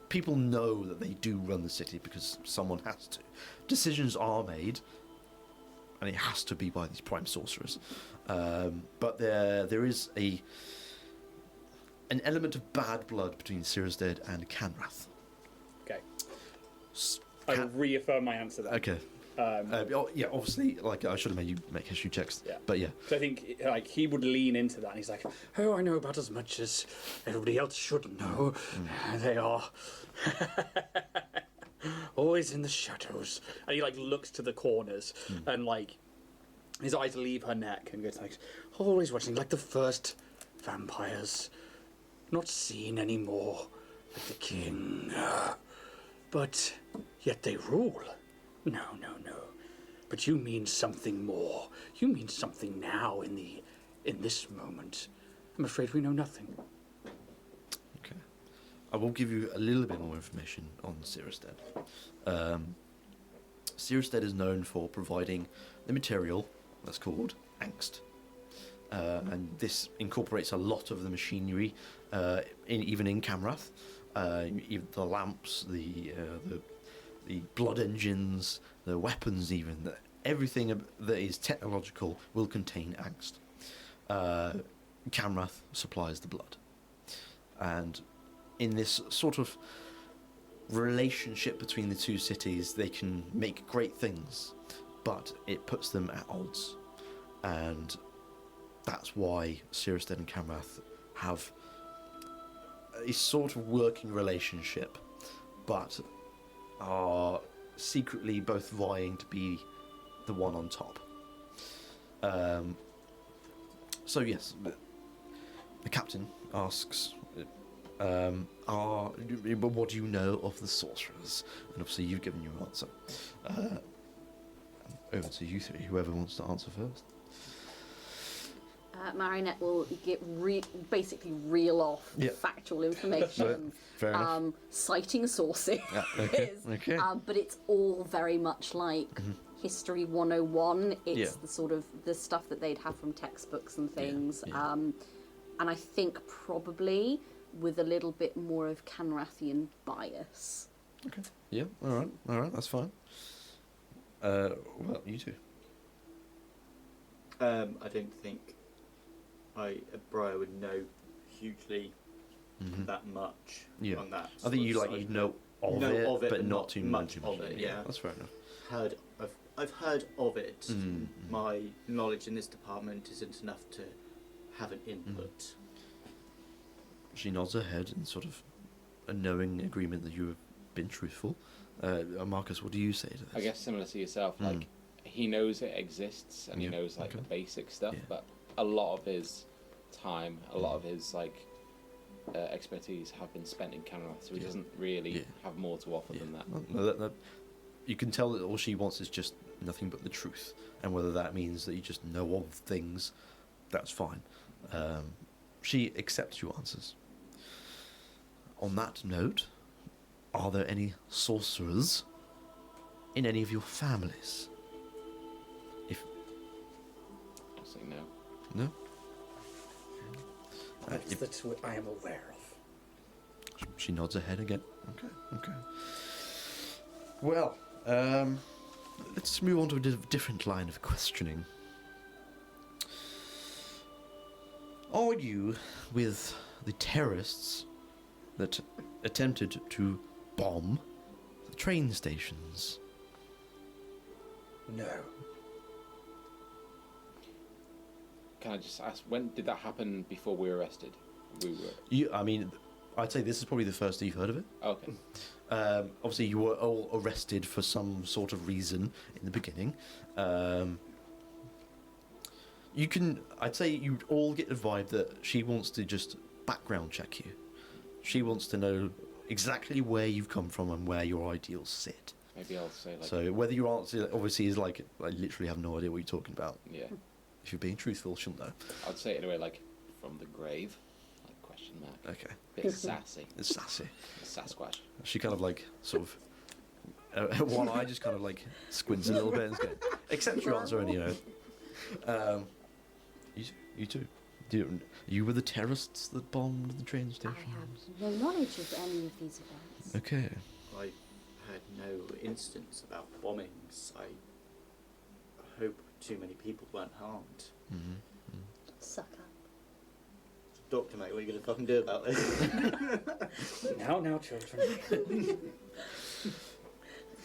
people know that they do run the city because someone has to. Decisions are made, and it has to be by these Prime Sorcerers. But there is an element of bad blood between Cyherested and Kanrath. Okay. I will reaffirm my answer then. Okay. Yeah, obviously, like, I should have made you make history checks. Yeah. But yeah. So I think like he would lean into that, and he's like, "Oh, I know about as much as everybody else should know. They are always in the shadows." And he like looks to the corners, and like his eyes leave her neck, and goes like, "Always watching, like the first vampires, not seen anymore, like the king, but yet they rule." No. But you mean something more. You mean something now in this moment. I'm afraid we know nothing. Okay. I will give you a little bit more information on Cyherested. Cyherested is known for providing the material that's called angst. And this incorporates a lot of the machinery, even in Kanrath. Even the lamps, the blood engines, the weapons, even everything that is technological will contain angst. Kanrath supplies the blood, and in this sort of relationship between the two cities, they can make great things, but it puts them at odds, and that's why Cyherested and Kanrath have a sort of working relationship, but are secretly both vying to be the one on top. So yes, the captain asks, what do you know of the sorcerers? And obviously you've given your answer. Over to you three, whoever wants to answer first. Marinette will basically reel off factual information, Fair enough. citing sources, Okay. but it's all very much like History 101. It's the sort of the stuff that they'd have from textbooks and things, and I think probably with a little bit more of Kanrathian bias. Okay. Yeah. All right. That's fine. Well, you two. I don't think Briar would know hugely that much on that. I think you know of it, but not too much much of it. Yeah, that's fair enough. I've heard of it. My knowledge in this department isn't enough to have an input. She nods her head in sort of a knowing agreement that you have been truthful. Marcus, what do you say to this? I guess similar to yourself, like he knows it exists and he knows like the basic stuff, but a lot of his time, a lot of his expertise have been spent in Kanrath, so he doesn't really have more to offer than that. Well, you can tell that all she wants is just nothing but the truth, and whether that means that you just know of things, that's fine. She accepts your answers. On that note, are there any sorcerers in any of your families? I'll say no. No? That's the twit I am aware of. She nods her head again. Okay. Well, let's move on to a different line of questioning. Are you with the terrorists that attempted to bomb the train stations? No. Can I just ask, when did that happen before we were arrested? I'd say this is probably the first you've heard of it. Okay. Obviously, you were all arrested for some sort of reason in the beginning. You can. I'd say you all get the vibe that she wants to just background check you. She wants to know exactly where you've come from and where your ideals sit. Maybe I'll say like. So whether your answer obviously is like, I literally have no idea what you're talking about. Yeah. If you're being truthful, she'll know. I'd say it in a way like from the grave, like question mark. Okay. Bit sassy. It's sassy. Sasquatch. She kind of like sort of one eye just kind of like squints a little bit and is going, accept your answer anyway. You two. You were the terrorists that bombed the train station? I have no knowledge of any of these events. Okay. I had no instance about bombings. I hope too many people weren't harmed. Mm-hmm. Suck up. Doctor, mate, what are you going to fucking do about this? Now, children.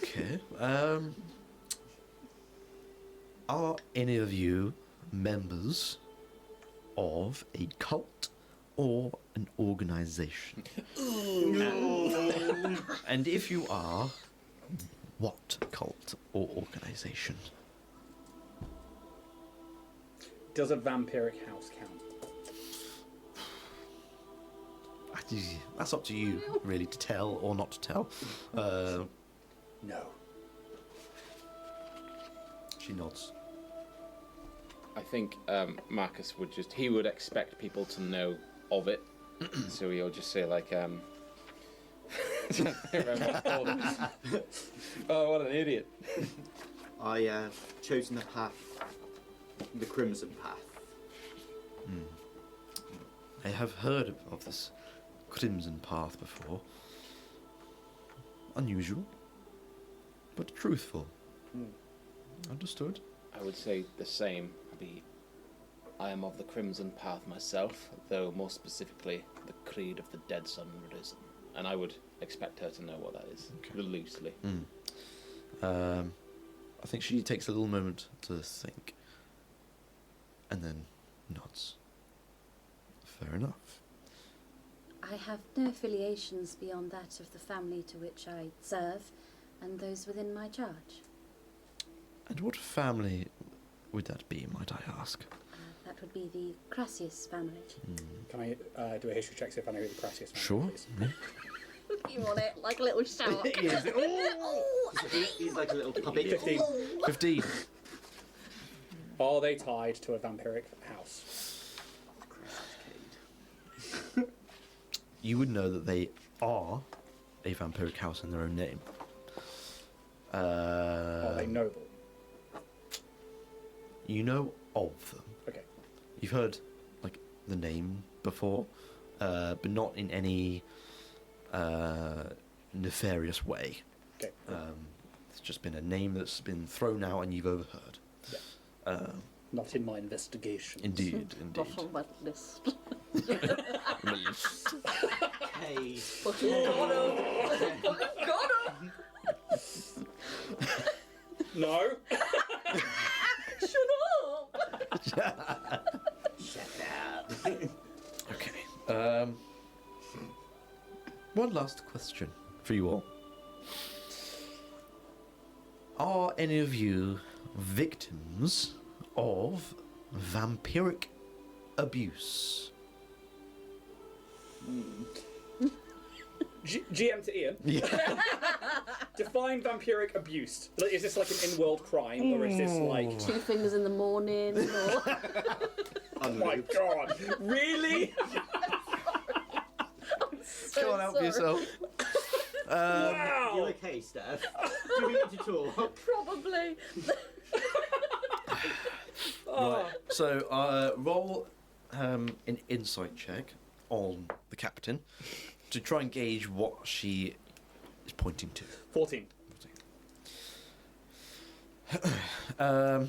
Okay. Are any of you members of a cult or an organization? And if you are, what cult or organization? Does a vampiric house count? That's up to you, really, to tell or not to tell. No. She nods. I think Marcus would he would expect people to know of it, so he'll just say like, I don't remember what it's called. Oh, what an idiot! I have chosen the path, the Crimson Path. I have heard of this Crimson Path before. Unusual, but truthful. Understood. I would say the same. I am of the Crimson Path myself, though more specifically the Creed of the Dead Sun Risen, and I would expect her to know what that is, loosely. I think she takes a little moment to think, and then nods. Fair enough. I have no affiliations beyond that of the family to which I serve and those within my charge. And what family would that be, might I ask? That would be the Crassius family. Can I do a history check, see if I know who the Crassius family Sure. is? You want it like a little shout. He's like a little puppy. 15. 15. Are they tied to a vampiric house? You would know that they are a vampiric house in their own name. Are they noble? You know of them. Okay. You've heard, like, the name before, but not in any nefarious way. Okay. It's just been a name that's been thrown out and you've overheard. Yeah. Not in my investigation. Indeed, Not indeed. on my list. Hey. Got him! No. Shut up! Okay. One last question for you all. Are any of you victims of vampiric abuse? GM to Ian. Yeah. Define vampiric abuse. Is this like an in-world crime, or is this like... 2 fingers in the morning, or... Oh my god. Really? Go on, help yourself. Wow. You okay, Steph? Do we need to talk? Probably. Right. So, roll an insight check on the captain to try and gauge what she is pointing to. 14. Okay.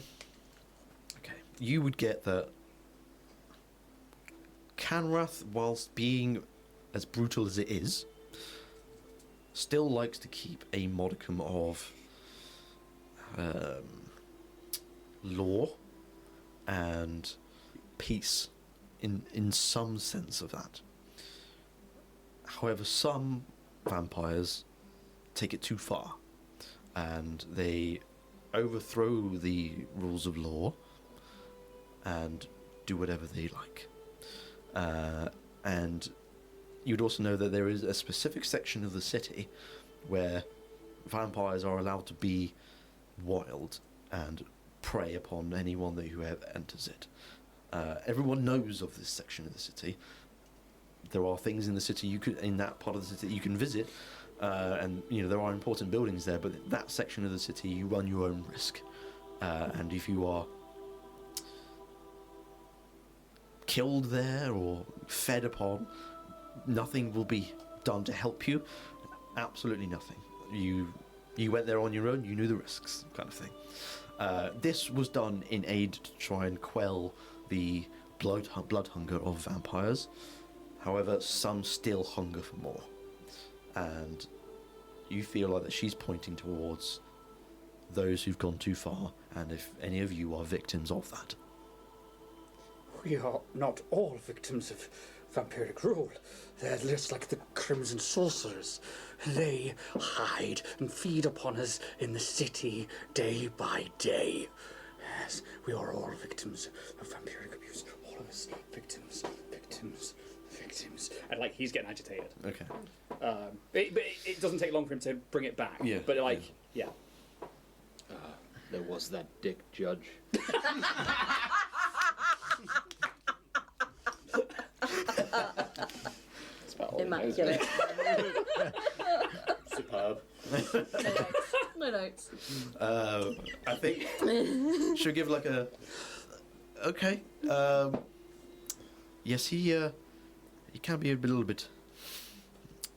You would get that Kanrath, whilst being as brutal as it is, still likes to keep a modicum of law and peace in some sense of that. However, some vampires take it too far and they overthrow the rules of law and do whatever they like. And you'd also know that there is a specific section of the city where vampires are allowed to be wild and prey upon anyone who ever enters it. Everyone knows of this section of the city. There are things in the city in that part of the city that you can visit, and there are important buildings there. But that section of the city, you run your own risk, and if you are killed there or fed upon, nothing will be done to help you. Absolutely nothing. You went there on your own. You knew the risks, kind of thing. This was done in aid to try and quell the blood hunger of vampires. However, some still hunger for more, and you feel like that she's pointing towards those who've gone too far, and if any of you are victims of that. We are not all victims of vampiric rule. They're just like the Crimson Sorcerers. They hide and feed upon us in the city day by day. Yes, we are all victims of vampiric abuse. All of us victims. And he's getting agitated. Okay. But it doesn't take long for him to bring it back. Yeah. But yeah. There was that dick judge. That's about all he knows, Immaculate. Superb. No notes. I think she'll give a. Okay. Yes, he can be a little bit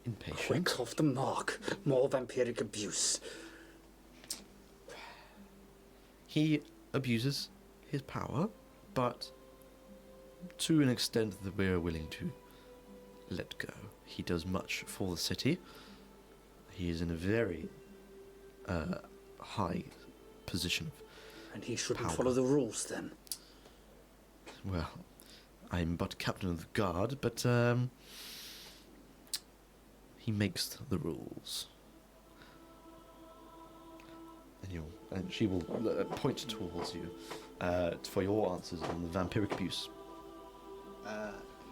impatient. Quick off the mark. More vampiric abuse. He abuses his power, but to an extent that we're willing to let go. He does much for the city. He is in a very high position. And he shouldn't Power. follow the rules then. Well, I'm but captain of the guard, but he makes the rules. And she will point towards you for your answers on the vampiric abuse.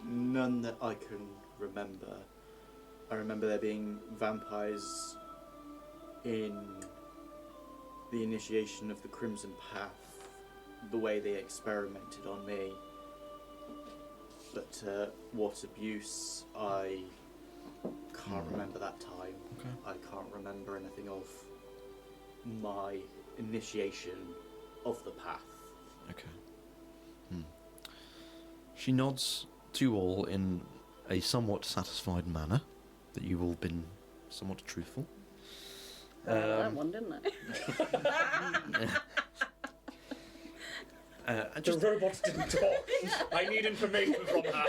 None that I can remember. I remember there being vampires in the initiation of the Crimson Path, the way they experimented on me. But what abuse, I can't remember that time. Okay. I can't remember anything of my initiation of the path. Okay. She nods to you all in a somewhat satisfied manner that you've all been somewhat truthful. That one, didn't I? The robots didn't talk. I need information from her.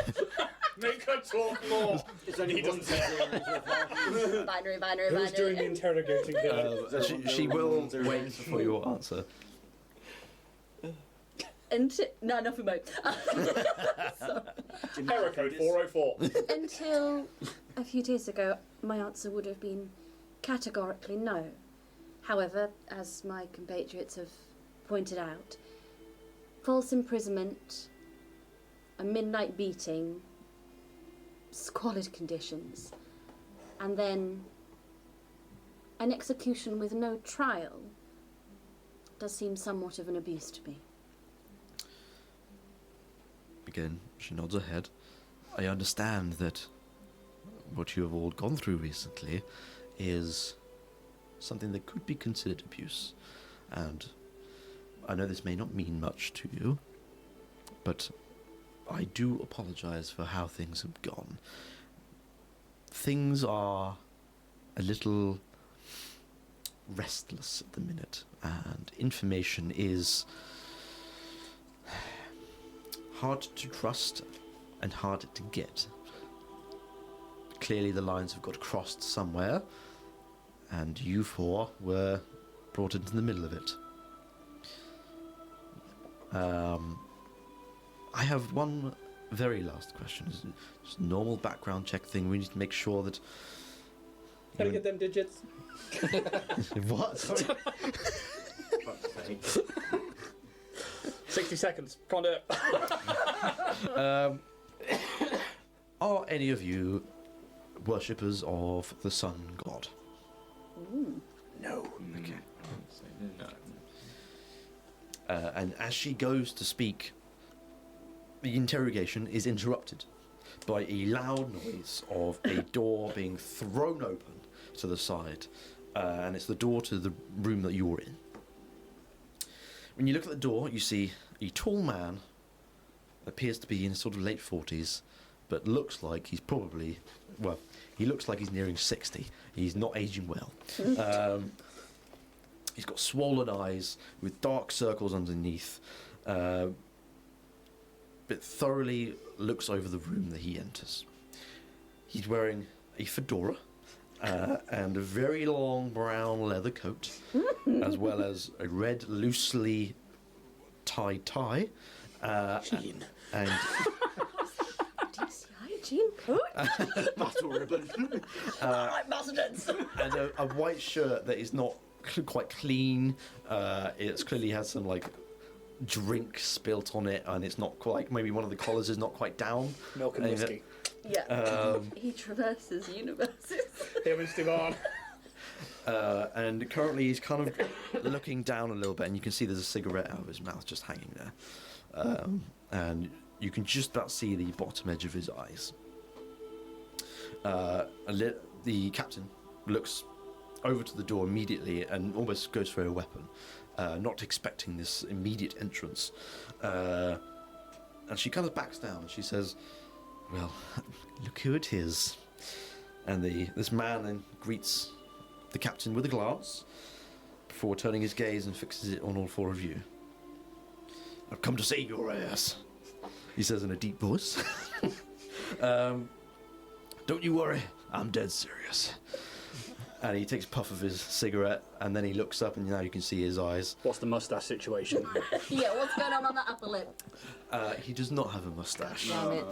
Make her talk more. He doesn't say it. Binary. Who's doing the interrogating here? She will wait for your answer. No, nothing more. Error code 404. Until a few days ago, my answer would have been categorically no. However, as my compatriots have pointed out, false imprisonment, a midnight beating, squalid conditions, and then an execution with no trial does seem somewhat of an abuse to me. Again, she nods her head. I understand that what you have all gone through recently is something that could be considered abuse. And I know this may not mean much to you, but I do apologize for how things have gone. Things are a little restless at the minute, and information is hard to trust and hard to get. Clearly the lines have got crossed somewhere, and you four were brought into the middle of it. I have one very last question. Just a normal background check thing. We need to make sure that... Can I get them digits? What? Sorry. 60 seconds. Can't do it. Are any of you worshippers of the sun god? No. Okay. No. And as she goes to speak, the interrogation is interrupted by a loud noise of a door being thrown open to the side, and it's the door to the room that you're in. When you look at the door, you see a tall man, appears to be in his sort of late 40s, but looks like he's probably, well, he looks like he's nearing 60. He's not aging well. He's got swollen eyes with dark circles underneath, but thoroughly looks over the room that he enters. He's wearing a fedora and a very long brown leather coat, as well as a red loosely tied tie. Gene. And DCI Jean Coat? Battle ribbon. Alright, Bastards! and a white shirt that is not quite clean. It's clearly has some like drink spilt on it, and it's not quite, maybe one of the collars is not quite down. Milk and whiskey. Yeah. He traverses universes. Him and Stevan. And currently he's kind of looking down a little bit, and you can see there's a cigarette out of his mouth just hanging there. And you can just about see the bottom edge of his eyes. The captain looks over to the door immediately and almost goes for a weapon, not expecting this immediate entrance. And she kind of backs down and she says, "Well, look who it is." And this man then greets the captain with a glance before turning his gaze and fixes it on all four of you. "I've come to save your ass," he says in a deep voice. "Don't you worry, I'm dead serious." And he takes a puff of his cigarette, and then he looks up, and now you can see his eyes. What's the mustache situation? Yeah, what's going on that upper lip? He does not have a mustache, Damn it.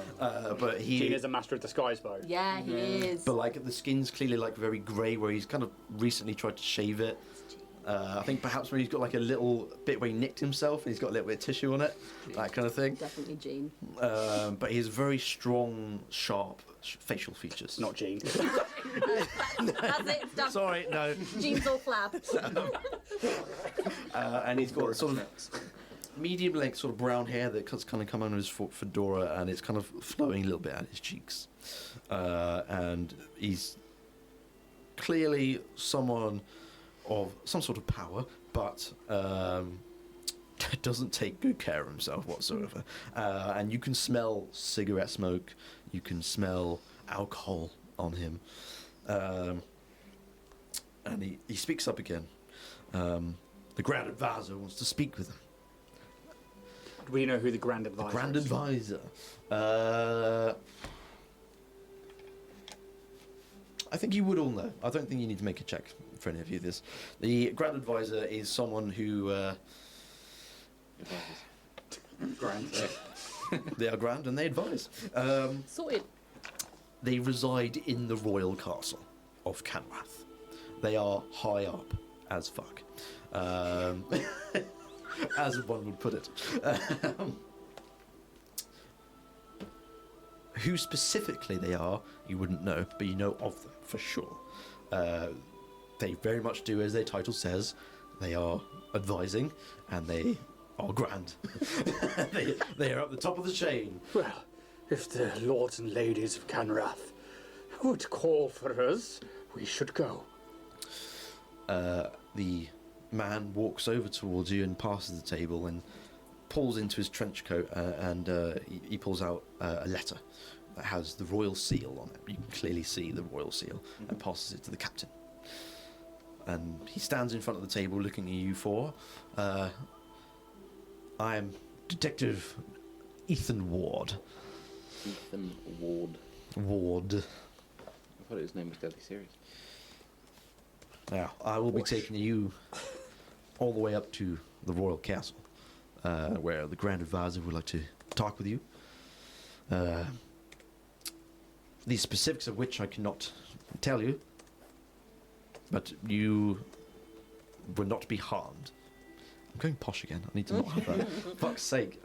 but Gene is a master of disguise, though. Yeah, he is. But like the skin's clearly like very grey, where he's kind of recently tried to shave it. I think perhaps when he's got like a little bit where he nicked himself and he's got a little bit of tissue on it, that kind of thing. Definitely Jean. But he has very strong, sharp facial features. Not Gene. That's it, it's done. Sorry, no. Jean's all flab. And he's got sort of medium length sort of brown hair that kind of come under his fedora, and it's kind of flowing a little bit at his cheeks. And he's clearly someone of some sort of power, but doesn't take good care of himself whatsoever. And you can smell cigarette smoke, you can smell alcohol on him. And he speaks up again. The Grand Advisor wants to speak with him. Do we know who the Grand Advisor Grand is? Advisor. I think you would all know. I don't think you need to make a check for any of you this. The Grand Advisor is someone who... Grand. they are grand and they advise. Sorted. They reside in the royal castle of Kanrath. They are high up as fuck. As one would put it. Who specifically they are, you wouldn't know, but you know of them for sure. They very much do as their title says. They are advising, and they are grand. they are at the top of the chain. Well, if the lords and ladies of Kanrath would call for us, we should go. The man walks over towards you and passes the table and pulls into his trench coat and he pulls out a letter that has the royal seal on it. You can clearly see the royal seal, and passes it to the captain. And he stands in front of the table looking at you four. I am Detective Ethan Ward. Ethan Ward. Ward. I thought his name was deadly serious. Now, I will be taking you all the way up to the royal castle, where the Grand Advisor would like to talk with you. The specifics of which I cannot tell you, but you will not be harmed. I'm going posh again. I need to not have that. Fuck's sake.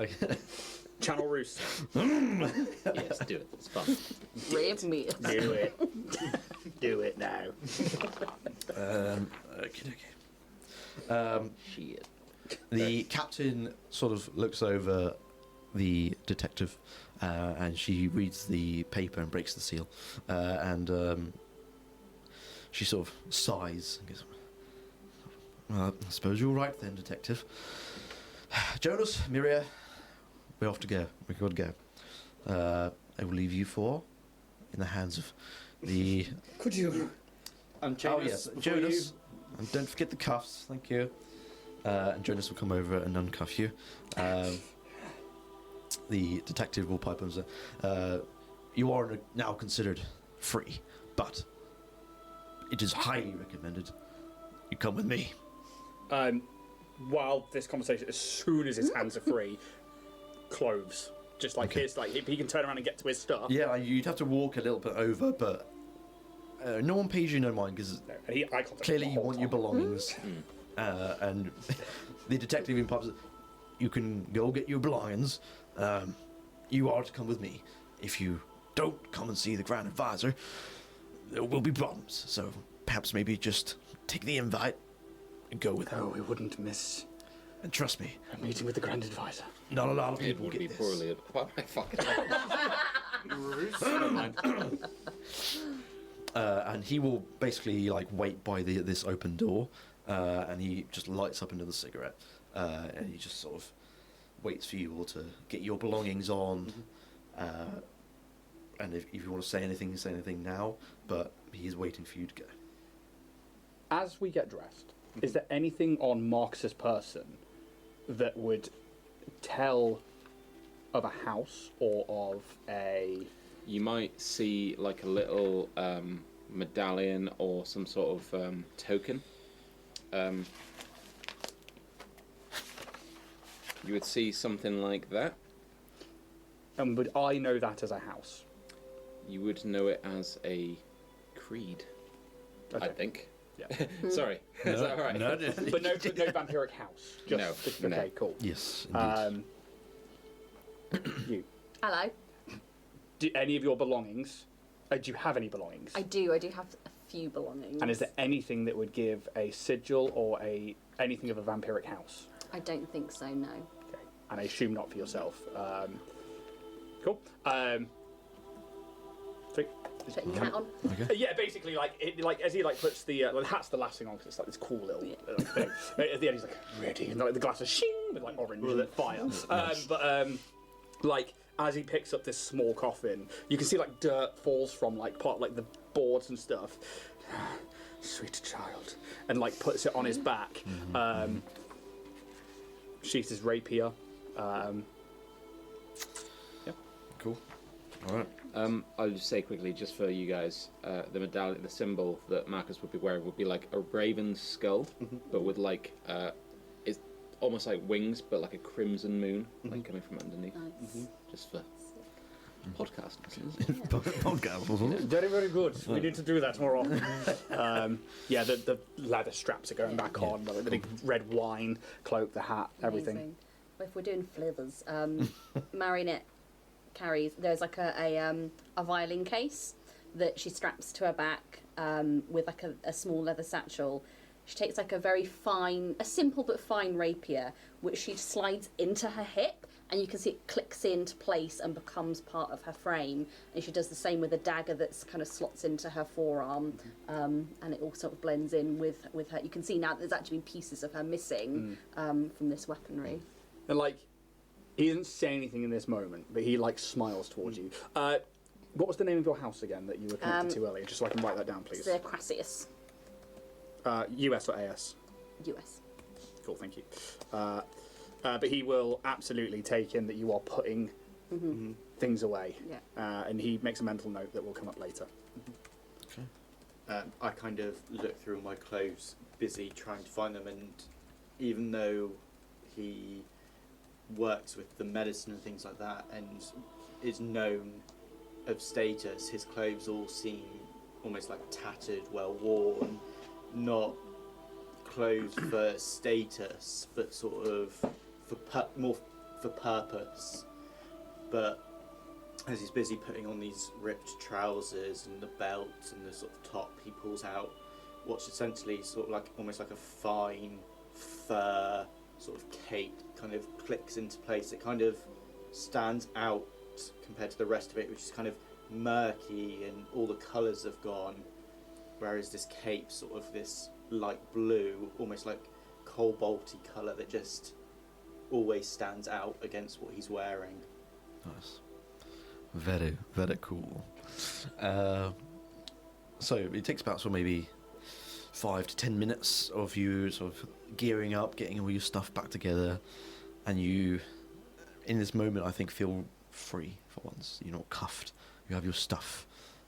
Channel Roost. Yes, do it. It's fun. Brave me. Do it. Do it now. Okay. Shit. The captain sort of looks over the detective, and she reads the paper and breaks the seal, and she sort of sighs and goes, "Well, I suppose you're right then, detective. Jonas, Miria, we're off to go. We've got to go. I will leave you four in the hands of the..." Could you? Oh yes, Jonas. And don't forget the cuffs, thank you. And Jonas will come over and uncuff you. The detective will pipe and say, "You are now considered free, but it is highly recommended you come with me." While this conversation, as soon as his hands are free, clothes. Just like his, like if he can turn around and get to his stuff. Yeah, you'd have to walk a little bit over, but no one pays you no mind because No, and eye contact clearly the you whole want your time. belongings. And the detective in pubs, "You can go get your belongings. You are to come with me. If you don't come and see the Grand Advisor, there will be problems. So perhaps maybe just take the invite and go with him. No, we wouldn't miss And trust me, a meeting with the Grand Advisor. not a lot of It people would get be this." poorly. Why am I fucking? Never mind. And he will basically like wait by this open door, and he just lights up another cigarette, and he just sort of waits for you all to get your belongings on. And if you want to say anything now, but he is waiting for you to go. As we get dressed, is there anything on Marcus's person that would tell of a house or of a... You might see like a little medallion or some sort of token. You would see something like that. And would I know that as a house? You would know it as a creed, Okay. I think. Yeah. Sorry, is that all right? No, But no vampiric house. Just, No, no. Okay, cool. Yes, indeed. You. Hello. Do any of your belongings... do you have any belongings? I do have a few belongings. And is there anything that would give a sigil or anything of a vampiric house? I don't think so, no. Okay. And I assume not for yourself. Cool. Sweet. Put your hat on. Yeah, basically, as he puts the hat's the last thing on because it's like this cool little thing. At the end, he's like ready, and the glass is shing with like orange lit fire. As he picks up this small coffin, you can see like dirt falls from the boards and stuff. Sweet child, and puts it on his back. Sheaths his rapier. Cool. All right. I'll just say quickly, just for you guys, the medallion, the symbol that Marcus would be wearing would be like a raven's skull, but with it's almost like wings, but like a crimson moon, like coming from underneath. Nice. Just for podcast listeners. Podcast. Very, very good. We need to do that more often. The leather straps are going back on, the big red wine cloak, the hat, everything. Amazing. Well, if we're doing flivers, Marinette carries, there's like a violin case that she straps to her back with like a small leather satchel. She takes like a simple but fine rapier, which she slides into her hip, and you can see it clicks into place and becomes part of her frame. And she does the same with a dagger that's kind of slots into her forearm, and it all sort of blends in with her. You can see now there's actually been pieces of her missing from this weaponry. And he doesn't say anything in this moment, but he smiles towards you. What was the name of your house again that you were connected to earlier? Just so I can write that down, please. It's the Crassius, US or AS? US. Cool, thank you. But he will absolutely take in that you are putting things away. Yeah. And he makes a mental note that will come up later. I kind of look through my clothes, busy trying to find them, and even though he works with the medicine and things like that and is known of status, his clothes all seem almost like tattered, well worn, not clothes for status, but sort of more for purpose. But as he's busy putting on these ripped trousers and the belt and the sort of top, he pulls out what's essentially sort of like almost like a fine fur sort of cape, kind of clicks into place. It kind of stands out compared to the rest of it, which is kind of murky and all the colours have gone, whereas this cape, sort of this light blue, almost like cobalty colour that just always stands out against what he's wearing. Nice. Very, very cool. So it takes about sort of maybe 5 to 10 minutes of you sort of gearing up, getting all your stuff back together, and you, in this moment, I think, feel free for once. You're not cuffed. You have your stuff,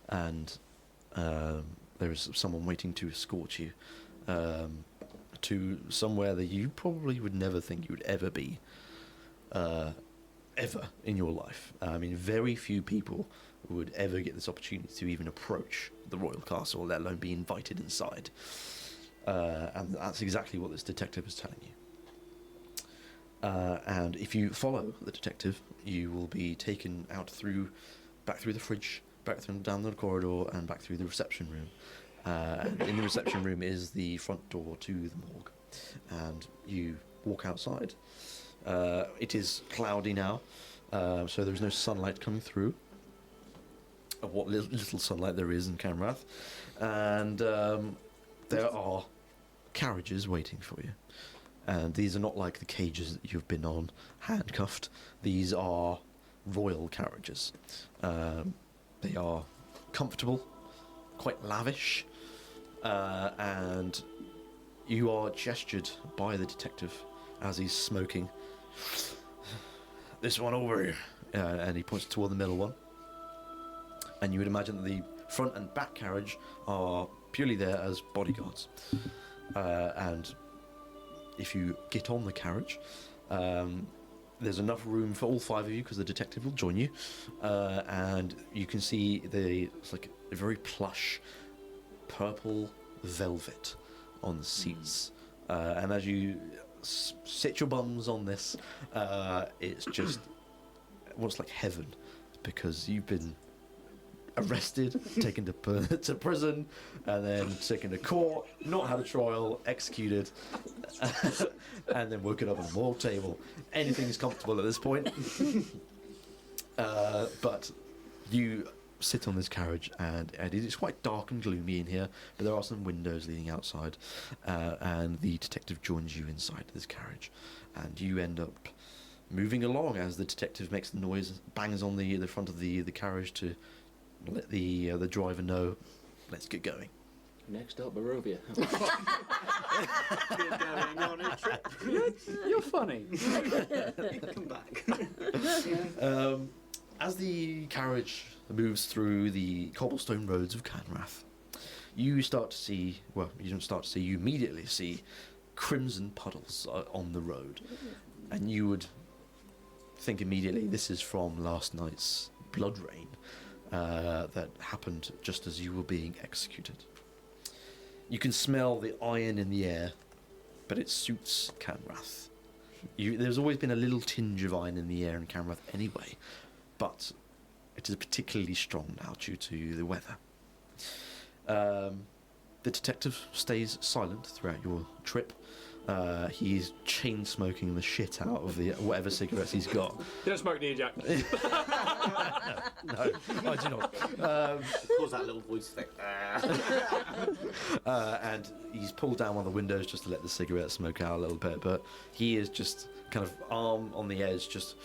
and there is someone waiting to escort you to somewhere that you probably would never think you would ever be, ever in your life. I mean, very few people would ever get this opportunity to even approach the royal castle, let alone be invited inside. And that's exactly what this detective is telling you. And if you follow the detective, you will be taken out back through the fridge, down the corridor, and back through the reception room. And in the reception room is the front door to the morgue. And you walk outside. It is cloudy now, so there's no sunlight coming through. Of what little sunlight there is in Kanrath. And there are carriages waiting for you. And these are not like the cages that you've been on, handcuffed. These are royal carriages. They are comfortable, quite lavish, and you are gestured by the detective as he's smoking. This one over here. And he points toward the middle one. And you would imagine that the front and back carriage are purely there as bodyguards. And if you get on the carriage, there's enough room for all 5 of you because the detective will join you. And you can see it's like a very plush purple velvet on the seats. And as you sit your bums on this, it's just almost like heaven, because you've been arrested, taken to prison, and then taken to court, not had a trial, executed, and then woken up on a morgue table. Anything's comfortable at this point. But you sit on this carriage, and it's quite dark and gloomy in here, but there are some windows leading outside, and the detective joins you inside this carriage, and you end up moving along as the detective makes the noise, bangs on the front of the carriage to let the driver know, let's get going. Next up, Barovia. We're going on a trip. You're funny. Come back. As the carriage moves through the cobblestone roads of Kanrath, you immediately see crimson puddles on the road. And you would think immediately this is from last night's blood rain that happened just as you were being executed. You can smell the iron in the air, but it suits Kanrath. There's always been a little tinge of iron in the air in Kanrath anyway, but it is particularly strong now due to the weather. The detective stays silent throughout your trip. He's chain smoking the shit out of the whatever cigarettes he's got. You don't smoke, do you, Jack? No, I do not. Pulls that little voice thing. And he's pulled down one of the windows just to let the cigarette smoke out a little bit, but he is just kind of arm on the edge, just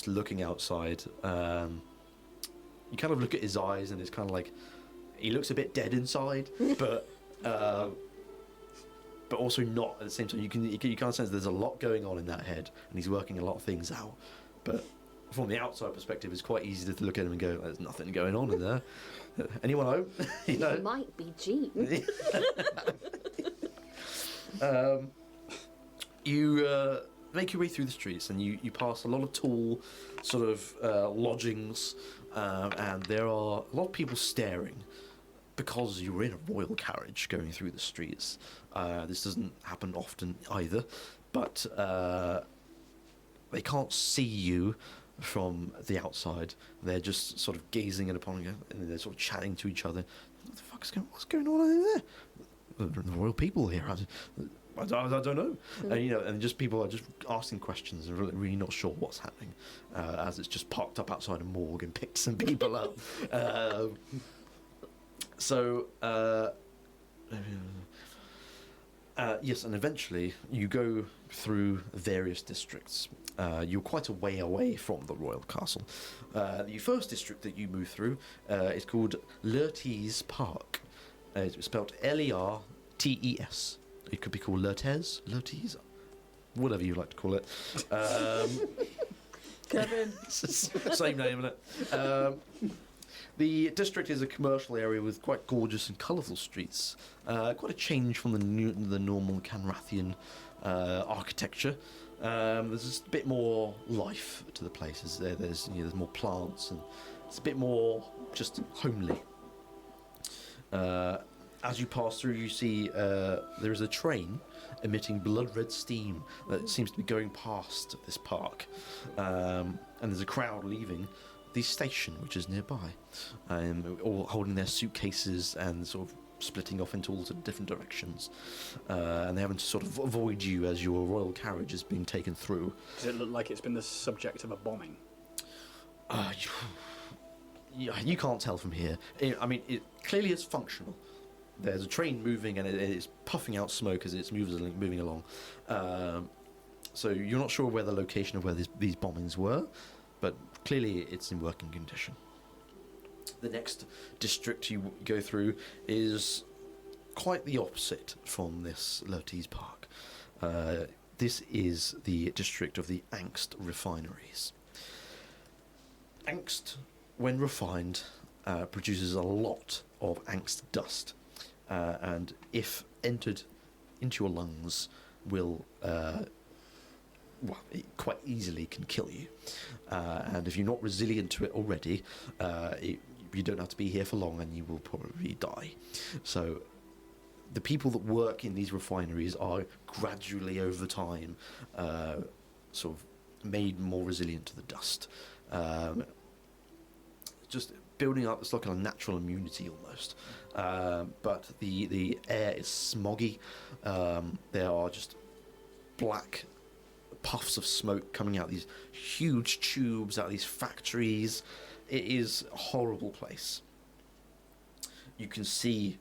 looking outside. You kind of look at his eyes, and it's kind of like he looks a bit dead inside, but also not at the same time. You kind of sense there's a lot going on in that head, and he's working a lot of things out. But from the outside perspective, it's quite easy to look at him and go, "There's nothing going on in there." Anyone home? You know? It might be Jean. You make your way through the streets, and you pass a lot of tall sort of lodgings, and there are a lot of people staring because you're in a royal carriage going through the streets, this doesn't happen often either, but they can't see you from the outside. They're just sort of gazing upon you, and they're sort of chatting to each other. What the fuck is what's going on over there? The royal people here. I don't know. And just people are just asking questions and really not sure what's happening, as it's just parked up outside a morgue and picked some people up. Yes, and eventually you go through various districts. You're quite a way away from the royal castle. The first district that you move through is called Lurtes Park. It's spelled Lertes. It could be called Lurtes, whatever you like to call it. Kevin. Same name, isn't it? The district is a commercial area with quite gorgeous and colourful streets. Quite a change from the normal Kanrathian architecture. There's just a bit more life to the places. There's more plants, and it's a bit more just homely. As you pass through, you see there is a train emitting blood-red steam that seems to be going past this park. And there's a crowd leaving the station, which is nearby, all holding their suitcases and sort of splitting off into all sorts of different directions. And they're having to sort of avoid you as your royal carriage is being taken through. Does it look like it's been the subject of a bombing? You can't tell from here. It clearly is functional. There's a train moving and it's puffing out smoke as it's moving along. So you're not sure where the location of where these bombings were, but clearly it's in working condition. The next district you go through is quite the opposite from this Lurtes Park. This is the district of the Angst refineries. Angst, when refined, produces a lot of Angst dust. And if entered into your lungs, will it quite easily can kill you. And if you're not resilient to it already, you don't have to be here for long, and you will probably die. So the people that work in these refineries are gradually, over time, sort of made more resilient to the dust. Just building up, it's like a natural immunity almost. But the air is smoggy. There are just black puffs of smoke coming out these huge tubes, out of these factories. It is a horrible place. You can see,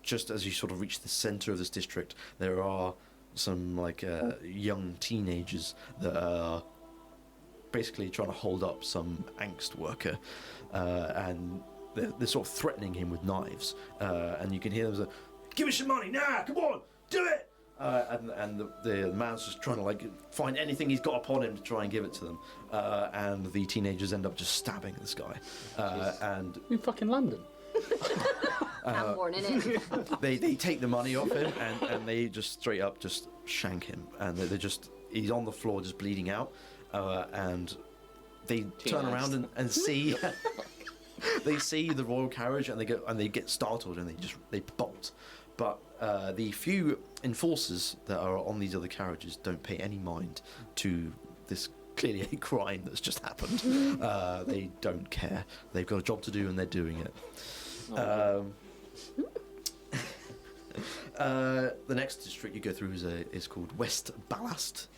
just as you sort of reach the centre of this district, there are some young teenagers that are basically trying to hold up some Angst worker, and they're sort of threatening him with knives, and you can hear them say, "Give us your money now! Come on, do it!" And the man's just trying to find anything he's got upon him to try and give it to them, and the teenagers end up just stabbing this guy. And in fucking London. I'm born in it. They take the money off him, and they just straight up just shank him, and he's on the floor just bleeding out, and they turn around and see they see the royal carriage, and they get startled, and they bolt. But the few enforcers that are on these other carriages don't pay any mind to this clearly a crime that's just happened. They don't care. They've got a job to do, and they're doing it. The next district you go through is called West Ballast.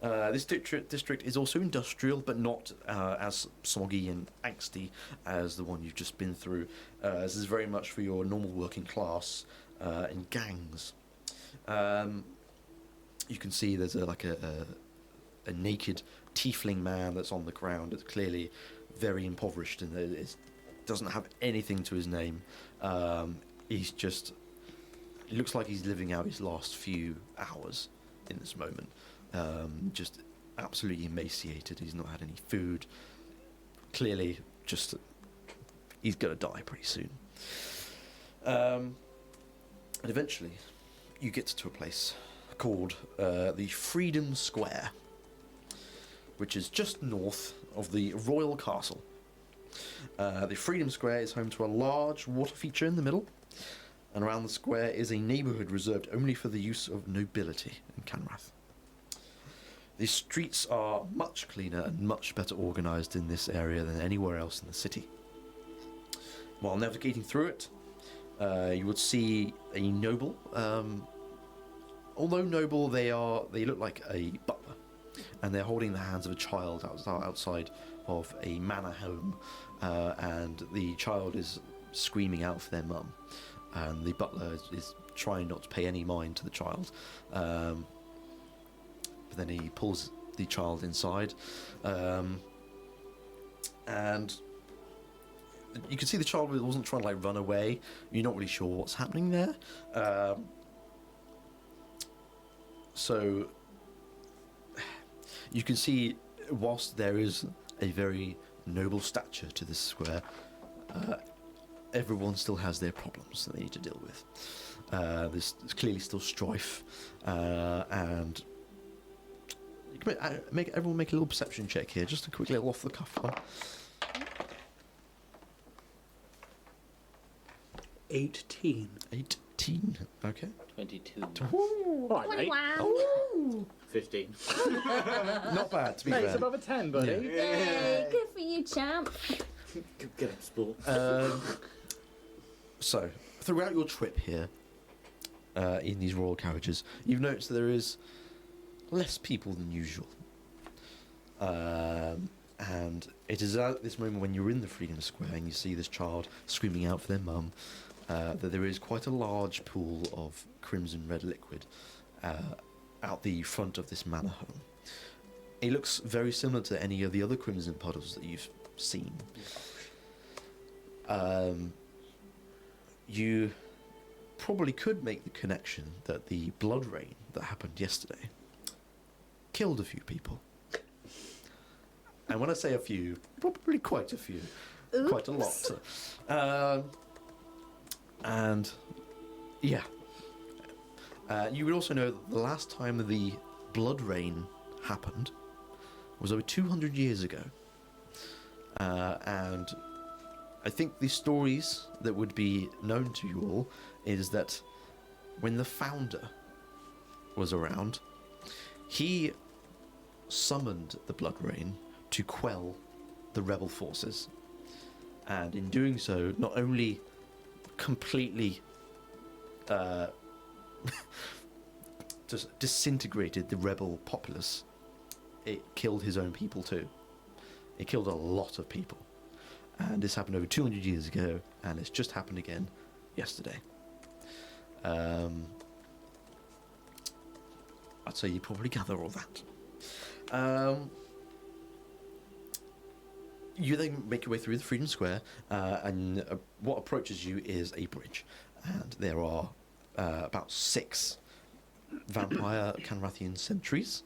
This district is also industrial, but not as smoggy and angsty as the one you've just been through. This is very much for your normal working class in gangs. You can see there's a naked tiefling man that's on the ground. It's clearly very impoverished, and it doesn't have anything to his name. It looks like he's living out his last few hours in this moment. Just absolutely emaciated. He's not had any food. Clearly, he's going to die pretty soon. And eventually, you get to a place called the Freedom Square, which is just north of the Royal Castle. The Freedom Square is home to a large water feature in the middle, and around the square is a neighbourhood reserved only for the use of nobility in Kanrath. The streets are much cleaner and much better organised in this area than anywhere else in the city. While navigating through it, you would see a noble. Although noble, they look like a butler, and they're holding the hands of a child outside of a manor home, and the child is screaming out for their mum, and the butler is trying not to pay any mind to the child. But then he pulls the child inside, and you can see the child wasn't trying to like run away. You're not really sure what's happening there. So you can see, whilst there is a very noble stature to this square, everyone still has their problems that they need to deal with. There's clearly still strife, and you can everyone make a little perception check here, just a quick little off the cuff one. 18. 18. Okay. 22. All right, mate. 21. 15. Not bad, to be Mate, fair. it's above a 10, buddy. Yeah. Yay, good for you, champ. Get up, sport. So, throughout your trip here, in these royal carriages, you've noticed that there is less people than usual. And it is at this moment when you're in the Freedom Square and you see this child screaming out for their mum, that there is quite a large pool of crimson red liquid out the front of this manor home. It looks very similar to any of the other crimson puddles that you've seen. You probably could make the connection that the blood rain that happened yesterday killed a few people. And when I say a few, probably quite a few. Oops. Quite a lot. And, yeah. You would also know that the last time the blood rain happened was over 200 years ago. And I think the stories that would be known to you all is that when the founder was around, he summoned the blood rain to quell the rebel forces, and in doing so not only completely just disintegrated the rebel populace, it killed his own people too. It killed a lot of people, and this happened over 200 years ago, and it's just happened again yesterday. I'd say you probably gather all that. You then make your way through the Freedom Square, and what approaches you is a bridge, and there are about 6 vampire Kanrathian sentries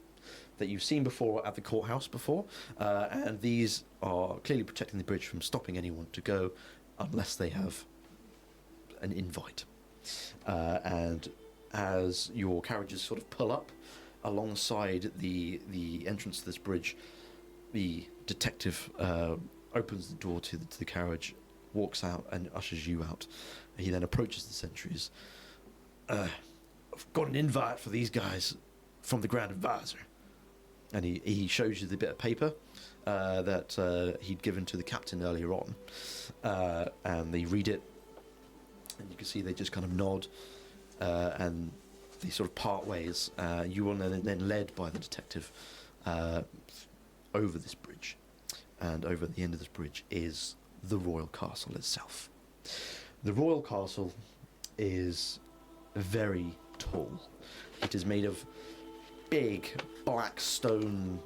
that you've seen before at the courthouse before, and these are clearly protecting the bridge from stopping anyone to go unless they have an invite. And as your carriages sort of pull up alongside the entrance to this bridge, the detective opens the door to the carriage, walks out and ushers you out. He then approaches the sentries. I've got an invite for these guys from the Grand Advisor. And he shows you the bit of paper that he'd given to the captain earlier on. And they read it, and you can see they just kind of nod, and they sort of part ways. You are then led by the detective over this bridge, and over at the end of this bridge is the royal castle itself. The royal castle is very tall. It is made of big black stone,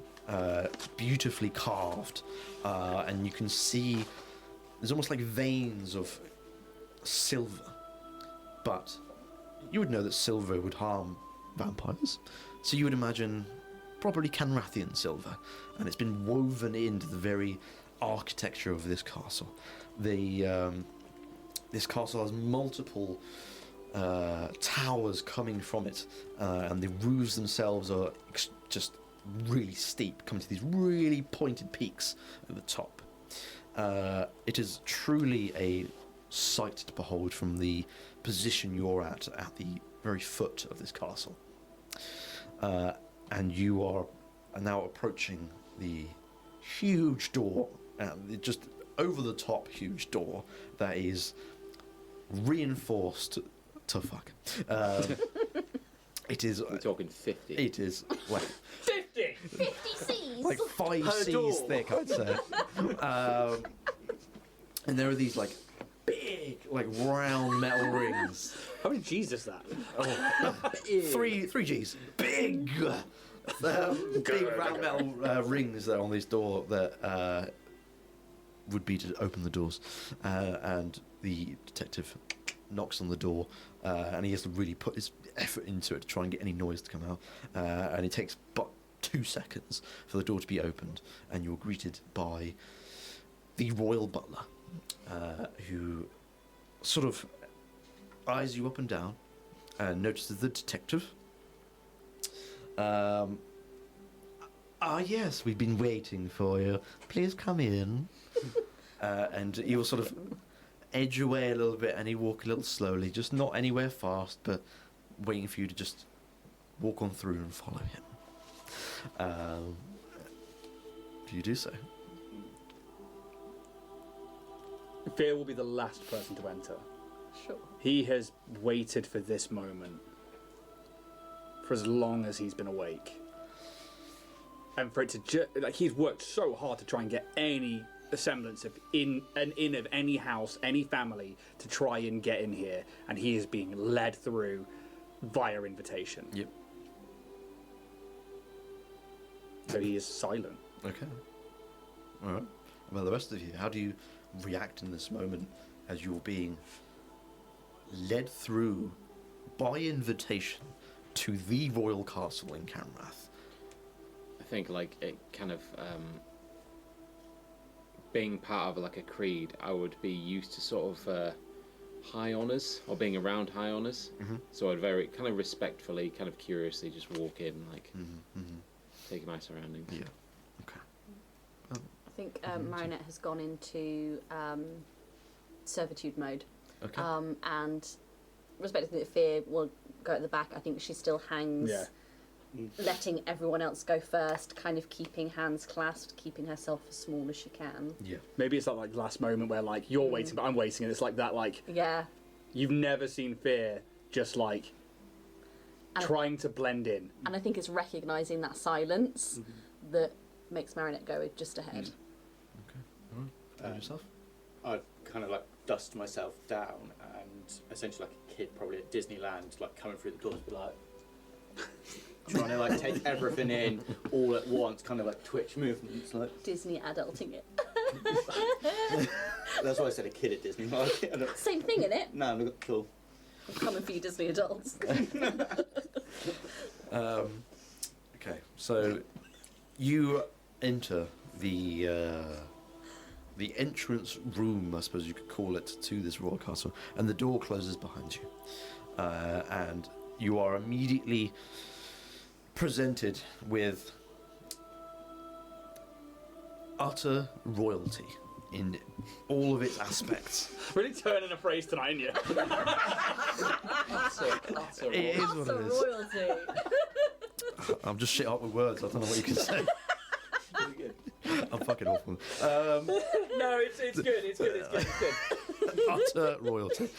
beautifully carved, and you can see there's almost like veins of silver, but you would know that silver would harm vampires, so you would imagine probably Kanrathian silver, and it's been woven into the very architecture of this castle. This castle has multiple towers coming from it, and the roofs themselves are just really steep, coming to these really pointed peaks at the top. It is truly a sight to behold from the position you're at the very foot of this castle. And you are now approaching the huge door, just over the top huge door that is reinforced to fuck. It is. We're talking 50. It is like 50! 50 C's. like 5 Per C's door. thick, I'd say. And there are these like big, like round metal rings. How many G's is that? Three G's. Big, big round metal rings that are on this door that would be to open the doors. And the detective knocks on the door, and he has to really put his effort into it to try and get any noise to come out. And it takes but 2 seconds for the door to be opened, and you're greeted by the royal butler, who sort of eyes you up and down and notices the detective. Yes, we've been waiting for you. Please come in. And you'll sort of edge away a little bit, and you walk a little slowly, just not anywhere fast, but waiting for you to just walk on through and follow him. Do you do so? Fear will be the last person to enter. Sure. He has waited for this moment for as long as he's been awake. And for it to he's worked so hard to try and get any semblance of in of any house, any family to try and get in here, and he is being led through via invitation. Yep. So he is silent. Okay. All right. Well, the rest of you, how do you react in this moment as you're being led through by invitation to the royal castle in Kanrath? I think like it kind of being part of like a creed, I would be used to sort of high honours or being around high honours. Mm-hmm. So I'd very kind of respectfully, kind of curiously just walk in, like Mm-hmm. take my surroundings. Yeah. Okay. I think Marinette has gone into servitude mode. Okay. And respecting that Fear will go at the back, I think she still hangs, Yeah. letting everyone else go first, kind of keeping hands clasped, keeping herself as small as she can. Yeah. Maybe it's that like last moment where like you're waiting but I'm waiting, and it's like that like Yeah. you've never seen Fear just like And- trying to blend in. And I think it's recognising that silence that makes Marinette go just ahead. And yourself? I'd kind of like dust myself down and essentially like a kid probably at Disneyland, like coming through the doors, be like trying to like take everything in all at once, kind of like twitch movements. Like Disney adulting it. that's why I said a kid at Disneyland. I don't- Same thing, innit? No, look cool. I'm coming for you, Disney adults. Okay, so you enter the entrance room, I suppose you could call it, to this royal castle, and the door closes behind you, and you are immediately presented with utter royalty in all of its aspects. Really turning a phrase tonight, ain't you? It is what it is. royalty. I'm just shit up with words. I don't know what you can say. I'm fucking awful. No, it's good. It's good. Utter royalty.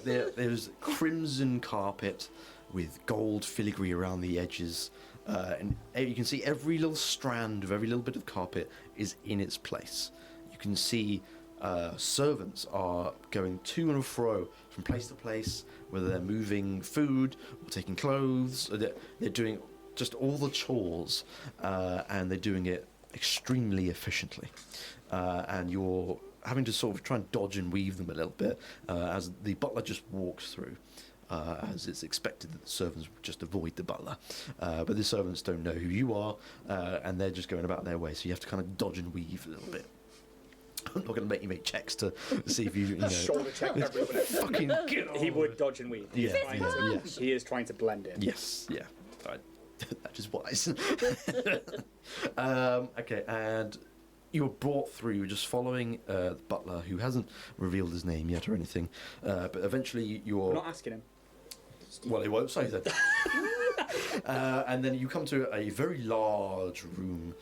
There's crimson carpet with gold filigree around the edges, and you can see every little strand of every little bit of carpet is in its place. You can see servants are going to and fro from place to place, whether they're moving food or taking clothes. Or they're doing just all the chores, and they're doing it extremely efficiently. And you're having to sort of try and dodge and weave them a little bit as the butler just walks through. As it's expected that the servants would just avoid the butler. But the servants don't know who you are, and they're just going about their way, so you have to kind of dodge and weave a little bit. I'm not going to make you make checks to see if you know... Shoulder check every minute. Fucking get on. He would dodge and weave. Yeah, Yes. He is trying to blend in. Yes, yeah. That is wise. Okay, and you were brought through just following the butler, who hasn't revealed his name yet or anything, but eventually you're... I'm not asking him. Well, he won't say that. And then you come to a very large room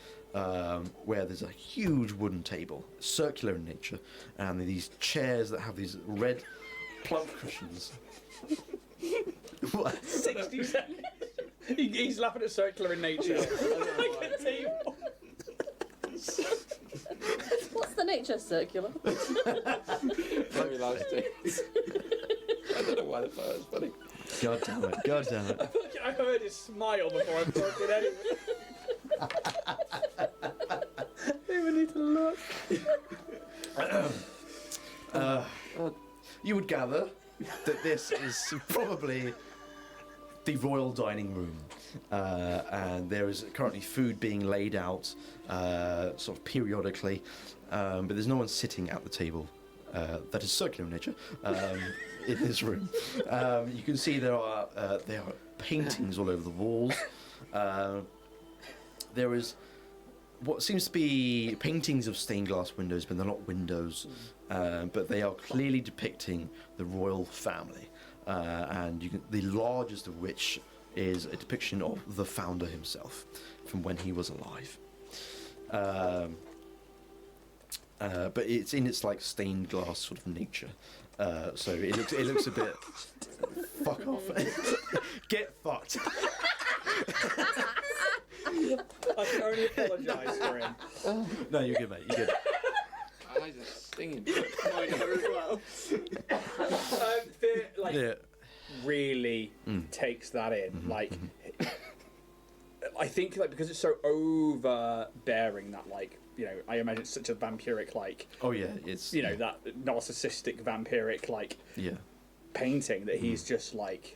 where there's a huge wooden table, circular in nature, and these chairs that have these red plump cushions. What? 60 seconds. He's laughing at circular in nature. Like a table. What's the nature circular? Very large things. I don't know why the photo's funny. God damn it, God damn it. I heard his smile before I'm talking anyway. I even need to look. You would gather that this is probably the royal dining room, and there is currently food being laid out sort of periodically, but there's no one sitting at the table that is circular in nature in this room. You can see there are paintings all over the walls. There is what seems to be paintings of stained glass windows, but they're not windows, but they are clearly depicting the royal family. And the largest of which is a depiction of the founder himself from when he was alive. But it's in its like stained glass sort of nature, so it looks a bit. Fuck off! Get fucked! I can only apologise for him. No, you're good, mate. You're good. Eyes are stinging. Mine are as well. Fear, really takes that in. Like, I think because it's so overbearing that I imagine it's such a vampiric Oh yeah, it's that narcissistic vampiric painting that he's just like.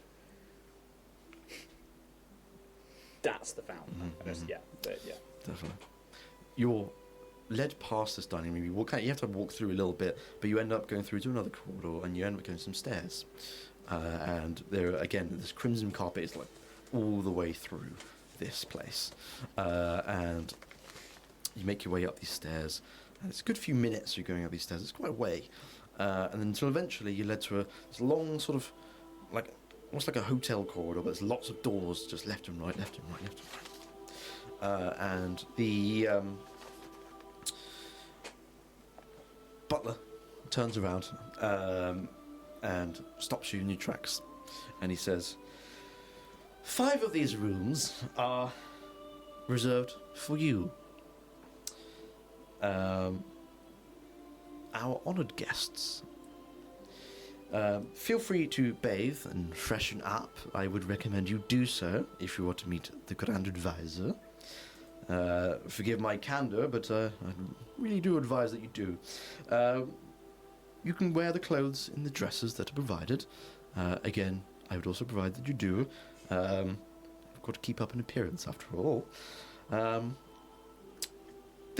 That's the fountain. Definitely. You're led past this dining room. You have to walk through a little bit, but you end up going through to another corridor, and you end up going some stairs. And there again, this crimson carpet is like all the way through this place, and you make your way up these stairs. And it's a good few minutes you're going up these stairs. It's quite a way, and then until eventually you're led to this long sort of almost like a hotel corridor, but there's lots of doors just left and right, left and right, left and right. And the butler turns around and stops you in your tracks, and he says, 5 of these rooms are reserved for you, our honoured guests. Feel free to bathe and freshen up. I would recommend you do so if you want to meet the Grand Advisor. Forgive my candour, but I really do advise that you do. You can wear the clothes in the dresses that are provided. Again, I would also provide that you do. I've got to keep up an appearance after all. Then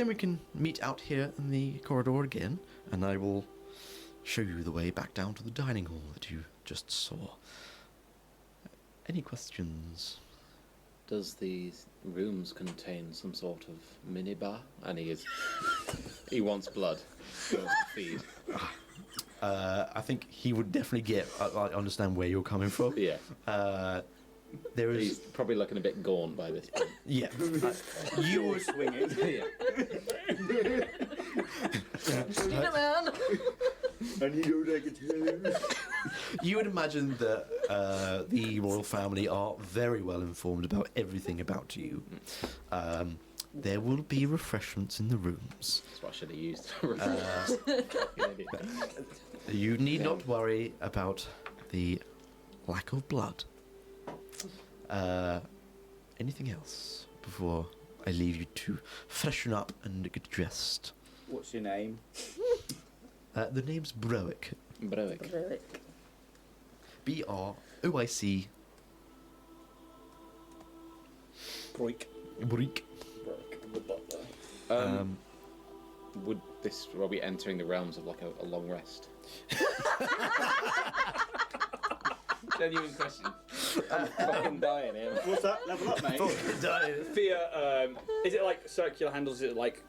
we can meet out here in the corridor again, and I will show you the way back down to the dining hall that you just saw. Any questions? Does these rooms contain some sort of minibar? And he wants blood. He wants to feed. I think he would definitely get. I understand where you're coming from. Yeah. There is. He's probably looking a bit gaunt by this point. Yeah. You were swinging. Yeah. Man. I need your negative. You would imagine that the royal family are very well informed about everything about you. There will be refreshments in the rooms. That's what I should have used for refreshments. You need not worry about the lack of blood. Anything else before I leave you to freshen up and get dressed? What's your name? The name's Broic. Broic. Broic. Broik. Broic. The butler. Would this... Are we entering the realms of like a long rest? Genuine question. I'm fucking dying here. What's that? Level up, mate. Fear, is it like circular handles? Is it like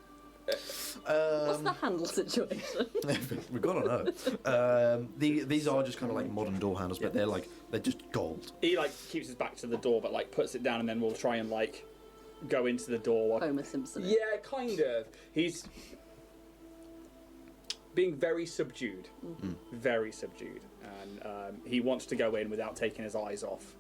What's the handle situation? We've got to know. These are just kind of like modern door handles, but they're just gold. He like keeps his back to the door, but like puts it down, and then we'll try and like go into the door. Homer Simpson. Yeah, kind of. He's being very subdued, very subdued, and he wants to go in without taking his eyes off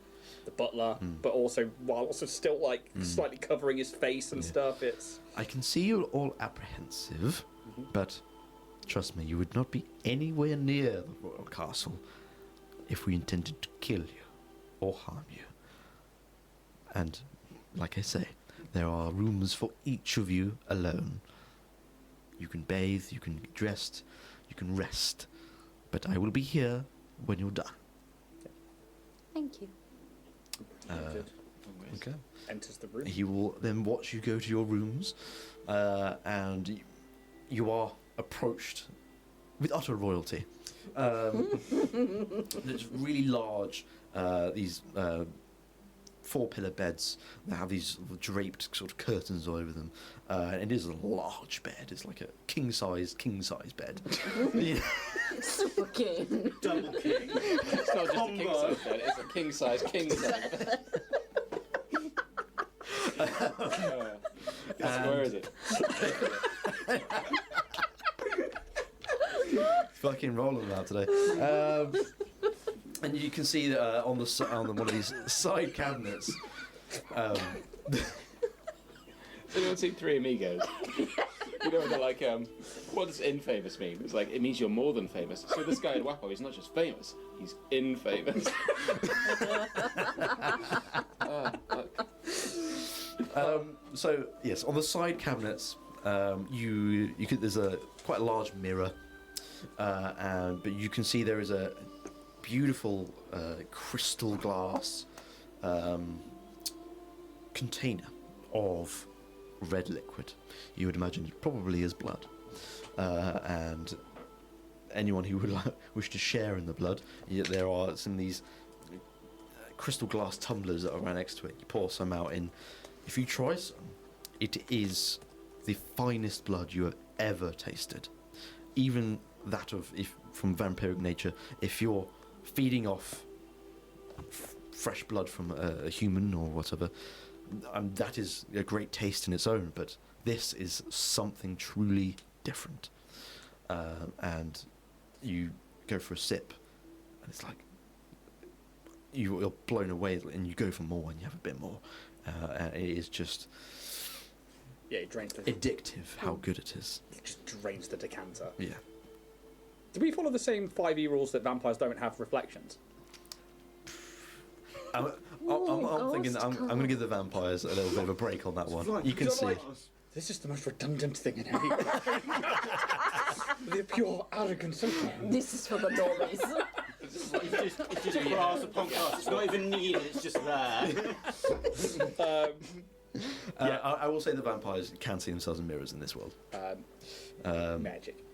the butler, but also while also still like slightly covering his face and stuff. It's. I can see you're all apprehensive, but trust me, you would not be anywhere near the royal castle if we intended to kill you or harm you. And, like I say, there are rooms for each of you alone. You can bathe, you can get dressed, you can rest, but I will be here when you're done. Thank you. Okay. Enters the room. He will then watch you go to your rooms, and you are approached with utter royalty. There's really large, these 4-pillar beds that have these draped sort of curtains all over them. And it is a large bed. It's like a king-size bed. Super king. Double king. It's not just a king size bed, it's a king size bed. Where is it? Fucking rolling out today. And you can see that on one of these side cabinets. Has anyone seen Three Amigos? You know, they're like, what does infamous mean? It's like, it means you're more than famous. So this guy in Wapo, he's not just famous, he's infamous. So yes, on the side cabinets, there's quite a large mirror, but you can see there is a beautiful crystal glass container of red liquid. You would imagine it probably is blood, and anyone who would wish to share in the blood, there are some of these crystal glass tumblers that are right next to it. You pour some out in. If you try some, it is the finest blood you have ever tasted. Even that from vampiric nature, if you're feeding off fresh blood from a human or whatever, that is a great taste in its own, but this is something truly different. And you go for a sip, and it's like you're blown away, and you go for more, and you have a bit more. And it is just it drains the addictive how good it is. It just drains the decanter. Yeah. Do we follow the same 5e rules that vampires don't have reflections? I'm thinking that I'm going to give the vampires a little bit of a break on that one. Right, You can see. This is the most redundant thing in any. The pure arrogance of them. This is for the normies. It's just grass upon grass. It's not even needed. It's just there. I will say the vampires can see themselves in mirrors in this world. Magic.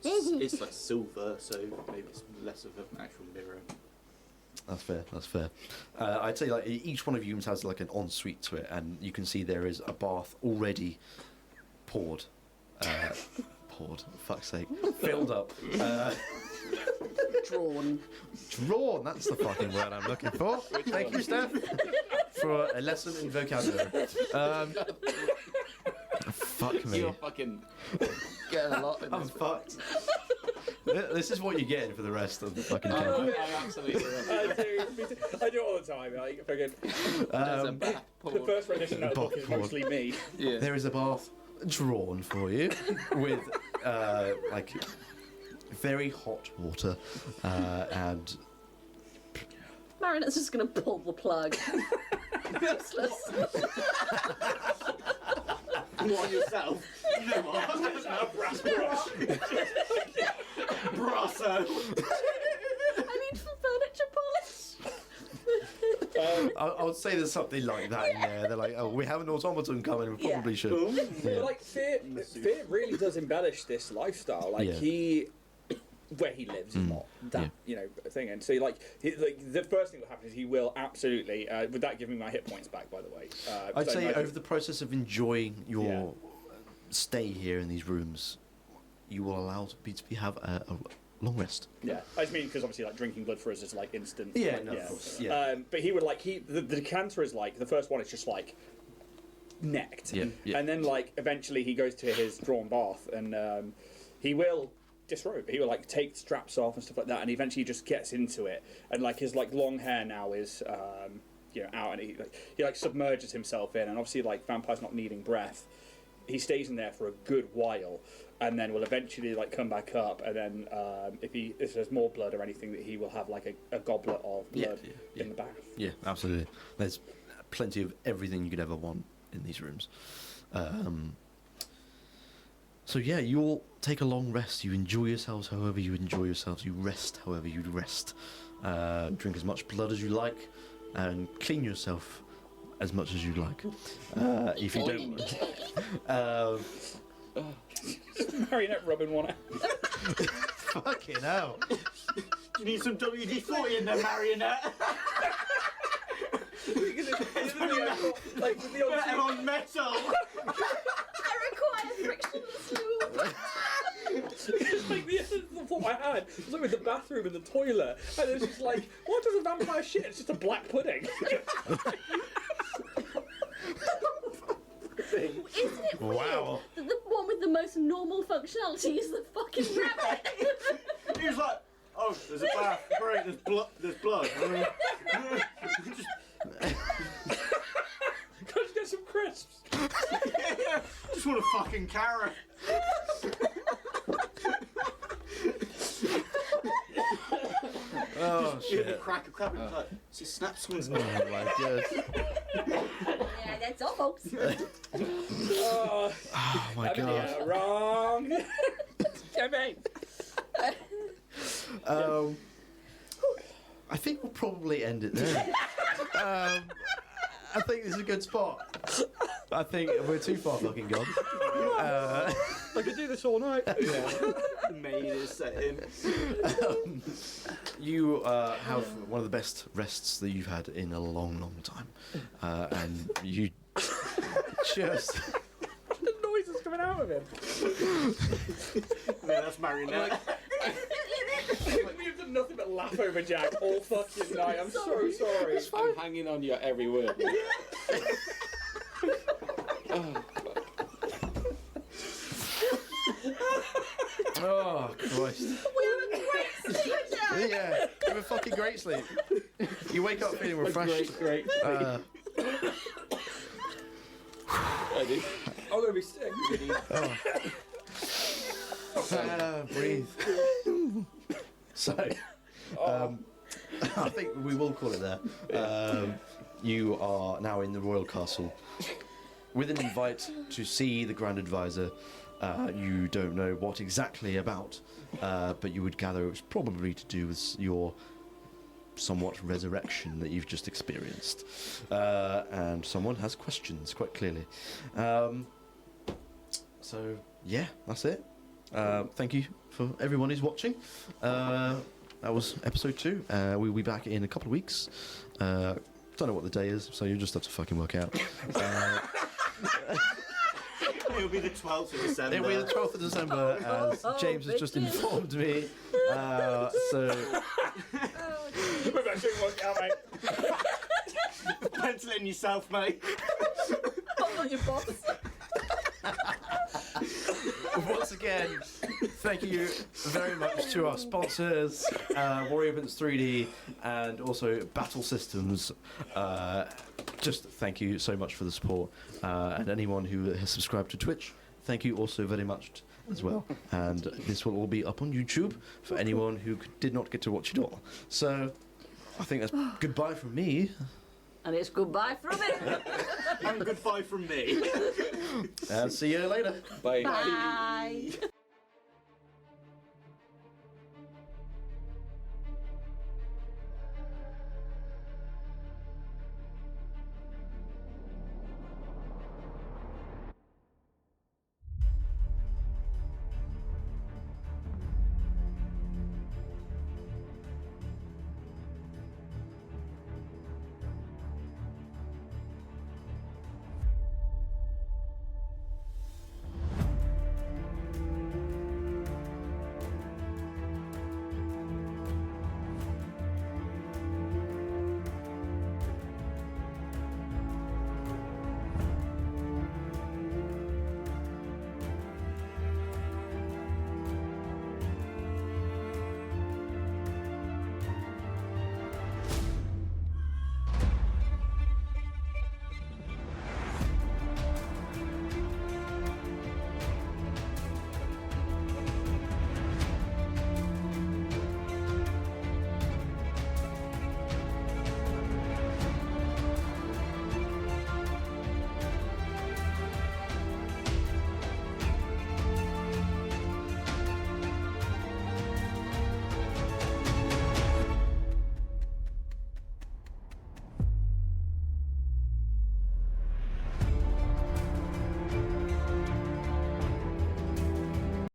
It's like silver, so maybe it's less of an actual mirror. That's fair. I'd say like each one of you has like an ensuite to it, and you can see there is a bath already poured. For fuck's sake. Filled up. Drawn, that's the fucking word I'm looking for. Thank you, Steph, for a lesson in vocabulary. Fuck me. You're fucking getting a lot in I'm this. fucked. This is what you're getting for the rest of the fucking Oh, campaign. yeah, absolutely. I do it all the time. Like, fucking, There's a bath the poured. first rendition of that book is Bath mostly me. Yeah. There is a bath drawn for you with like very hot water and Marinette's just going to pull the plug. Useless. What, yourself? You know what? It's now brass brush. Brasso. I need for furniture polish. I would say there's something like that in there. They're like, oh, we have an automaton coming, we probably should. But like Fear really does embellish this lifestyle. Like where he lives is not that thing. And so like the first thing that happens is he will absolutely without giving me my hit points back, by the way. I'd say over the process of enjoying your stay here in these rooms, you will allow to have a long rest. Yeah, I just mean because obviously like drinking blood for us is like instant. Yeah, like, no, of course. Yeah. But he would like the decanter is like the first one is just like necked. Yeah, yeah. And then like eventually he goes to his drawn bath and he will disrobe. He will like take straps off and stuff like that, and eventually just gets into it. And like his like long hair now is out, and he like submerges himself in. And obviously like vampires not needing breath, he stays in there for a good while, and then will eventually like come back up. And then if there's more blood or anything, that he will have like a goblet of blood in the bath. Yeah, absolutely. There's plenty of everything you could ever want in these rooms. So yeah, you all take a long rest. You enjoy yourselves however you enjoy yourselves. You rest however you rest. Drink as much blood as you like, and clean yourself as much as you like. If you don't, Marionette rubbing one out. fucking hell. Do you need some WD-40 in there, Marionette? Like with the Better on metal. I require frictionless lube. It's like the thought I had. It was like with the bathroom and the toilet, and it's just like, what does a vampire shit? It's just a black pudding. Isn't it weird Wow. that the one with the most normal functionality is the fucking rabbit? He was like, oh, there's a bath. Great, there's blood. Just, Can I just get some crisps? yeah, just want a fucking carrot. Oh shit. Crack a crab. Like, she snaps someone's Oh neck. my god. Yeah, that's all, folks. Oh my god. Wrong. Campaign. I think we'll probably end it there. I think this is a good spot. I think we're too far fucking gone. I could do this all night. The maid is set in. You have one of the best rests that you've had in a long, long time. And you just... The noise is coming out of him. No, that's Marionette. We've done nothing but laugh over Jack all fucking night. I'm so sorry. I'm hanging on your every word. Oh, Oh, Christ. We have a great sleep, Jack. Yeah, you have a fucking great sleep. You wake up feeling refreshed. Great. Ready? I'm gonna be sick. Breathe. So, I think we will call it there. You are now in the royal castle with an invite to see the Grand Advisor. You don't know what exactly about, but you would gather it was probably to do with your somewhat resurrection that you've just experienced. And someone has questions, quite clearly. So, yeah, that's it. Thank you for everyone who's watching. That was episode 2. We'll be back in a couple of weeks. Don't know what the day is, so you'll just have to fucking work out. It'll be the 12th of December. It'll be the 12th of December, as James has just informed me. So, Maybe I shouldn't work out, mate. Pencil in yourself, mate. I'm not your boss. once again, thank you very much to our sponsors, Warrior Prince 3D, and also Battle Systems. Just thank you so much for the support, and anyone who has subscribed to Twitch, thank you also very much as well. And this will all be up on YouTube for anyone who did not get to watch it all. So I think that's goodbye from me. And it's goodbye from it. And goodbye from me. And see you later. Bye. Bye.